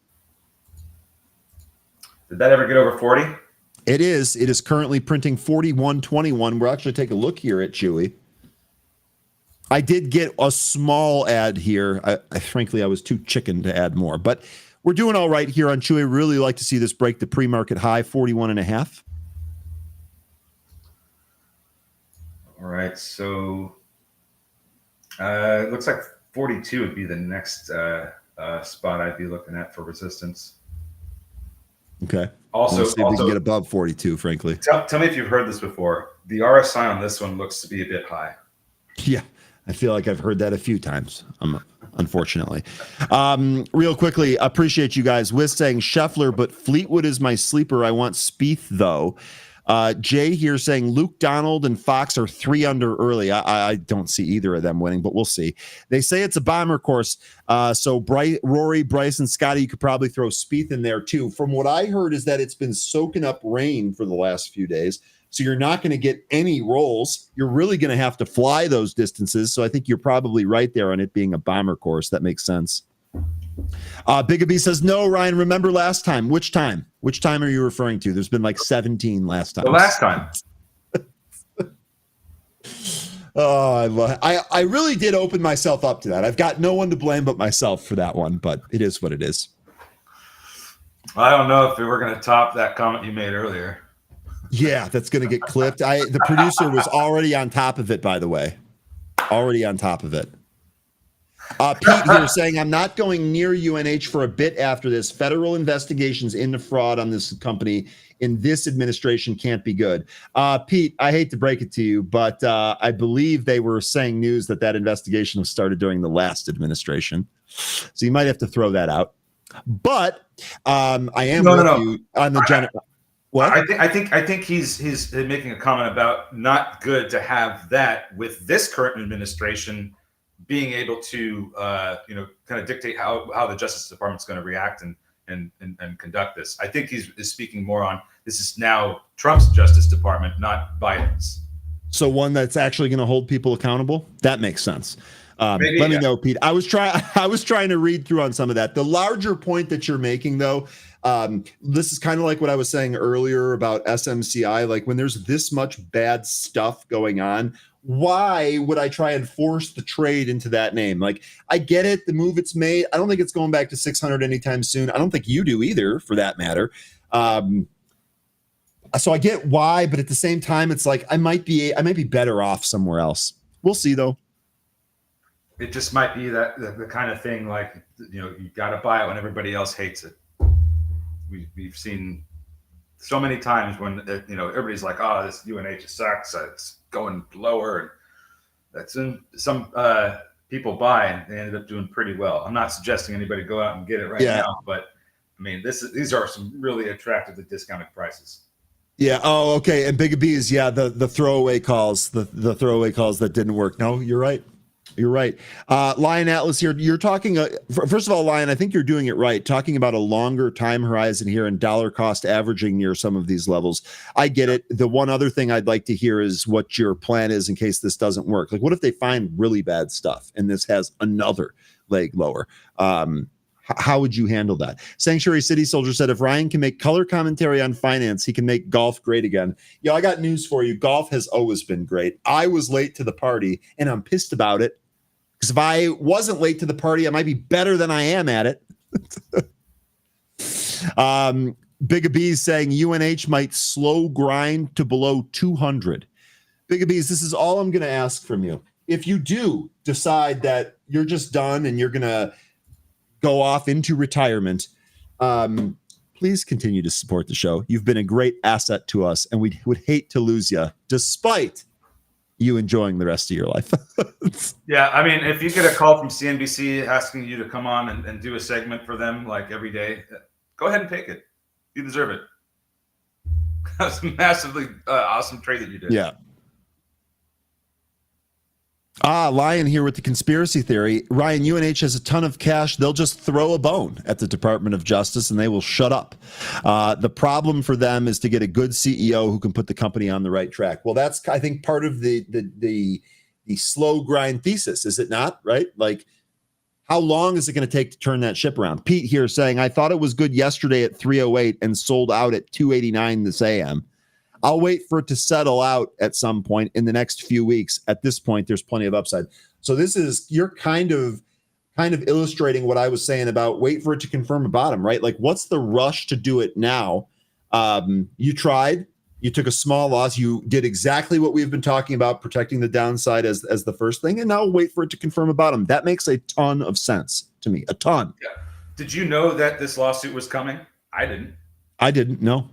Did that ever get over 40? It is. It is currently printing 41.21. We're actually take a look here at Chewy. I did get a small ad here. Frankly, I was too chicken to add more, but we're doing all right here on Chewy. Really like to see this break the pre-market high, 41.5. All right, so it looks like 42 would be the next spot I'd be looking at for resistance. Okay. Also, We'll see if we can get above 42, frankly. Tell me if you've heard this before. The RSI on this one looks to be a bit high. Yeah, I feel like I've heard that a few times, unfortunately. Real quickly, appreciate you guys. Wiz saying Scheffler, but Fleetwood is my sleeper. I want Spieth, though. Jay here saying Luke Donald and Fox are 3 under early. I don't see either of them winning, but we'll see. They say it's a bomber course. So Rory, Bryce, and Scotty, you could probably throw Spieth in there too. From what I heard is that it's been soaking up rain for the last few days. So you're not going to get any rolls. You're really going to have to fly those distances. So I think you're probably right there on it being a bomber course. That makes sense. Bigabee says, no, Ryan, remember last time. Which time? Which time are you referring to? There's been like 17 last time. The last time. Oh, I really did open myself up to that. I've got no one to blame but myself for that one, but it is what it is. I don't know if we were going to top that comment you made earlier. Yeah, that's going to get clipped. The producer was already on top of it, by the way. Already on top of it. Pete here saying, I'm not going near UNH for a bit after this. Federal investigations into fraud on this company in this administration can't be good. Pete, I hate to break it to you, but I believe they were saying news that investigation was started during the last administration. So you might have to throw that out. But I am you on the general. What? I think he's making a comment about not good to have that with this current administration being able to kind of dictate how the Justice Department's going to react and conduct this. I think he's speaking more on this is now Trump's Justice Department, not Biden's. So one that's actually going to hold people accountable. That makes sense. Let me know, Pete. I was trying to read through on some of that. The larger point that you're making, though, this is kind of like what I was saying earlier about SMCI. Like when there's this much bad stuff going on, why would I try and force the trade into that name? Like, I get it, the move it's made. I don't think it's going back to 600 anytime soon. I don't think you do either, for that matter. So I get why, but at the same time, it's like I might be better off somewhere else. We'll see, though. It just might be that the kind of thing like, you got to buy it when everybody else hates it. We've seen so many times when everybody's like, oh, this UNH sucks, it's going lower, and that's some people buy and they ended up doing pretty well. I'm not suggesting anybody go out and get it right now, but I mean these are some really attractively discounted prices. Yeah. Oh, okay. And Big B's, the throwaway calls, the throwaway calls that didn't work. No, you're right. You're right. Lion Atlas here. You're talking, first of all, Lion, I think you're doing it right. Talking about a longer time horizon here and dollar cost averaging near some of these levels. I get it. The one other thing I'd like to hear is what your plan is in case this doesn't work. Like, what if they find really bad stuff and this has another leg lower? How would you handle that? Sanctuary City Soldier said, if Ryan can make color commentary on finance, he can make golf great again. Yo, I got news for you. Golf has always been great. I was late to the party, and I'm pissed about it. Because if I wasn't late to the party, I might be better than I am at it. Big B's saying UNH might slow grind to below 200. Big B's, this is all I'm going to ask from you. If you do decide that you're just done and you're going to go off into retirement, please continue to support the show. You've been a great asset to us, and we would hate to lose you, despite you enjoying the rest of your life. Yeah, I mean, if you get a call from CNBC asking you to come on and do a segment for them like every day, go ahead and take it. You deserve it. That's a massively awesome trade that you did. Yeah. Lion here with the conspiracy theory. Ryan, UNH has a ton of cash. They'll just throw a bone at the Department of Justice and they will shut up. The problem for them is to get a good CEO who can put the company on the right track. Well, that's, I think, part of the slow grind thesis, is it not? Right? Like, how long is it going to take to turn that ship around? Pete here saying, I thought it was good yesterday at 308 and sold out at 289 this AM. I'll wait for it to settle out at some point in the next few weeks. At this point, there's plenty of upside. So this is, you're kind of illustrating what I was saying about wait for it to confirm a bottom, right? Like, what's the rush to do it now? You tried, you took a small loss. You did exactly what we've been talking about, protecting the downside as the first thing. And now wait for it to confirm a bottom. That makes a ton of sense to me, a ton. Yeah. Did you know that this lawsuit was coming? I didn't. I didn't know.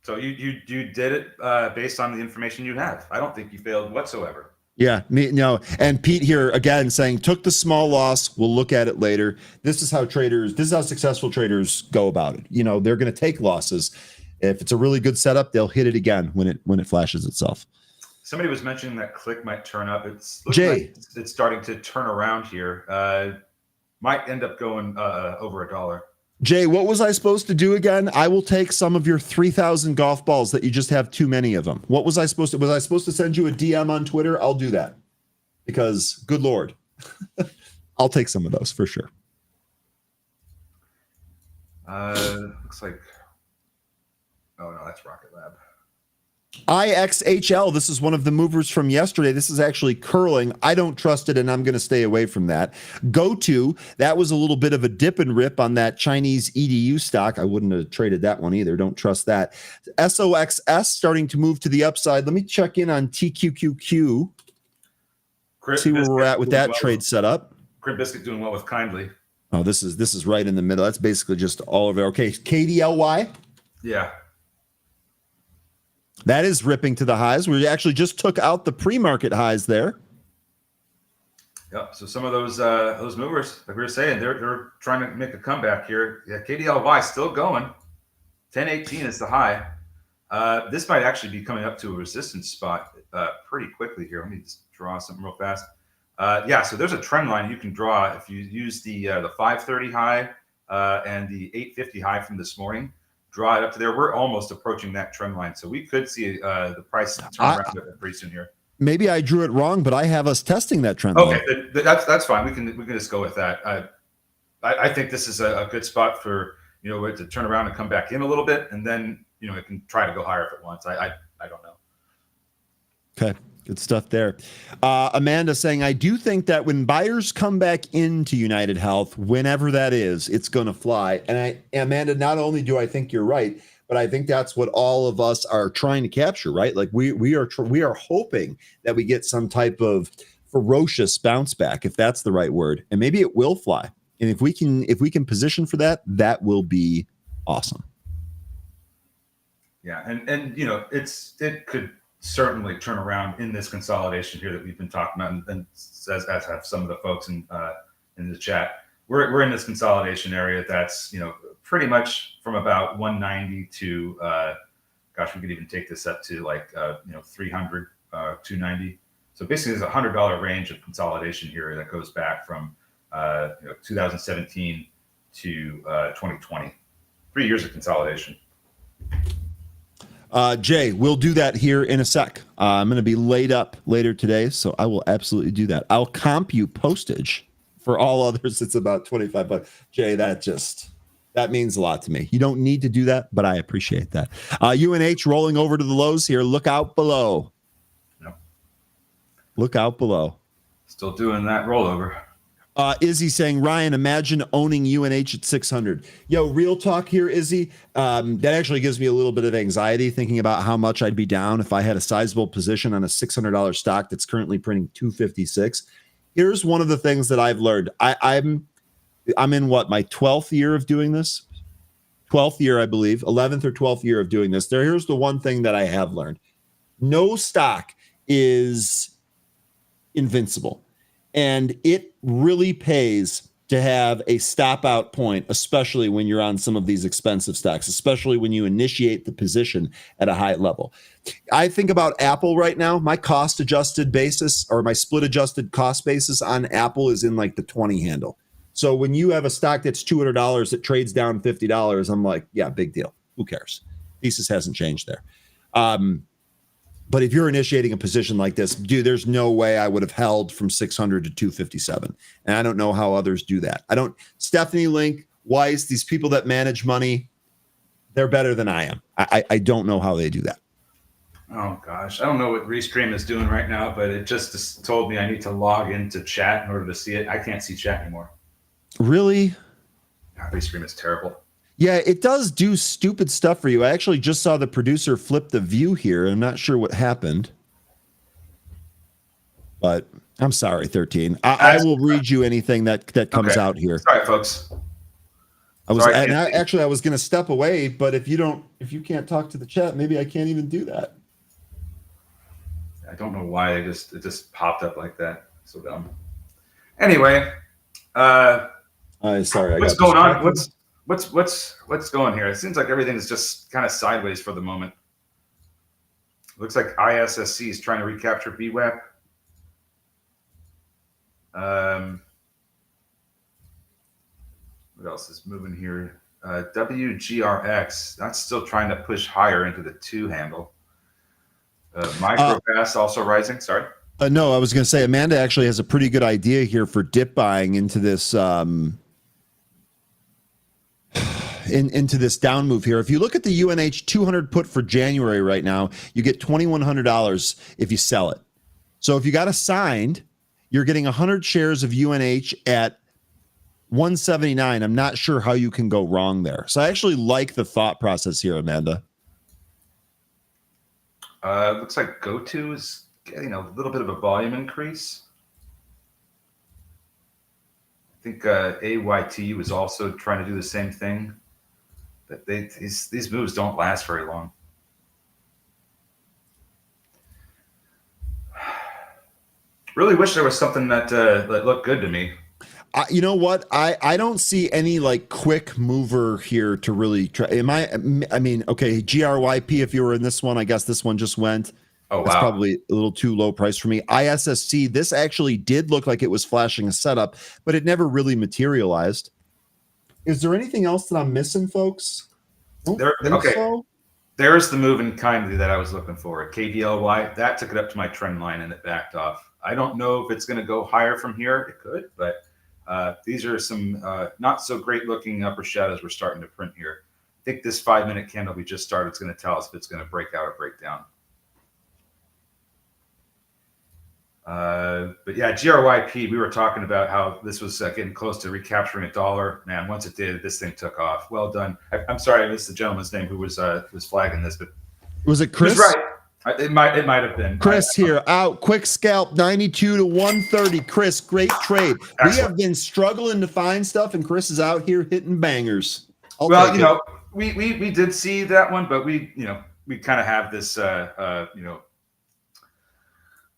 So you did it based on the information you have. I don't think you failed whatsoever. Yeah, no. And Pete here again saying took the small loss. We'll look at it later. This is how successful traders go about it. You know, they're going to take losses. If it's a really good setup, they'll hit it again when it flashes itself. Somebody was mentioning that click might turn up. It's Jay. like it's starting to turn around here. Might end up going over $1. Jay, what was I supposed to do again? I will take some of your 3,000 golf balls that you just have too many of them. What was I supposed to? Was I supposed to send you a DM on Twitter? I'll do that because, good Lord, I'll take some of those for sure. Looks like. Oh no, that's Rocket Lab. IXHL, this is one of the movers from yesterday. This is actually curling. I don't trust it, and I'm going to stay away from that. GoTo, that was a little bit of a dip and rip on that Chinese EDU stock. I wouldn't have traded that one either. Don't trust that. SOXS starting to move to the upside. Let me check in on TQQQ. See where we're at with that trade setup. Crit Biscuit doing well with Kindly. Oh, this is right in the middle. That's basically just all of it. Okay, KDLY. Yeah. That is ripping to the highs. We actually just took out the pre-market highs there. Yep. So some of those movers, like we were saying, they're trying to make a comeback here. Yeah, KDLY still going. 1018 is the high. This might actually be coming up to a resistance spot pretty quickly here. Let me just draw something real fast. Yeah. So there's a trend line you can draw if you use the 530 high and the 850 high from this morning. Draw it up to there. We're almost approaching that trend line, so we could see the price turn around pretty soon here. Maybe I drew it wrong, but I have us testing that trend line. Okay, that's fine. We can just go with that. I think this is a good spot for it to turn around and come back in a little bit, and then it can try to go higher if it wants. I don't know. Okay. Good stuff there. Amanda saying, I do think that when buyers come back into United Health, whenever that is, it's going to fly. And Amanda, not only do I think you're right, but I think that's what all of us are trying to capture, right? Like we are hoping that we get some type of ferocious bounce back, if that's the right word, and maybe it will fly. And if we can position for that, that will be awesome. Yeah, and it could certainly turn around in this consolidation here that we've been talking about, and as have some of the folks in the chat. We're in this consolidation area that's pretty much from about 190 to we could even take this up to like 300, 290. So basically, there's $100 range of consolidation here that goes back from 2017 to 2020. 3 years of consolidation. Jay, we'll do that here in a sec. I'm going to be laid up later today, so I will absolutely do that. I'll comp you postage. For all others, it's about $25. Jay, that means a lot to me. You don't need to do that, but I appreciate that. UNH rolling over to the lows here. Look out below. Yep. Look out below. Still doing that rollover. Izzy saying, Ryan, imagine owning UNH at 600. Yo, real talk here, Izzy. That actually gives me a little bit of anxiety thinking about how much I'd be down if I had a sizable position on a $600 stock that's currently printing 256. Here's one of the things that I've learned. I'm in my 12th year of doing this. 12th year, I believe, 11th or 12th year of doing this. Here's the one thing that I have learned. No stock is invincible. And it really pays to have a stop out point, especially when you're on some of these expensive stocks, especially when you initiate the position at a high level. I think about Apple right now. My cost adjusted basis or my split adjusted cost basis on Apple is in like the 20 handle. So when you have a stock that's $200 that trades down $50, I'm like, yeah, big deal. Who cares? Thesis hasn't changed there. But if you're initiating a position like this, dude, there's no way I would have held from 600 to 257. And I don't know how others do that. Stephanie Link, Weiss, these people that manage money, they're better than I am. I don't know how they do that. Oh, gosh. I don't know what Restream is doing right now, but it just told me I need to log into chat in order to see it. I can't see chat anymore. Really? Restream is terrible. Yeah, it does do stupid stuff for you. I actually just saw the producer flip the view here. I'm not sure what happened. But I'm sorry, 13. I will read you anything that comes out here. Sorry, folks. I was, Sorry, and I was going to step away, but if you can't talk to the chat, maybe I can't even do that. I don't know why it just popped up like that. So dumb. Anyway, sorry. What's going on? What's going here? It seems like everything is just kind of sideways for the moment. Looks like ISSC is trying to recapture VWAP. What else is moving here? WGRX, that's still trying to push higher into the 2 handle. Microfast also rising. Sorry. No, I was going to say Amanda actually has a pretty good idea here for dip buying into this into this down move here. If you look at the UNH 200 put for January right now, you get $2,100 if you sell it. So if you got assigned, you're getting 100 shares of UNH at 179. I'm not sure how you can go wrong there. So I actually like the thought process here, Amanda. Looks like GoTo is getting a little bit of a volume increase. I think AYT was also trying to do the same thing. But these moves don't last very long. Really wish there was something that looked good to me. You know what? I don't see any like quick mover here to really try. I mean, okay, GRYP, if you were in this one, I guess this one just went. Oh, wow. That's probably a little too low price for me. ISSC, this actually did look like it was flashing a setup, but it never really materialized. Is there anything else that I'm missing, folks? Okay. So. There's the move in kindly that I was looking for. KDLY, that took it up to my trend line and it backed off. I don't know if it's going to go higher from here. It could, but these are some not so great looking upper shadows we're starting to print here. I think this 5-minute candle we just started is going to tell us if it's going to break out or break down. But yeah, GRYP, we were talking about how this was getting close to recapturing $1. Man, once it did, this thing took off. Well done. I'm sorry, I missed the gentleman's name who was flagging this, but was it Chris? He was right. It might have been Chris here. Out quick scalp 92 to 130. Chris, great trade. Excellent. We have been struggling to find stuff, and Chris is out here hitting bangers. Well, you know, we did see that one, but we kind of have this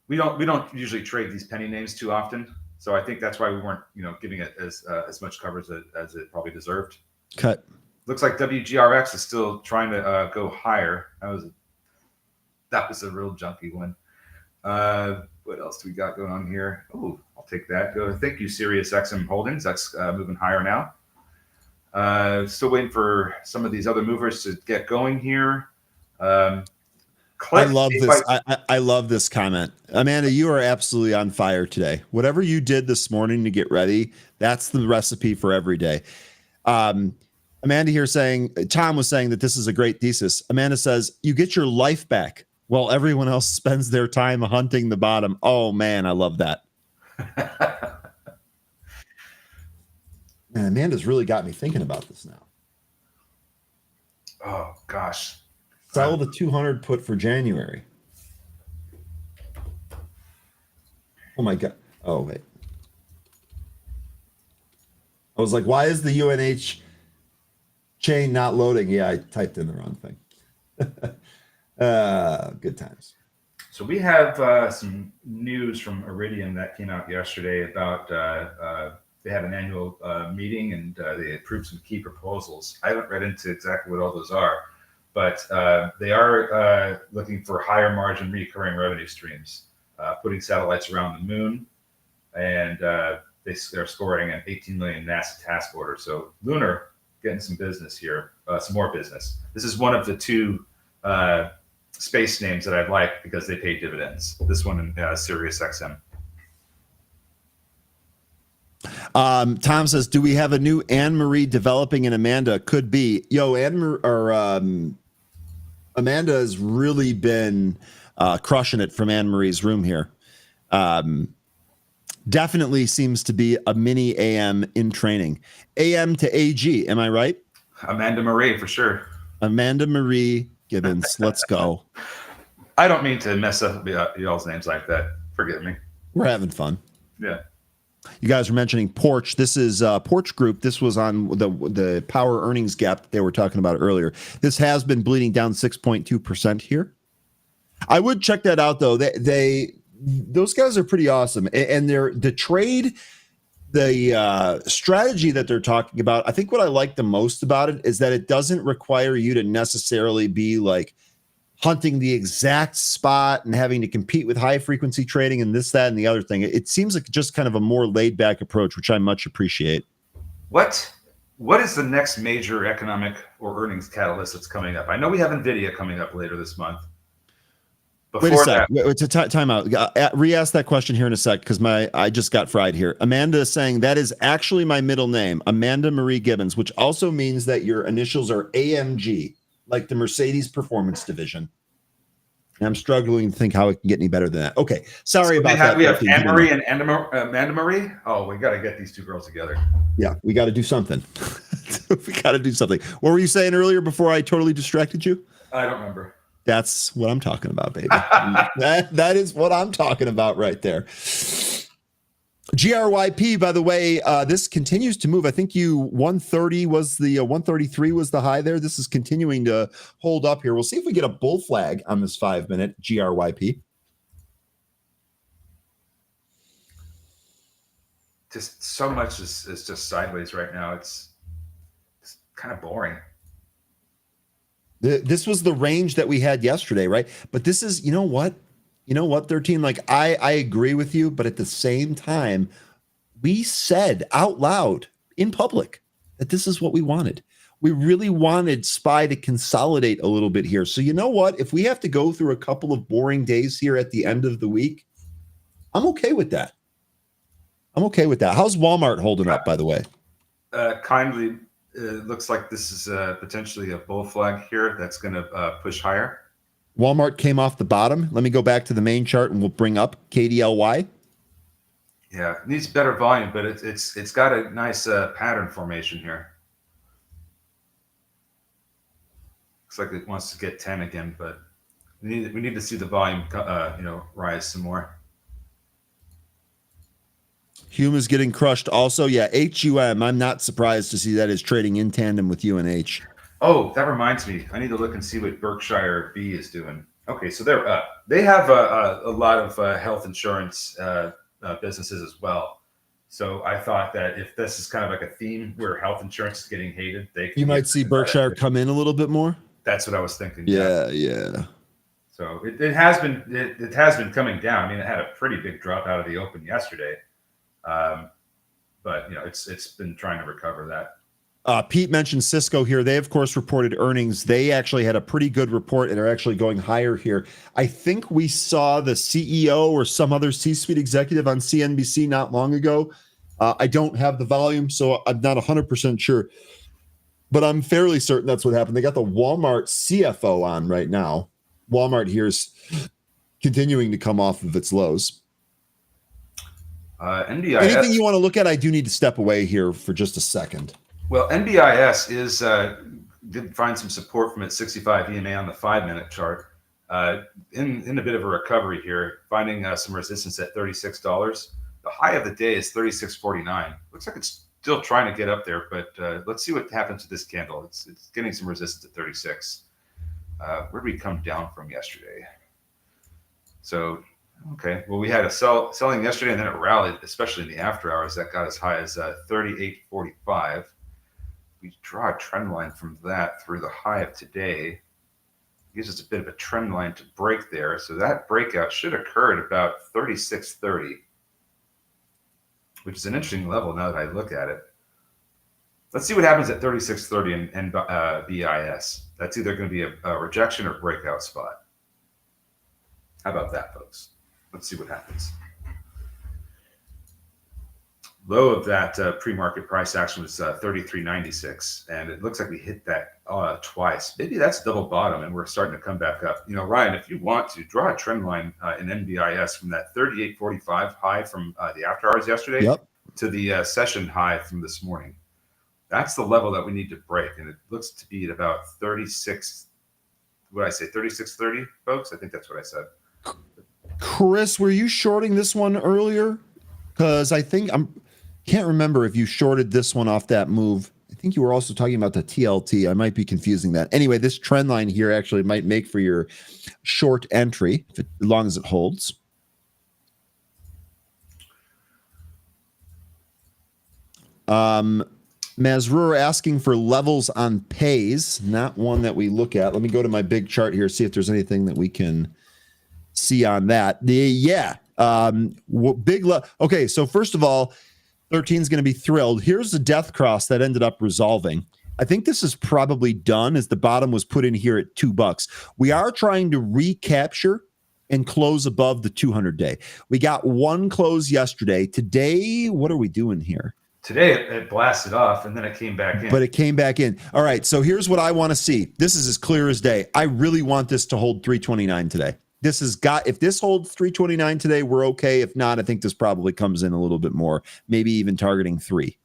we don't usually trade these penny names too often, so I think that's why we weren't giving it as much coverage as it probably deserved. Cut. Looks like WGRX is still trying to go higher. That was a real junky one. What else do we got going on here? Oh, I'll take that. Thank you, Sirius XM Holdings. That's moving higher now. Still waiting for some of these other movers to get going here. I love this. I love this comment. Amanda, you are absolutely on fire today. Whatever you did this morning to get ready, that's the recipe for every day. Amanda here saying, Tom was saying that this is a great thesis. Amanda says, you get your life back while everyone else spends their time hunting the bottom. Oh, man, I love that. Man, Amanda's really got me thinking about this now. Oh, gosh. Sell the 200 put for January. Oh, my God. Oh, wait. I was like, why is the UNH chain not loading? Yeah, I typed in the wrong thing. Good times. So we have some news from Iridium that came out yesterday about they had an annual meeting and they approved some key proposals. I haven't read into exactly what all those are, but they are looking for higher margin recurring revenue streams, putting satellites around the moon, and they're scoring an 18 million NASA task order. So Lunar getting some business here, some more business. This is one of the two space names that I like because they pay dividends. This one in Sirius XM. Tom says, do we have a new Anne-Marie developing in Amanda? Could be. Yo, Amanda has really been crushing it from Anne-Marie's room here. Definitely seems to be a mini AM in training. AM to AG, am I right? Amanda Marie, for sure. Amanda Marie Gibbons, let's go. I don't mean to mess up y'all's names like that. Forgive me. We're having fun. Yeah. You guys were mentioning Porch. This is Porch Group. This was on the power earnings gap that they were talking about earlier. This has been bleeding down 6.2% here. I would check that out though. Those guys are pretty awesome, and the trade, the strategy that they're talking about. I think what I like the most about it is that it doesn't require you to necessarily be like hunting the exact spot and having to compete with high frequency trading and this, that, and the other thing. It seems like just kind of a more laid back approach, which I much appreciate. What is the next major economic or earnings catalyst that's coming up? I know we have NVIDIA coming up later this month. Wait a sec. It's a time out. Re-ask that question here in a sec because I just got fried here. Amanda is saying that is actually my middle name, Amanda Marie Gibbons, which also means that your initials are AMG, like the Mercedes Performance Division. And I'm struggling to think how it can get any better than that. Okay, sorry about that. We have Anne-Marie and Amanda Marie. Oh, we got to get these two girls together. Yeah, we got to do something. We got to do something. What were you saying earlier before I totally distracted you? I don't remember. That's what I'm talking about, baby. that is what I'm talking about right there. GRYP, by the way, this continues to move. I think 130 was the 133 was the high there. This is continuing to hold up here. We'll see if we get a bull flag on this 5-minute GRYP. Just so much is just sideways right now. It's kind of boring. This was the range that we had yesterday, right? But this is, you know what, 13, like I agree with you, but at the same time, we said out loud in public that this is what we wanted. We really wanted SPY to consolidate a little bit here. So you know what? If we have to go through a couple of boring days here at the end of the week, I'm okay with that. How's Walmart holding up, by the way? Kindly. It looks like this is potentially a bull flag here that's going to push higher. Walmart came off the bottom. Let me go back to the main chart and we'll bring up KDLY. Yeah, it needs better volume, but it's got a nice pattern formation here. Looks like it wants to get 10 again, but we need to see the volume rise some more. Hume is getting crushed also. Yeah, HUM, I'm not surprised to see that is trading in tandem with UNH. Oh, that reminds me. I need to look and see what Berkshire B is doing. Okay, so they're up. They have a lot of health insurance businesses as well. So I thought that if this is kind of like a theme where health insurance is getting hated, you might see Berkshire come in a little bit more. That's what I was thinking. Yeah. So it has been coming down. I mean, it had a pretty big drop out of the open yesterday. But it's been trying to recover that. Pete mentioned Cisco here. They of course reported earnings. They actually had a pretty good report and are actually going higher here. I think we saw the CEO or some other C-suite executive on CNBC not long ago. I don't have the volume, so I'm not 100% sure, but I'm fairly certain that's what happened. They got the Walmart CFO on right now. Walmart here is continuing to come off of its lows. NBIS. Anything you want to look at, I do need to step away here for just a second. Well, NBIS did find some support from its 65 EMA on the 5-minute chart. In a bit of a recovery here, finding some resistance at $36. The high of the day is $36.49. Looks like it's still trying to get up there, but let's see what happens to this candle. It's getting some resistance at 36. Where did we come down from yesterday? So. Okay, well, we had a selling yesterday, and then it rallied, especially in the after hours. That got as high as 38.45. We draw a trend line from that through the high of today. It gives us a bit of a trend line to break there. So that breakout should occur at about 36.30, which is an interesting level now that I look at it. Let's see what happens at 36.30 and BIS. That's either going to be a rejection or breakout spot. How about that, folks? Let's see what happens. Low of that pre-market price action was 33.96, and it looks like we hit that twice. Maybe that's double bottom, and we're starting to come back up. Ryan, if you want to draw a trend line in NBIS from that 38.45 high from the after hours yesterday to the session high from this morning, that's the level that we need to break, and it looks to be at about 36. What did I say? 36.30, folks. I think that's what I said. Chris, were you shorting this one earlier? because I think can't remember if you shorted this one off that move. I think you were also talking about the TLT. I might be confusing that. Anyway, this trend line here actually might make for your short entry as long as it holds. Mazrur asking for levels on pays, not one that we look at. Let me go to my big chart here, see if there's anything that we can see on that. Okay, so first of all, 13 is going to be thrilled. Here's the death cross that ended up resolving. I think this is probably done as the bottom was put in here at $2. We are trying to recapture and close above the 200-day. We got one close yesterday. Today, what are we doing here? Today it blasted off and then it came back in. But it came back in. All right, so here's what I want to see. This is as clear as day. I really want this to hold 329 today. If this holds 329 today, we're okay. If not, I think this probably comes in a little bit more, maybe even targeting 3.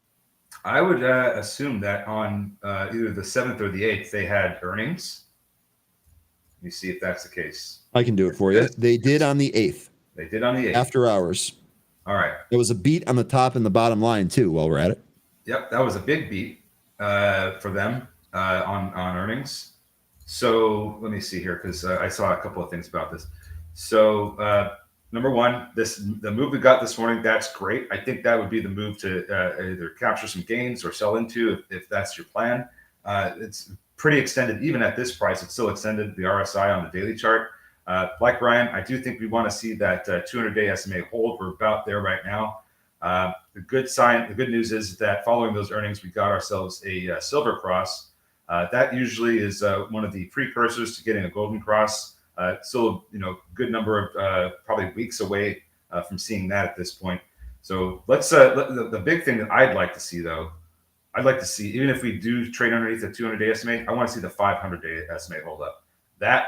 I would assume that on either the 7th or the 8th, they had earnings. Let me see if that's the case. I can do it for you. They did on the 8th. They did on the 8th. After hours. All right. There was a beat on the top and the bottom line, too, while we're at it. Yep, that was a big beat for them on earnings. So let me see here, because I saw a couple of things about this. So number one, the move we got this morning, that's great. I think that would be the move to either capture some gains or sell into if that's your plan. It's pretty extended. Even at this price, it's still extended the RSI on the daily chart. Like Ryan, I do think we want to see that 200-day SMA hold. We're about there right now. The good news is that following those earnings, we got ourselves a silver cross. That usually is one of the precursors to getting a golden cross. Still, good number of probably weeks away from seeing that at this point. So let's. The big thing that I'd like to see, though, even if we do trade underneath the 200-day SMA, I want to see the 500-day SMA hold up. That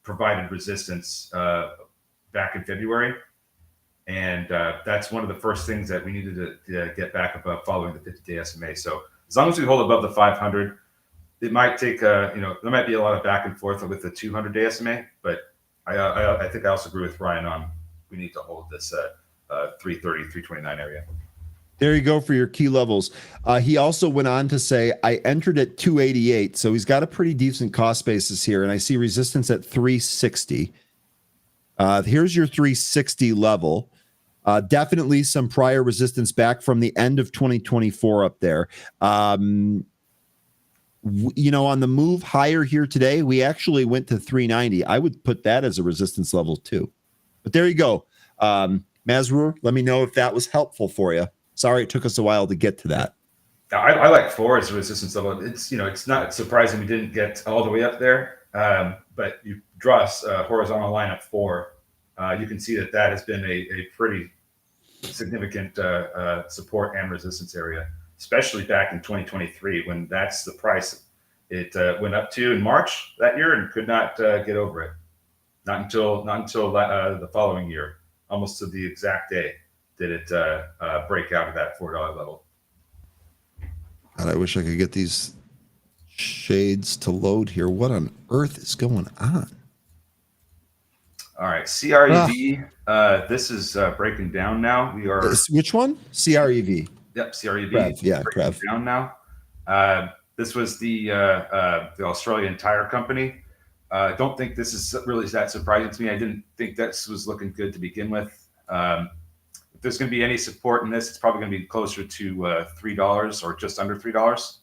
provided resistance back in February. And that's one of the first things that we needed to get back above following the 50-day SMA. So as long as we hold above the 500, it might take, there might be a lot of back and forth with the 200-day SMA. But I think I also agree with Ryan on we need to hold this 330, 329 area. There you go for your key levels. He also went on to say, I entered at 288. So he's got a pretty decent cost basis here. And I see resistance at 360. Here's your 360 level. Definitely some prior resistance back from the end of 2024 up there. On the move higher here today, we actually went to 390. I would put that as a resistance level too. But there you go. Mazrur, let me know if that was helpful for you. Sorry it took us a while to get to that. I like 4 as a resistance level. It's not surprising we didn't get all the way up there. But you draw a horizontal line at 4. You can see that has been a pretty significant support and resistance area, especially back in 2023 when that's the price it went up to in March that year and could not get over it. Not until the following year, almost to the exact day, did it break out of that $4 level. God, I wish I could get these shades to load here. What on earth is going on? All right, CREV. This is breaking down now. We are which one? CREV. Yep, CREV. Prev, yeah, breaking Prev. down now. This was the Australian tire company. I don't think this is really that surprising to me. I didn't think this was looking good to begin with. If there's going to be any support in this, it's probably going to be closer to $3 or just under $3.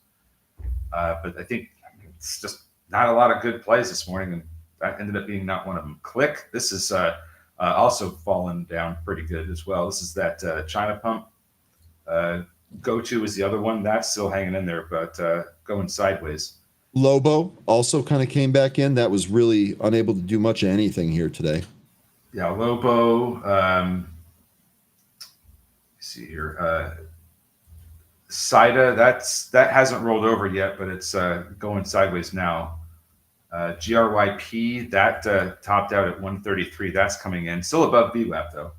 But I think it's just not a lot of good plays this morning, and that ended up being not one of them. Click. This is also fallen down pretty good as well. This is that China pump. Go-to is the other one. That's still hanging in there, but going sideways. Lobo also kind of came back in. That was really unable to do much of anything here today. Yeah, Lobo. Let's see here. SIDA, that hasn't rolled over yet, but it's going sideways now. GRYP, that topped out at 133. That's coming in. Still above VWAP, though.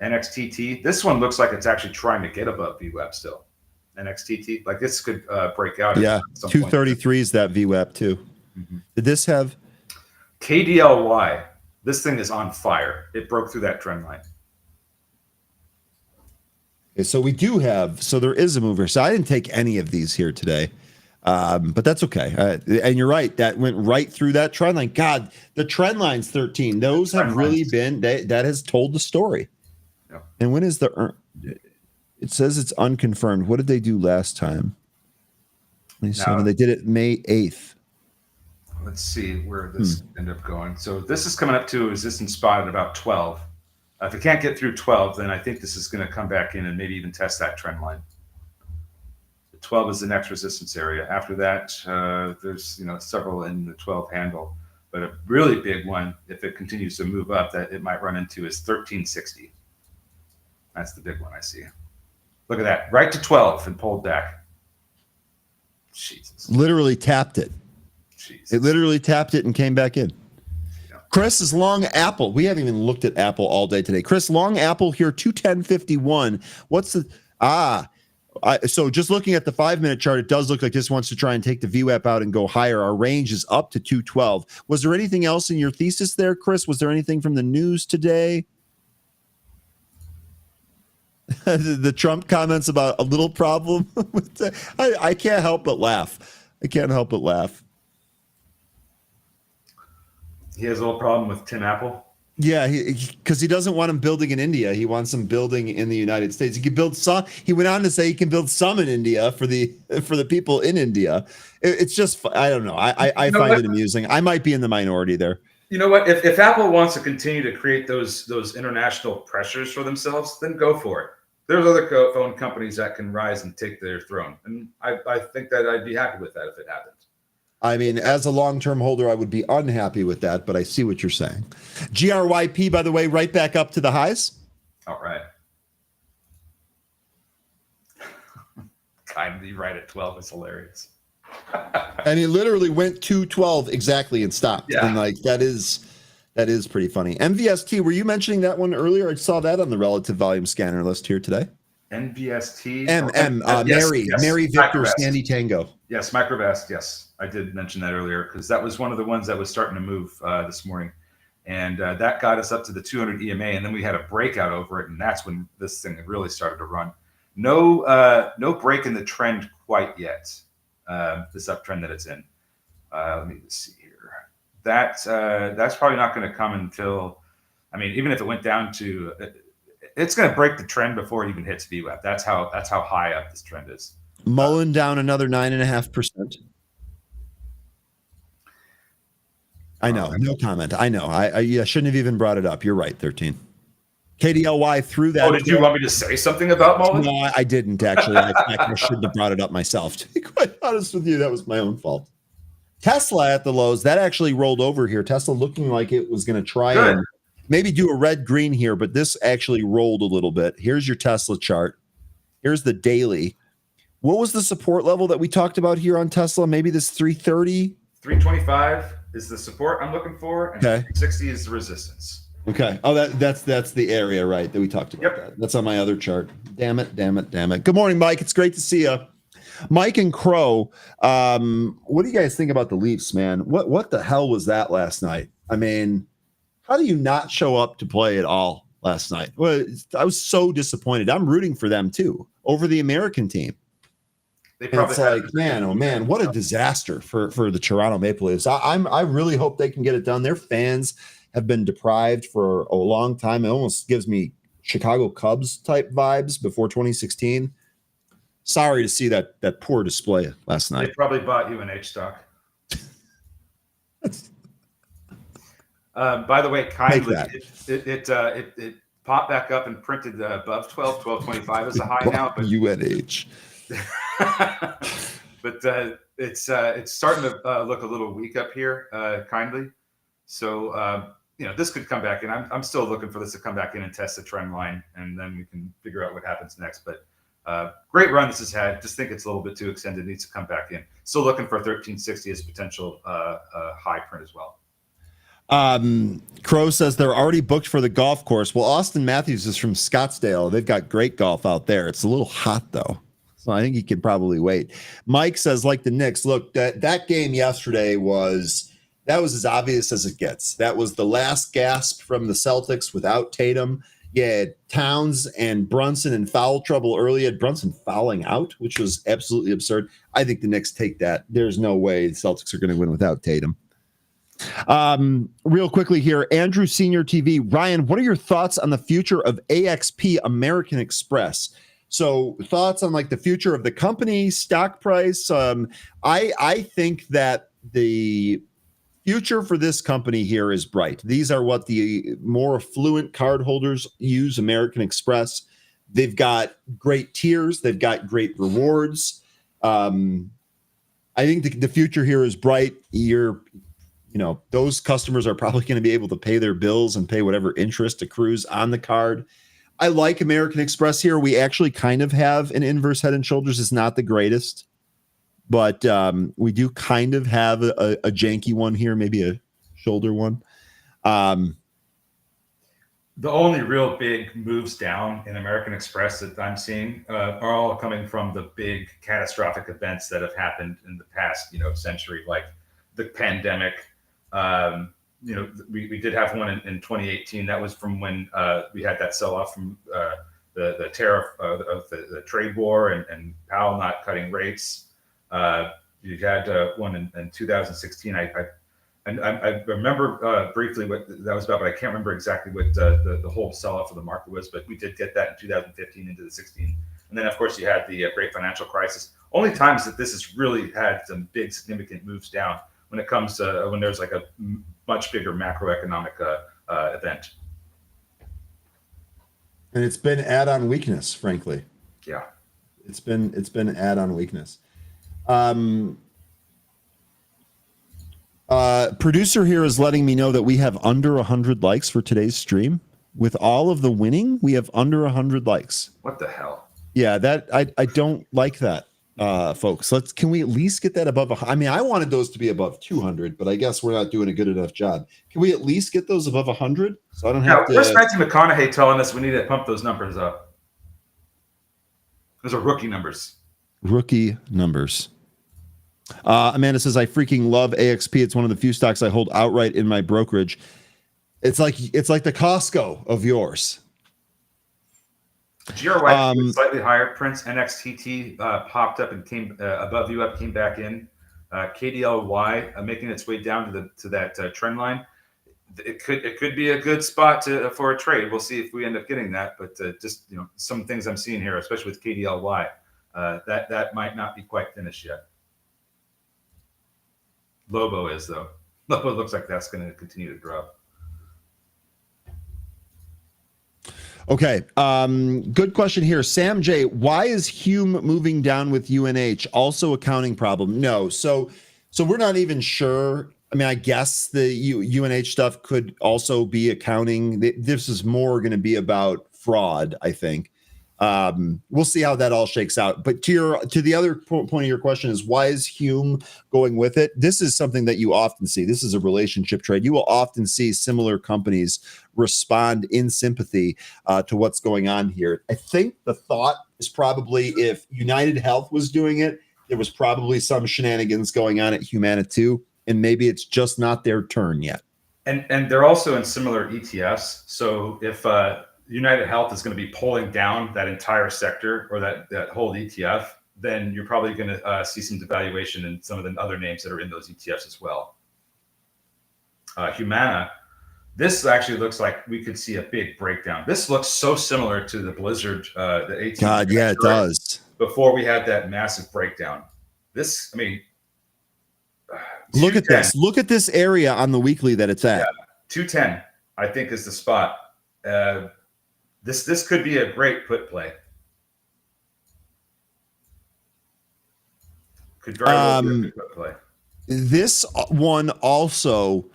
NXTT, this one looks like it's actually trying to get above VWAP still. NXTT, like this could break out. Yeah, 233 is that VWAP too. Mm-hmm. Did this have? KDLY, this thing is on fire. It broke through that trend line. Okay, so we do have, so there is a mover. So I didn't take any of these here today, but that's okay. And you're right, that went right through that trend line. God, the trend line's 13. Those have really been, that has told the story. Yeah. And when is the, it says it's unconfirmed. What did they do last time? 27. They did it May 8th. Let's see where this ended up going. So this is coming up to a resistance spot at about 12. If it can't get through 12, then I think this is going to come back in and maybe even test that trend line. 12 is the next resistance area. After that, there's several in the 12 handle, but a really big one, if it continues to move up, that it might run into is 1360. That's the big one I see. Look at that, right to 12 and pulled back. Jesus. Literally tapped it. Jesus. It literally tapped it and came back in. Yeah. Chris is long Apple. We haven't even looked at Apple all day today. Chris, long Apple here, 210.51. What's the so just looking at the 5-minute chart, it does look like this wants to try and take the VWAP out and go higher. Our range is up to 212. Was there anything else in your thesis there, Chris? Was there anything from the news today? The Trump comments about a little problem. I can't help but laugh. I can't help but laugh. He has a little problem with Tim Apple. Yeah, because he doesn't want him building in India. He wants him building in the United States. He can build some. He went on to say he can build some in India for the people in India. It's just, I don't know. I find it amusing. I might be in the minority there. You know what? If Apple wants to continue to create those international pressures for themselves, then go for it. There's other phone companies that can rise and take their throne, and I think that I'd be happy with that if it happened. I mean, as a long-term holder, I would be unhappy with that, but I see what you're saying. GRYP, by the way, right back up to the highs. All right. Kindly right at 12 is hilarious. And he literally went to 12 exactly and stopped. Yeah. And like that is pretty funny. MVST, were you mentioning that one earlier? I saw that on the relative volume scanner list here today. NVST. Mary Victor Microvast. Sandy Tango. Yes, Microvast. Yes, I did mention that earlier because that was one of the ones that was starting to move this morning, and that got us up to the 200 EMA, and then we had a breakout over it, and that's when this thing really started to run. No break in the trend quite yet. This uptrend that it's in. Let me just see here. That's probably not going to come until, I mean, even if it went down to. It's going to break the trend before it even hits VWAP. That's how high up this trend is. Mullen down another 9.5%. I know, no comment. I know. I shouldn't have even brought it up. You're right, 13. KDLY through that. Oh, did you want me to say something about Mullen? No, I didn't actually. I shouldn't have brought it up myself. To be quite honest with you, that was my own fault. Tesla at the lows, that actually rolled over here. Tesla looking like it was going to try and maybe do a red green here, but this actually rolled a little bit. Here's your Tesla chart. Here's the daily. What was the support level that we talked about here on Tesla? Maybe this 330? 325 is the support I'm looking for, and 360 is the resistance. Okay. Oh, that's the area, right, that we talked about. Yep. That's on my other chart. Damn it. Good morning, Mike. It's great to see you. Mike and Crow, what do you guys think about the Leafs, man? What the hell was that last night? I mean, how do you not show up to play at all last night? Well, I was so disappointed. I'm rooting for them too over the American team. It's like, man, oh man, what a disaster for the Toronto Maple Leafs. I really hope they can get it done. Their fans have been deprived for a long time. It almost gives me Chicago Cubs type vibes before 2016. Sorry to see that poor display last night. They probably bought UNH stock. By the way, kindly, it popped back up and printed above 12.25 is a high now. But UNH. But it's starting to look a little weak up here, kindly. So this could come back in. I'm still looking for this to come back in and test the trend line, and then we can figure out what happens next. But great run this has had. Just think it's a little bit too extended. Needs to come back in. Still looking for 1360 as potential high print as well. Crow says they're already booked for the golf course. Well, Austin Matthews is from Scottsdale. They've got great golf out there. It's a little hot though, so I think he can probably wait. Mike says, like the Knicks, look, that game yesterday was as obvious as it gets. That was the last gasp from the Celtics without Tatum. Yeah, Towns and Brunson in foul trouble early. Had Brunson fouling out, which was absolutely absurd. I think the Knicks take that. There's no way the Celtics are going to win without Tatum. Real quickly here, Andrew Senior TV. Ryan, what are your thoughts on the future of AXP American Express? So thoughts on like the future of the company, stock price. I think that the future for this company here is bright. These are what the more affluent cardholders use, American Express. They've got great tiers. They've got great rewards. I think the future here is bright. Those customers are probably going to be able to pay their bills and pay whatever interest accrues on the card. I like American Express here. We actually kind of have an inverse Head and Shoulders. It's not the greatest, but we do kind of have a janky one here, maybe a shoulder one. The only real big moves down in American Express that I'm seeing are all coming from the big catastrophic events that have happened in the past, century, like the pandemic. We did have one in 2018. That was from when we had that sell-off from the tariff of the trade war and Powell not cutting rates. You had one in 2016. I remember briefly what that was about, but I can't remember exactly what the whole sell-off of the market was. But we did get that in 2015 into the 16. And then, of course, you had the great financial crisis. Only times that this has really had some big, significant moves down when it comes to when there's like a much bigger macroeconomic event. And it's been add-on weakness, frankly. Yeah. It's been add-on weakness. Producer here is letting me know that we have under 100 likes for today's stream. With all of the winning, we have under 100 likes. What the hell? Yeah, that I don't like that, folks. Can we at least get that above? I wanted those to be above 200, but I guess we're not doing a good enough job. Can we at least get those above 100? So I don't have to. Where's Matthew McConaughey telling us we need to pump those numbers up? Those are rookie numbers. Rookie numbers. Amanda says, I freaking love AXP. It's one of the few stocks I hold outright in my brokerage. It's like the Costco of yours. GRY slightly higher. Prince NXTT popped up and came above you up, came back in. KDLY making its way down to that trend line. It could be a good spot for a trade. We'll see if we end up getting that. But just some things I'm seeing here, especially with KDLY, that might not be quite finished yet. Lobo is, though. Lobo looks like that's going to continue to drop. Okay. Good question here. Sam J, why is Hume moving down with UNH? Also accounting problem? No. So we're not even sure. I guess the UNH stuff could also be accounting. This is more going to be about fraud, I think. We'll see how that all shakes out. But to the other point of your question is, why is Hume going with it? This is something that you often see. This is a relationship trade. You will often see similar companies respond in sympathy to what's going on here. I think the thought is probably if United Health was doing it, there was probably some shenanigans going on at Humana too, and maybe it's just not their turn yet. And they're also in similar ETFs. So if United Health is going to be pulling down that entire sector or that whole ETF, then you're probably going to see some devaluation in some of the other names that are in those ETFs as well. Humana, this actually looks like we could see a big breakdown. This looks so similar to the Blizzard, the 18. God, yeah, it does. Before we had that massive breakdown. This, look at this. Look at this area on the weekly that it's at. Yeah, 210, I think, is the spot. This could be a great put play. Could very well be a good put play. This one also,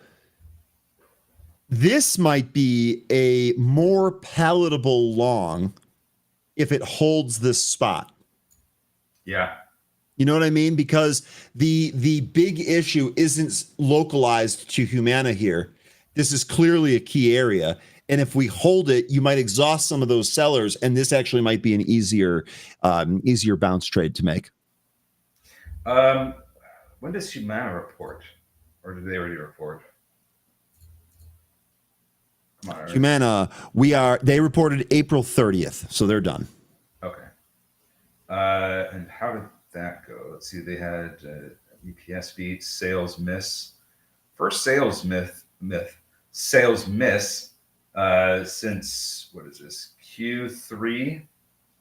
this might be a more palatable long if it holds this spot. Yeah. You know what I mean? Because the big issue isn't localized to Humana here. This is clearly a key area. And if we hold it, you might exhaust some of those sellers, and this actually might be an easier bounce trade to make. When does Humana report, or did they already report? Come on, Eric. Humana, they reported April 30th, so they're done. Okay. And how did that go? Let's see. They had EPS beats, sales miss. First sales sales miss since, what is this, Q3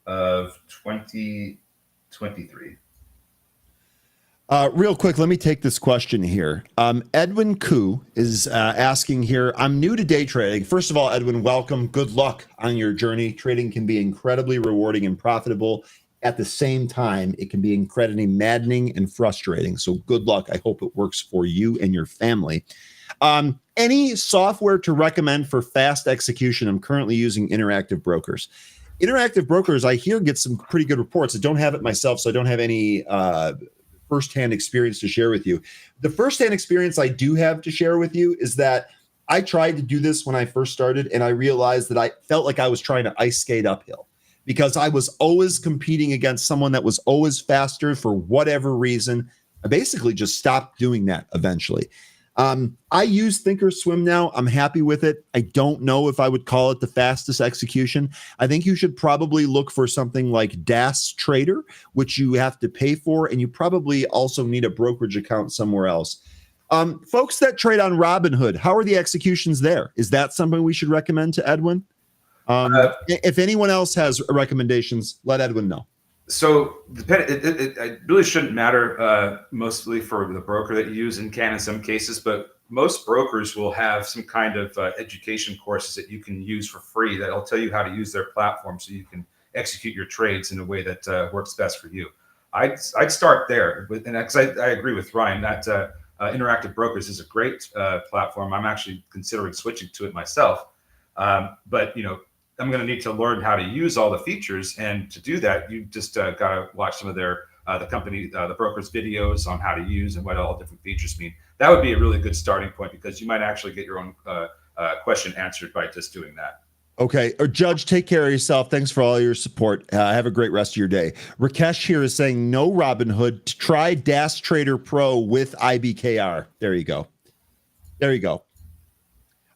of 2023. Real quick, let me take this question here. Edwin Koo is asking here, I'm new to day trading. First of all, Edwin, welcome. Good luck on your journey. Trading can be incredibly rewarding and profitable. At the same time, it can be incredibly maddening and frustrating. So good luck. I hope it works for you and your family. Any software to recommend for fast execution? I'm currently using Interactive Brokers. Interactive Brokers, I hear, get some pretty good reports. I don't have it myself, so I don't have any firsthand experience to share with you. The firsthand experience I do have to share with you is that I tried to do this when I first started, and I realized that I felt like I was trying to ice skate uphill because I was always competing against someone that was always faster for whatever reason. I basically just stopped doing that eventually. I use Thinkorswim now. I'm happy with it. I don't know if I would call it the fastest execution. I think you should probably look for something like DAS Trader, which you have to pay for, and you probably also need a brokerage account somewhere else. Folks that trade on Robinhood, how are the executions there? Is that something we should recommend to Edwin? If anyone else has recommendations, let Edwin know. So it really shouldn't matter mostly for the broker that you use, and can in some cases, but most brokers will have some kind of education courses that you can use for free that'll tell you how to use their platform so you can execute your trades in a way that works best for you. I'd start there, and because I agree with Ryan that Interactive Brokers is a great platform. I'm actually considering switching to it myself, but I'm going to need to learn how to use all the features, and to do that, you just got to watch some of their the broker's videos on how to use and what all different features mean. That would be a really good starting point because you might actually get your own question answered by just doing that. Okay. Or Judge, take care of yourself. Thanks for all your support. Have a great rest of your day. Rakesh here is saying no Robinhood. Try DAS Trader Pro with IBKR. There you go. There you go.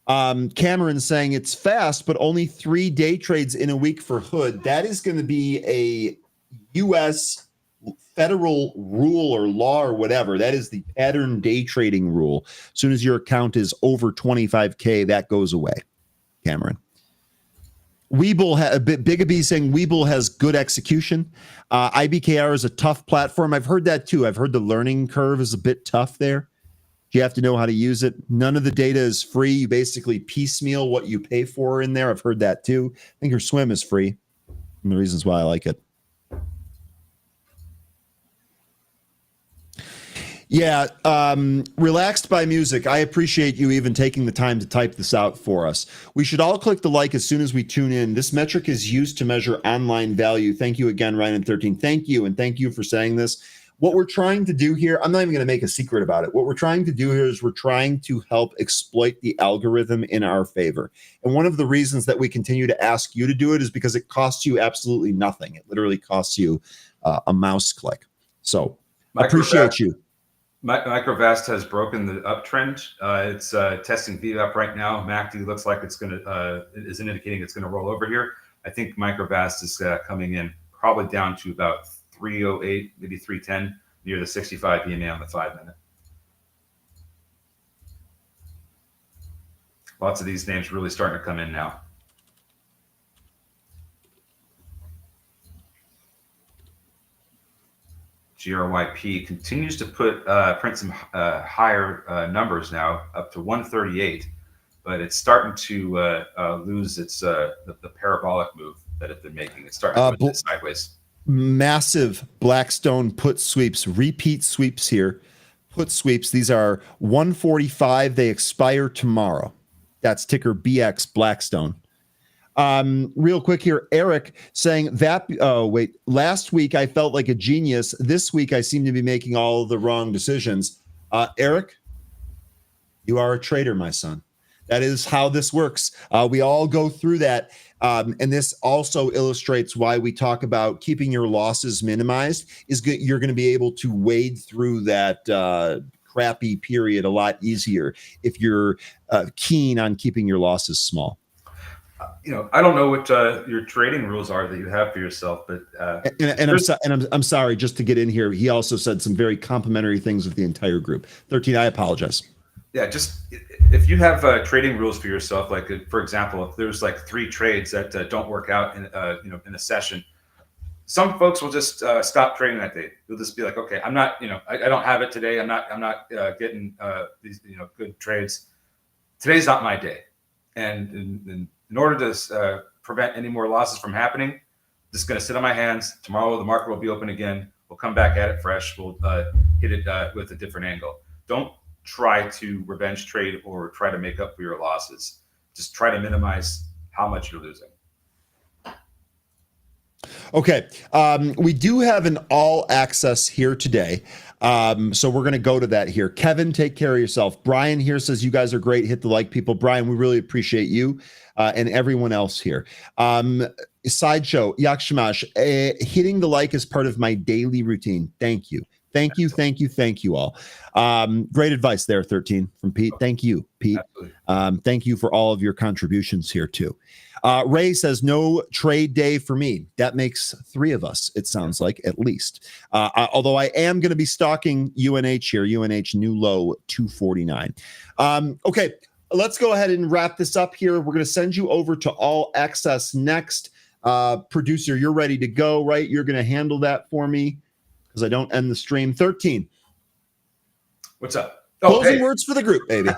Cameron saying it's fast, but only 3 day trades in a week for Hood. That is going to be a U.S. federal rule or law or whatever. That is the pattern day trading rule. As soon as your account is over 25K, that goes away. Cameron. Bigabee saying Webull has good execution. IBKR is a tough platform. I've heard that too. I've heard the learning curve is a bit tough there. You have to know how to use it. None of the data is free. You basically piecemeal what you pay for in there. I've heard that too. Thinkorswim is free. One of the reasons why I like it. Yeah, Relaxed by Music. I appreciate you even taking the time to type this out for us. We should all click the like as soon as we tune in. This metric is used to measure online value. Thank you again, Ryan13. Thank you, and thank you for saying this. What we're trying to do here, I'm not even going to make a secret about it. What we're trying to do here is we're trying to help exploit the algorithm in our favor. And one of the reasons that we continue to ask you to do it is because it costs you absolutely nothing. It literally costs you a mouse click. So appreciate you. Microvast has broken the uptrend. It's testing VWAP right now. MACD looks like it's going to is indicating it's going to roll over here. I think Microvast is coming in probably down to about 308, maybe 310, near the 65 EMA on the 5-minute. Lots of these names really starting to come in now. GRYP continues to print some higher numbers now, up to 138, but it's starting to lose its the parabolic move that it's been making. It's starting to go sideways. Massive Blackstone put sweeps, repeat sweeps here. Put sweeps. These are 145. They expire tomorrow. That's ticker BX Blackstone. Real quick here, Eric saying that, last week I felt like a genius. This week I seem to be making all the wrong decisions. Eric, you are a trader, my son. That is how this works. We all go through that. And this also illustrates why we talk about keeping your losses minimized. You're going to be able to wade through that crappy period a lot easier if you're keen on keeping your losses small. I don't know what your trading rules are that you have for yourself, but I'm sorry, just to get in here, he also said some very complimentary things with the entire group. 13, I apologize. Yeah, just if you have trading rules for yourself, like for example, if there's like 3 trades that don't work out in in a session, some folks will just stop trading that day. They'll just be like, okay, I'm not, I don't have it today. I'm not getting these good trades. Today's not my day, and in order to prevent any more losses from happening, I'm just going to sit on my hands. Tomorrow the market will be open again. We'll come back at it fresh. We'll hit it with a different angle. Don't try to revenge trade or try to make up for your losses. Just try to minimize how much you're losing. Okay. We do have an all access here today. So we're going to go to that here. Kevin, take care of yourself. Brian here says you guys are great. Hit the like, people. Brian, we really appreciate you and everyone else here. Sideshow, Yakshamash, hitting the like is part of my daily routine. Thank you. Thank you all. Great advice there, 13 from Pete. Thank you, Pete. Thank you for all of your contributions here too. Ray says no trade day for me. That makes 3 of us, it sounds like, at least. Although I am going to be stalking UNH here. UNH new low 249. Okay, let's go ahead and wrap this up here. We're going to send you over to All Access next. Producer, you're ready to go, right? You're going to handle that for me because I don't end the stream. 13. What's up? Closing words for the group, baby.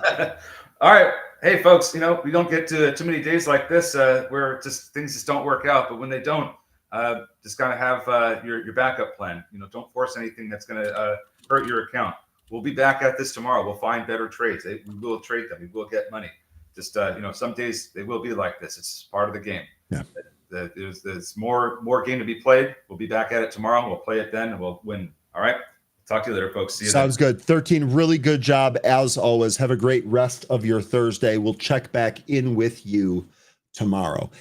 All right. Hey, folks, we don't get to too many days like this where things just don't work out. But when they don't, just got to have your backup plan. Don't force anything that's going to hurt your account. We'll be back at this tomorrow. We'll find better trades. We will trade them. We will get money. Just, some days they will be like this. It's part of the game. Yeah. There's more game to be played. We'll be back at it tomorrow. We'll play it then and we'll win. All right. Talk to you later, folks. See you. Sounds good. 13, really good job as always. Have a great rest of your Thursday. We'll check back in with you tomorrow.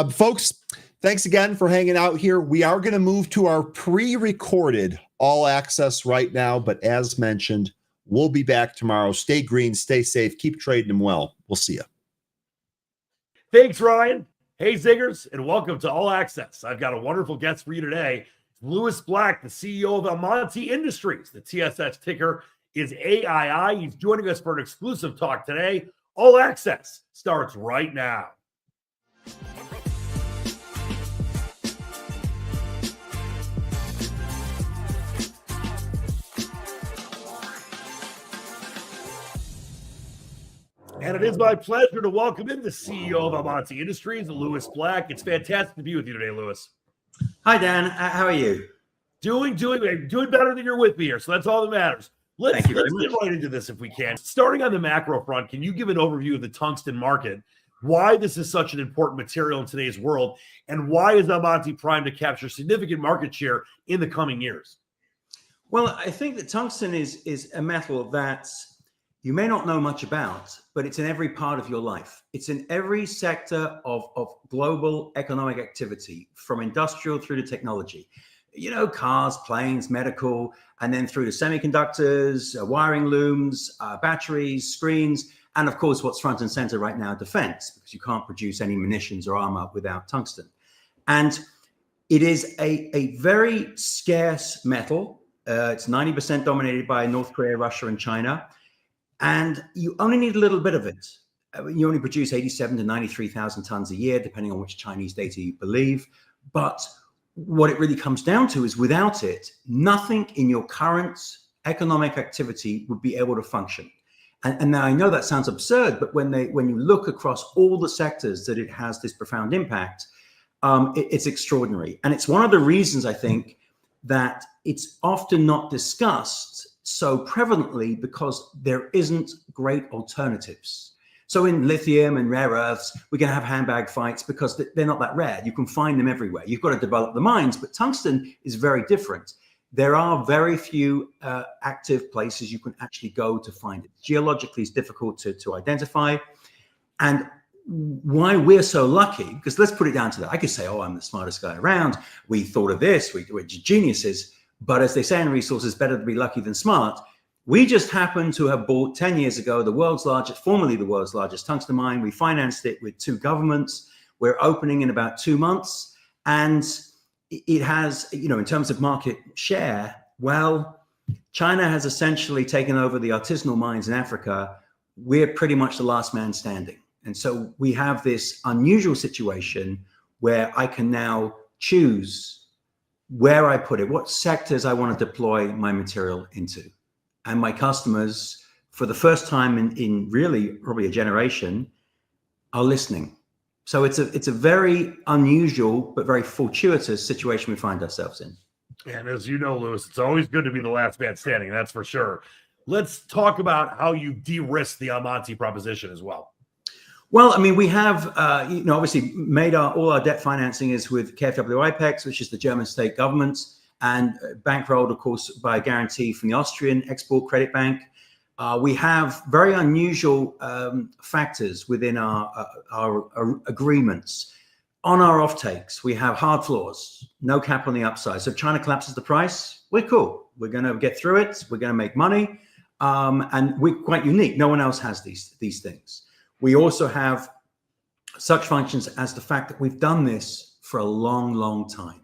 Folks, thanks again for hanging out here. We are going to move to our pre-recorded All Access right now, but as mentioned, we'll be back tomorrow. Stay green, stay safe, keep trading them well. We'll see you. Thanks, Ryan. Hey, Zingers, and welcome to All Access. I've got a wonderful guest for you today. Lewis Black, the CEO of Almonte Industries. The TSX ticker is AII. He's joining us for an exclusive talk today. All Access starts right now. And it is my pleasure to welcome in the CEO of Almonte Industries, Lewis Black. It's fantastic to be with you today, Lewis. Hi, Dan. How are you? Doing better than you're with me here. So that's all that matters. Let's get right into this if we can. Starting on the macro front, can you give an overview of the tungsten market, why this is such an important material in today's world, and why is Almonte primed to capture significant market share in the coming years? Well, I think that tungsten is a metal that you may not know much about, but it's in every part of your life. It's in every sector of global economic activity, from industrial through to technology. Cars, planes, medical, and then through to semiconductors, wiring looms, batteries, screens, and of course, what's front and center right now, defense, because you can't produce any munitions or armor without tungsten. And it is a very scarce metal. It's 90% dominated by North Korea, Russia, and China. And you only need a little bit of it. You only produce 87 to 93,000 tons a year, depending on which Chinese data you believe. But what it really comes down to is without it, nothing in your current economic activity would be able to function. And now I know that sounds absurd, but when you look across all the sectors that it has this profound impact, it's extraordinary. And it's one of the reasons I think that it's often not discussed so prevalently, because there isn't great alternatives. So in lithium and rare earths, we're going to have handbag fights because they're not that rare. You can find them everywhere. You've got to develop the mines, but tungsten is very different. There are very few active places you can actually go to find it. Geologically, it's difficult to identify. And why we're so lucky, because let's put it down to that. I could say, oh, I'm the smartest guy around. We thought of this. We're geniuses. But as they say in resources, better to be lucky than smart. We just happened to have bought 10 years ago formerly the world's largest tungsten mine. We financed it with 2 governments. We're opening in about 2 months. And it has, in terms of market share, well, China has essentially taken over the artisanal mines in Africa. We're pretty much the last man standing. And so we have this unusual situation where I can now choose where I put it, what sectors I want to deploy my material into. And my customers, for the first time in really probably a generation, are listening. So it's a very unusual but very fortuitous situation we find ourselves in. And as you know, Lewis, it's always good to be the last man standing. That's for sure. Let's talk about how you de-risk the Almonty proposition as well. Well, I mean, we have, obviously made all our debt financing is with KfW IPEX, which is the German state government, and bankrolled, of course, by a guarantee from the Austrian Export Credit Bank. We have very unusual factors within our agreements. On our offtakes, we have hard floors, no cap on the upside. So if China collapses the price, we're cool. We're going to get through it. We're going to make money. And we're quite unique. No one else has these things. We also have such functions as the fact that we've done this for a long, long time.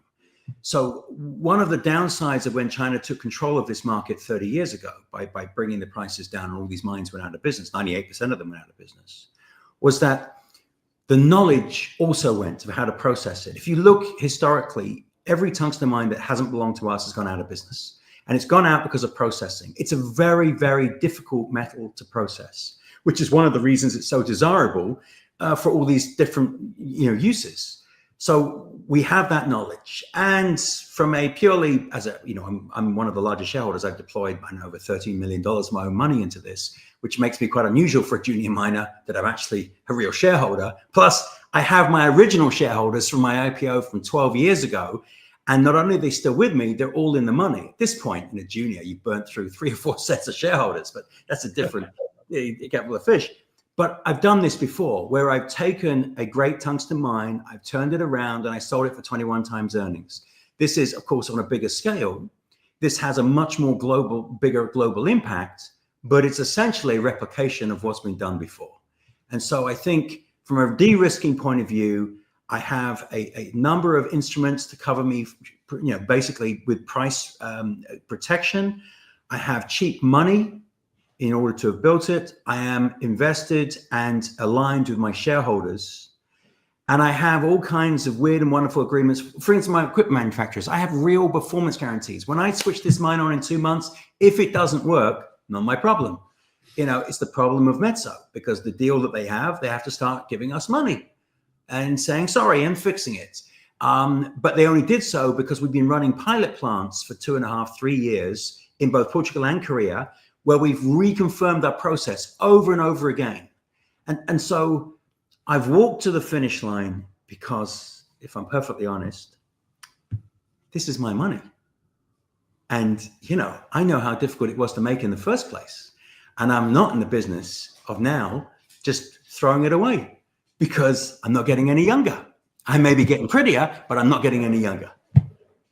So one of the downsides of when China took control of this market 30 years ago by bringing the prices down and all these mines went out of business, 98% of them went out of business, was that the knowledge also went of how to process it. If you look historically, every tungsten mine that hasn't belonged to us has gone out of business. And it's gone out because of processing. It's a very, very difficult metal to process, which is one of the reasons it's so desirable for all these different uses. So we have that knowledge. And from a purely, I'm one of the largest shareholders. I've deployed over $13 million of my own money into this, which makes me quite unusual for a junior miner that I'm actually a real shareholder. Plus, I have my original shareholders from my IPO from 12 years ago. And not only are they still with me, they're all in the money. At this point, in a junior, you've burnt through 3 or 4 sets of shareholders, but that's a different kettle of fish. But I've done this before, where I've taken a great tungsten mine, I've turned it around, and I sold it for 21 times earnings. This is, of course, on a bigger scale. This has a much more bigger global impact, but it's essentially a replication of what's been done before. And so I think from a de-risking point of view, I have a number of instruments to cover me, basically with price protection. I have cheap money in order to have built it. I am invested and aligned with my shareholders. And I have all kinds of weird and wonderful agreements. For instance, my equipment manufacturers, I have real performance guarantees. When I switch this mine on in 2 months, if it doesn't work, not my problem. It's the problem of Metso, because the deal that they have to start giving us money and saying, sorry, I'm fixing it. But they only did so because we've been running pilot plants for 2.5, 3 years in both Portugal and Korea, where we've reconfirmed our process over and over again. And so I've walked to the finish line because, if I'm perfectly honest, this is my money. And, I know how difficult it was to make in the first place. And I'm not in the business of now just throwing it away, because I'm not getting any younger. I may be getting prettier, but I'm not getting any younger.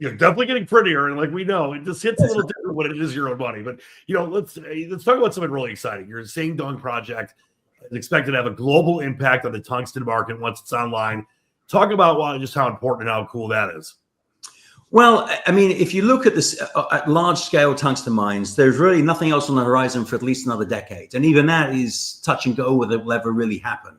You're definitely getting prettier, and like we know, it just hits a little different when it is your own money. But let's talk about something really exciting. Your Sing Dong project is expected to have a global impact on the tungsten market once it's online. Talk about just how important and how cool that is. Well, I mean, if you look at this at large-scale tungsten mines, there's really nothing else on the horizon for at least another decade, and even that is touch and go whether it will ever really happen.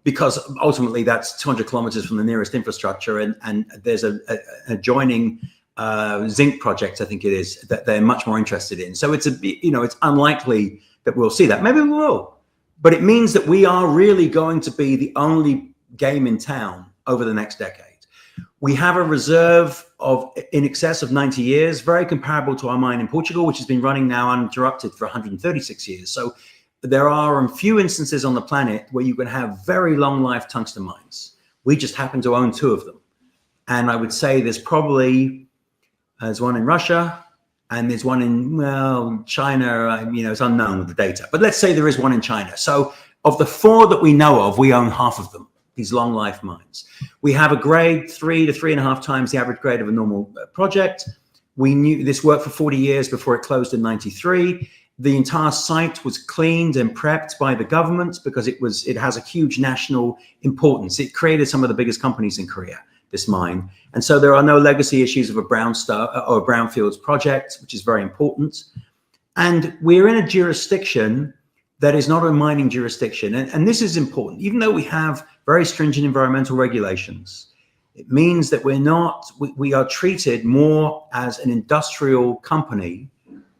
Because ultimately that's 200 kilometers from the nearest infrastructure, and there's an adjoining zinc project, I think it is, that they're much more interested in. So it's it's unlikely that we'll see that. Maybe we will, but it means that we are really going to be the only game in town over the next decade. We have a reserve of in excess of 90 years, very comparable to our mine in Portugal, which has been running now uninterrupted for 136 years. So there are a few instances on the planet where you can have very long life tungsten mines. We just happen to own 2 of them. And I would say there's one in Russia and there's one in, China, it's unknown with the data, but let's say there is one in China. So of the 4 that we know of, we own half of them, these long life mines. We have a grade 3 to 3.5 times the average grade of a normal project. We knew this worked for 40 years before it closed in 93. The entire site was cleaned and prepped by the government because it has a huge national importance. It created some of the biggest companies in Korea, this mine. And so there are no legacy issues of a brownfields project, which is very important. And we're in a jurisdiction that is not a mining jurisdiction. And this is important. Even though we have very stringent environmental regulations, it means that we are treated more as an industrial company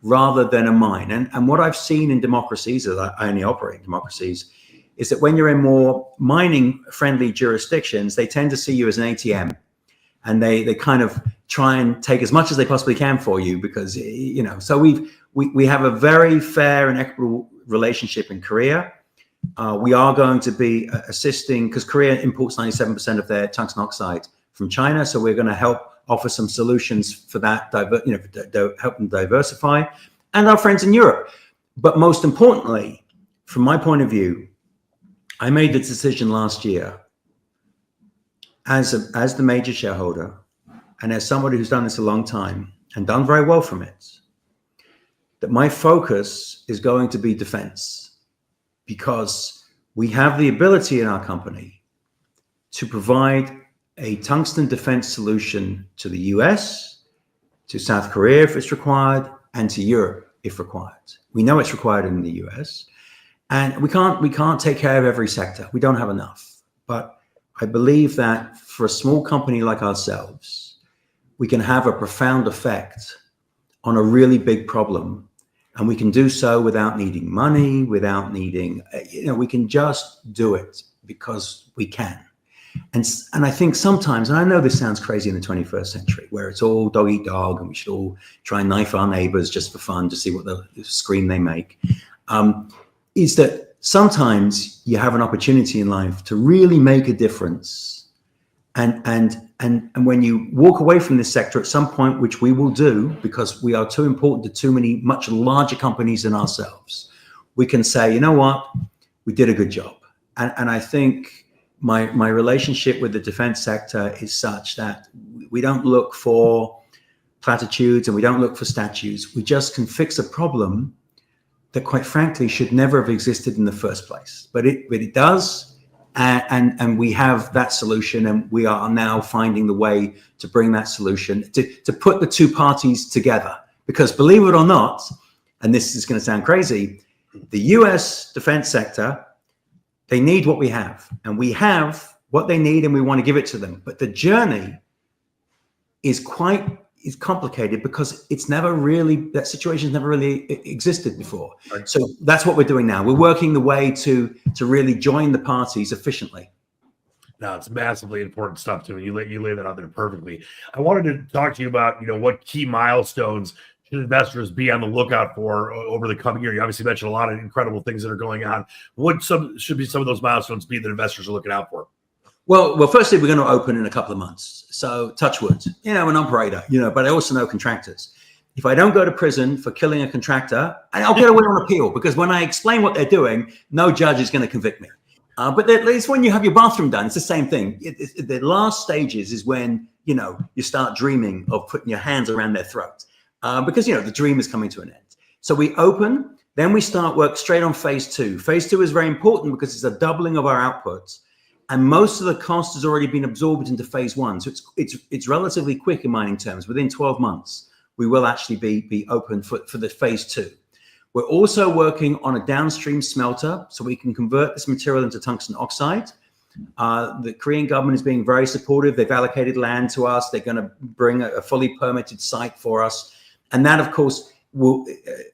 rather than a mine. And what I've seen in democracies, as I only operate in democracies, is that when you're in more mining friendly jurisdictions, they tend to see you as an ATM, and they kind of try and take as much as they possibly can for you because, so we have a very fair and equitable relationship in Korea. We are going to be assisting, because Korea imports 97% of their tungsten oxide from China. So we're going to help offer some solutions for that, help them diversify, and our friends in Europe. But most importantly, from my point of view, I made the decision last year as the major shareholder and as somebody who's done this a long time and done very well from it, that my focus is going to be defense, because we have the ability in our company to provide a tungsten defense solution to the US, to South Korea if it's required, and to Europe if required. We know it's required in the US, and we can't take care of every sector. We don't have enough. But I believe that for a small company like ourselves, we can have a profound effect on a really big problem. And we can do so without needing money, without needing, we can just do it because we can. And I think sometimes, and I know this sounds crazy in the 21st century, where it's all dog eat dog and we should all try and knife our neighbors just for fun to see what the scream they make, is that sometimes you have an opportunity in life to really make a difference. And when you walk away from this sector at some point, which we will do because we are too important to too many much larger companies than ourselves, we can say, you know what, we did a good job. And I think my relationship with the defense sector is such that we don't look for platitudes and we don't look for statues. We just can fix a problem that, quite frankly, should never have existed in the first place. But it does. And we have that solution, and we are now finding the way to bring that solution to put the two parties together. Because believe it or not, and this is going to sound crazy, the US defense sector, they need what we have, and we have what they need, and we want to give it to them. But the journey is complicated because that situation's never really existed before. Right. So that's what we're doing now. We're working the way to really join the parties efficiently. No, it's massively important stuff too. You lay that out there perfectly. I wanted to talk to you about, what key milestones should investors be on the lookout for over the coming year? You obviously mentioned a lot of incredible things that are going on. What should be some of those milestones be that investors are looking out for? Well, firstly, we're going to open in a couple of months. So touch wood, an operator, but I also know contractors. If I don't go to prison for killing a contractor, I'll get away on appeal, because when I explain what they're doing, no judge is going to convict me. But at least when you have your bathroom done, it's the same thing. The last stages is when, you start dreaming of putting your hands around their throat, because, the dream is coming to an end. So we open, then we start work straight on phase 2. Phase 2 is very important because it's a doubling of our output. And most of the cost has already been absorbed into phase 1. So it's relatively quick in mining terms. Within 12 months, we will actually be open for the phase 2. We're also working on a downstream smelter so we can convert this material into tungsten oxide. The Korean government is being very supportive. They've allocated land to us. They're going to bring a fully permitted site for us. And that, of course, will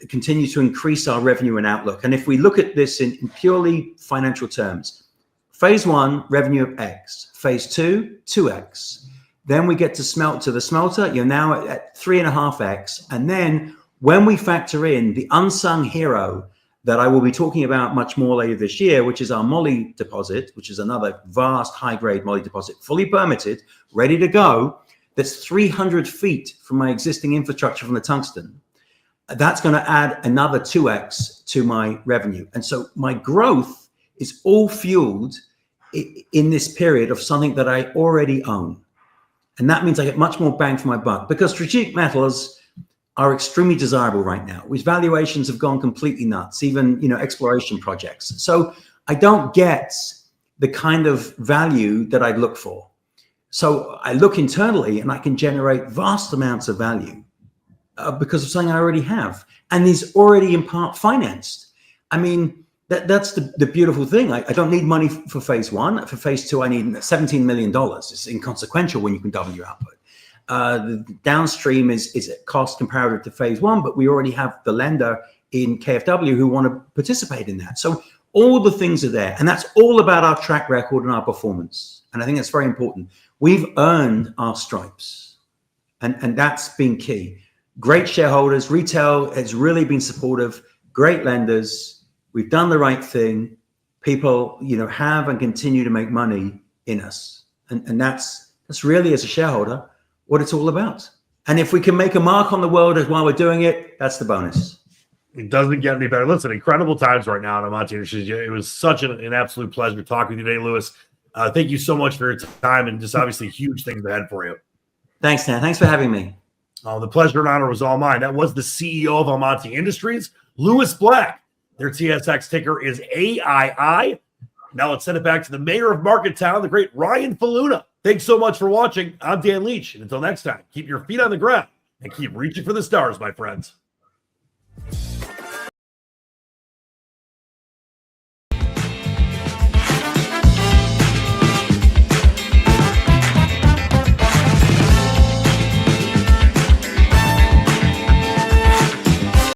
continue to increase our revenue and outlook. And if we look at this in purely financial terms, phase 1, revenue of X. Phase 2, 2X. Then we get to the smelter. You're now at 3.5X. And then when we factor in the unsung hero that I will be talking about much more later this year, which is our moly deposit, which is another vast high-grade moly deposit, fully permitted, ready to go, that's 300 feet from my existing infrastructure from the tungsten. That's going to add another 2X to my revenue. And so my growth is all fueled in this period of something that I already own. And that means I get much more bang for my buck because strategic metals are extremely desirable right now, which valuations have gone completely nuts, even, you know, exploration projects. So I don't get the kind of value that I'd look for. So I look internally and I can generate vast amounts of value because of something I already have. And is already in part financed. I mean, that's the beautiful thing. I don't need money for phase one. For phase two, I need $17 million. It's inconsequential when you can double your output. The downstream is at cost comparative to phase one, but we already have the lender in KfW who want to participate in that. So all the things are there. And that's all about our track record and our performance. And I think that's very important. We've earned our stripes. And that's been key. Great shareholders, retail has really been supportive, great lenders. We've done the right thing. People, you know, have and continue to make money in us. And that's really, as a shareholder, what it's all about. And if we can make a mark on the world while we're doing it, that's the bonus. It doesn't get any better. Listen, incredible times right now in Amati Industries. It was such an absolute pleasure talking with you today, Louis. Thank you so much for your time and just obviously huge things ahead for you. Thanks, Dan. Thanks for having me. The pleasure and honor was all mine. That was the CEO of Almonte Industries, Louis Black. Their TSX ticker is AII. Now let's send it back to the mayor of Marketown, the great Ryan Faluna. Thanks so much for watching. I'm Dan Leach. And until next time, keep your feet on the ground and keep reaching for the stars, my friends.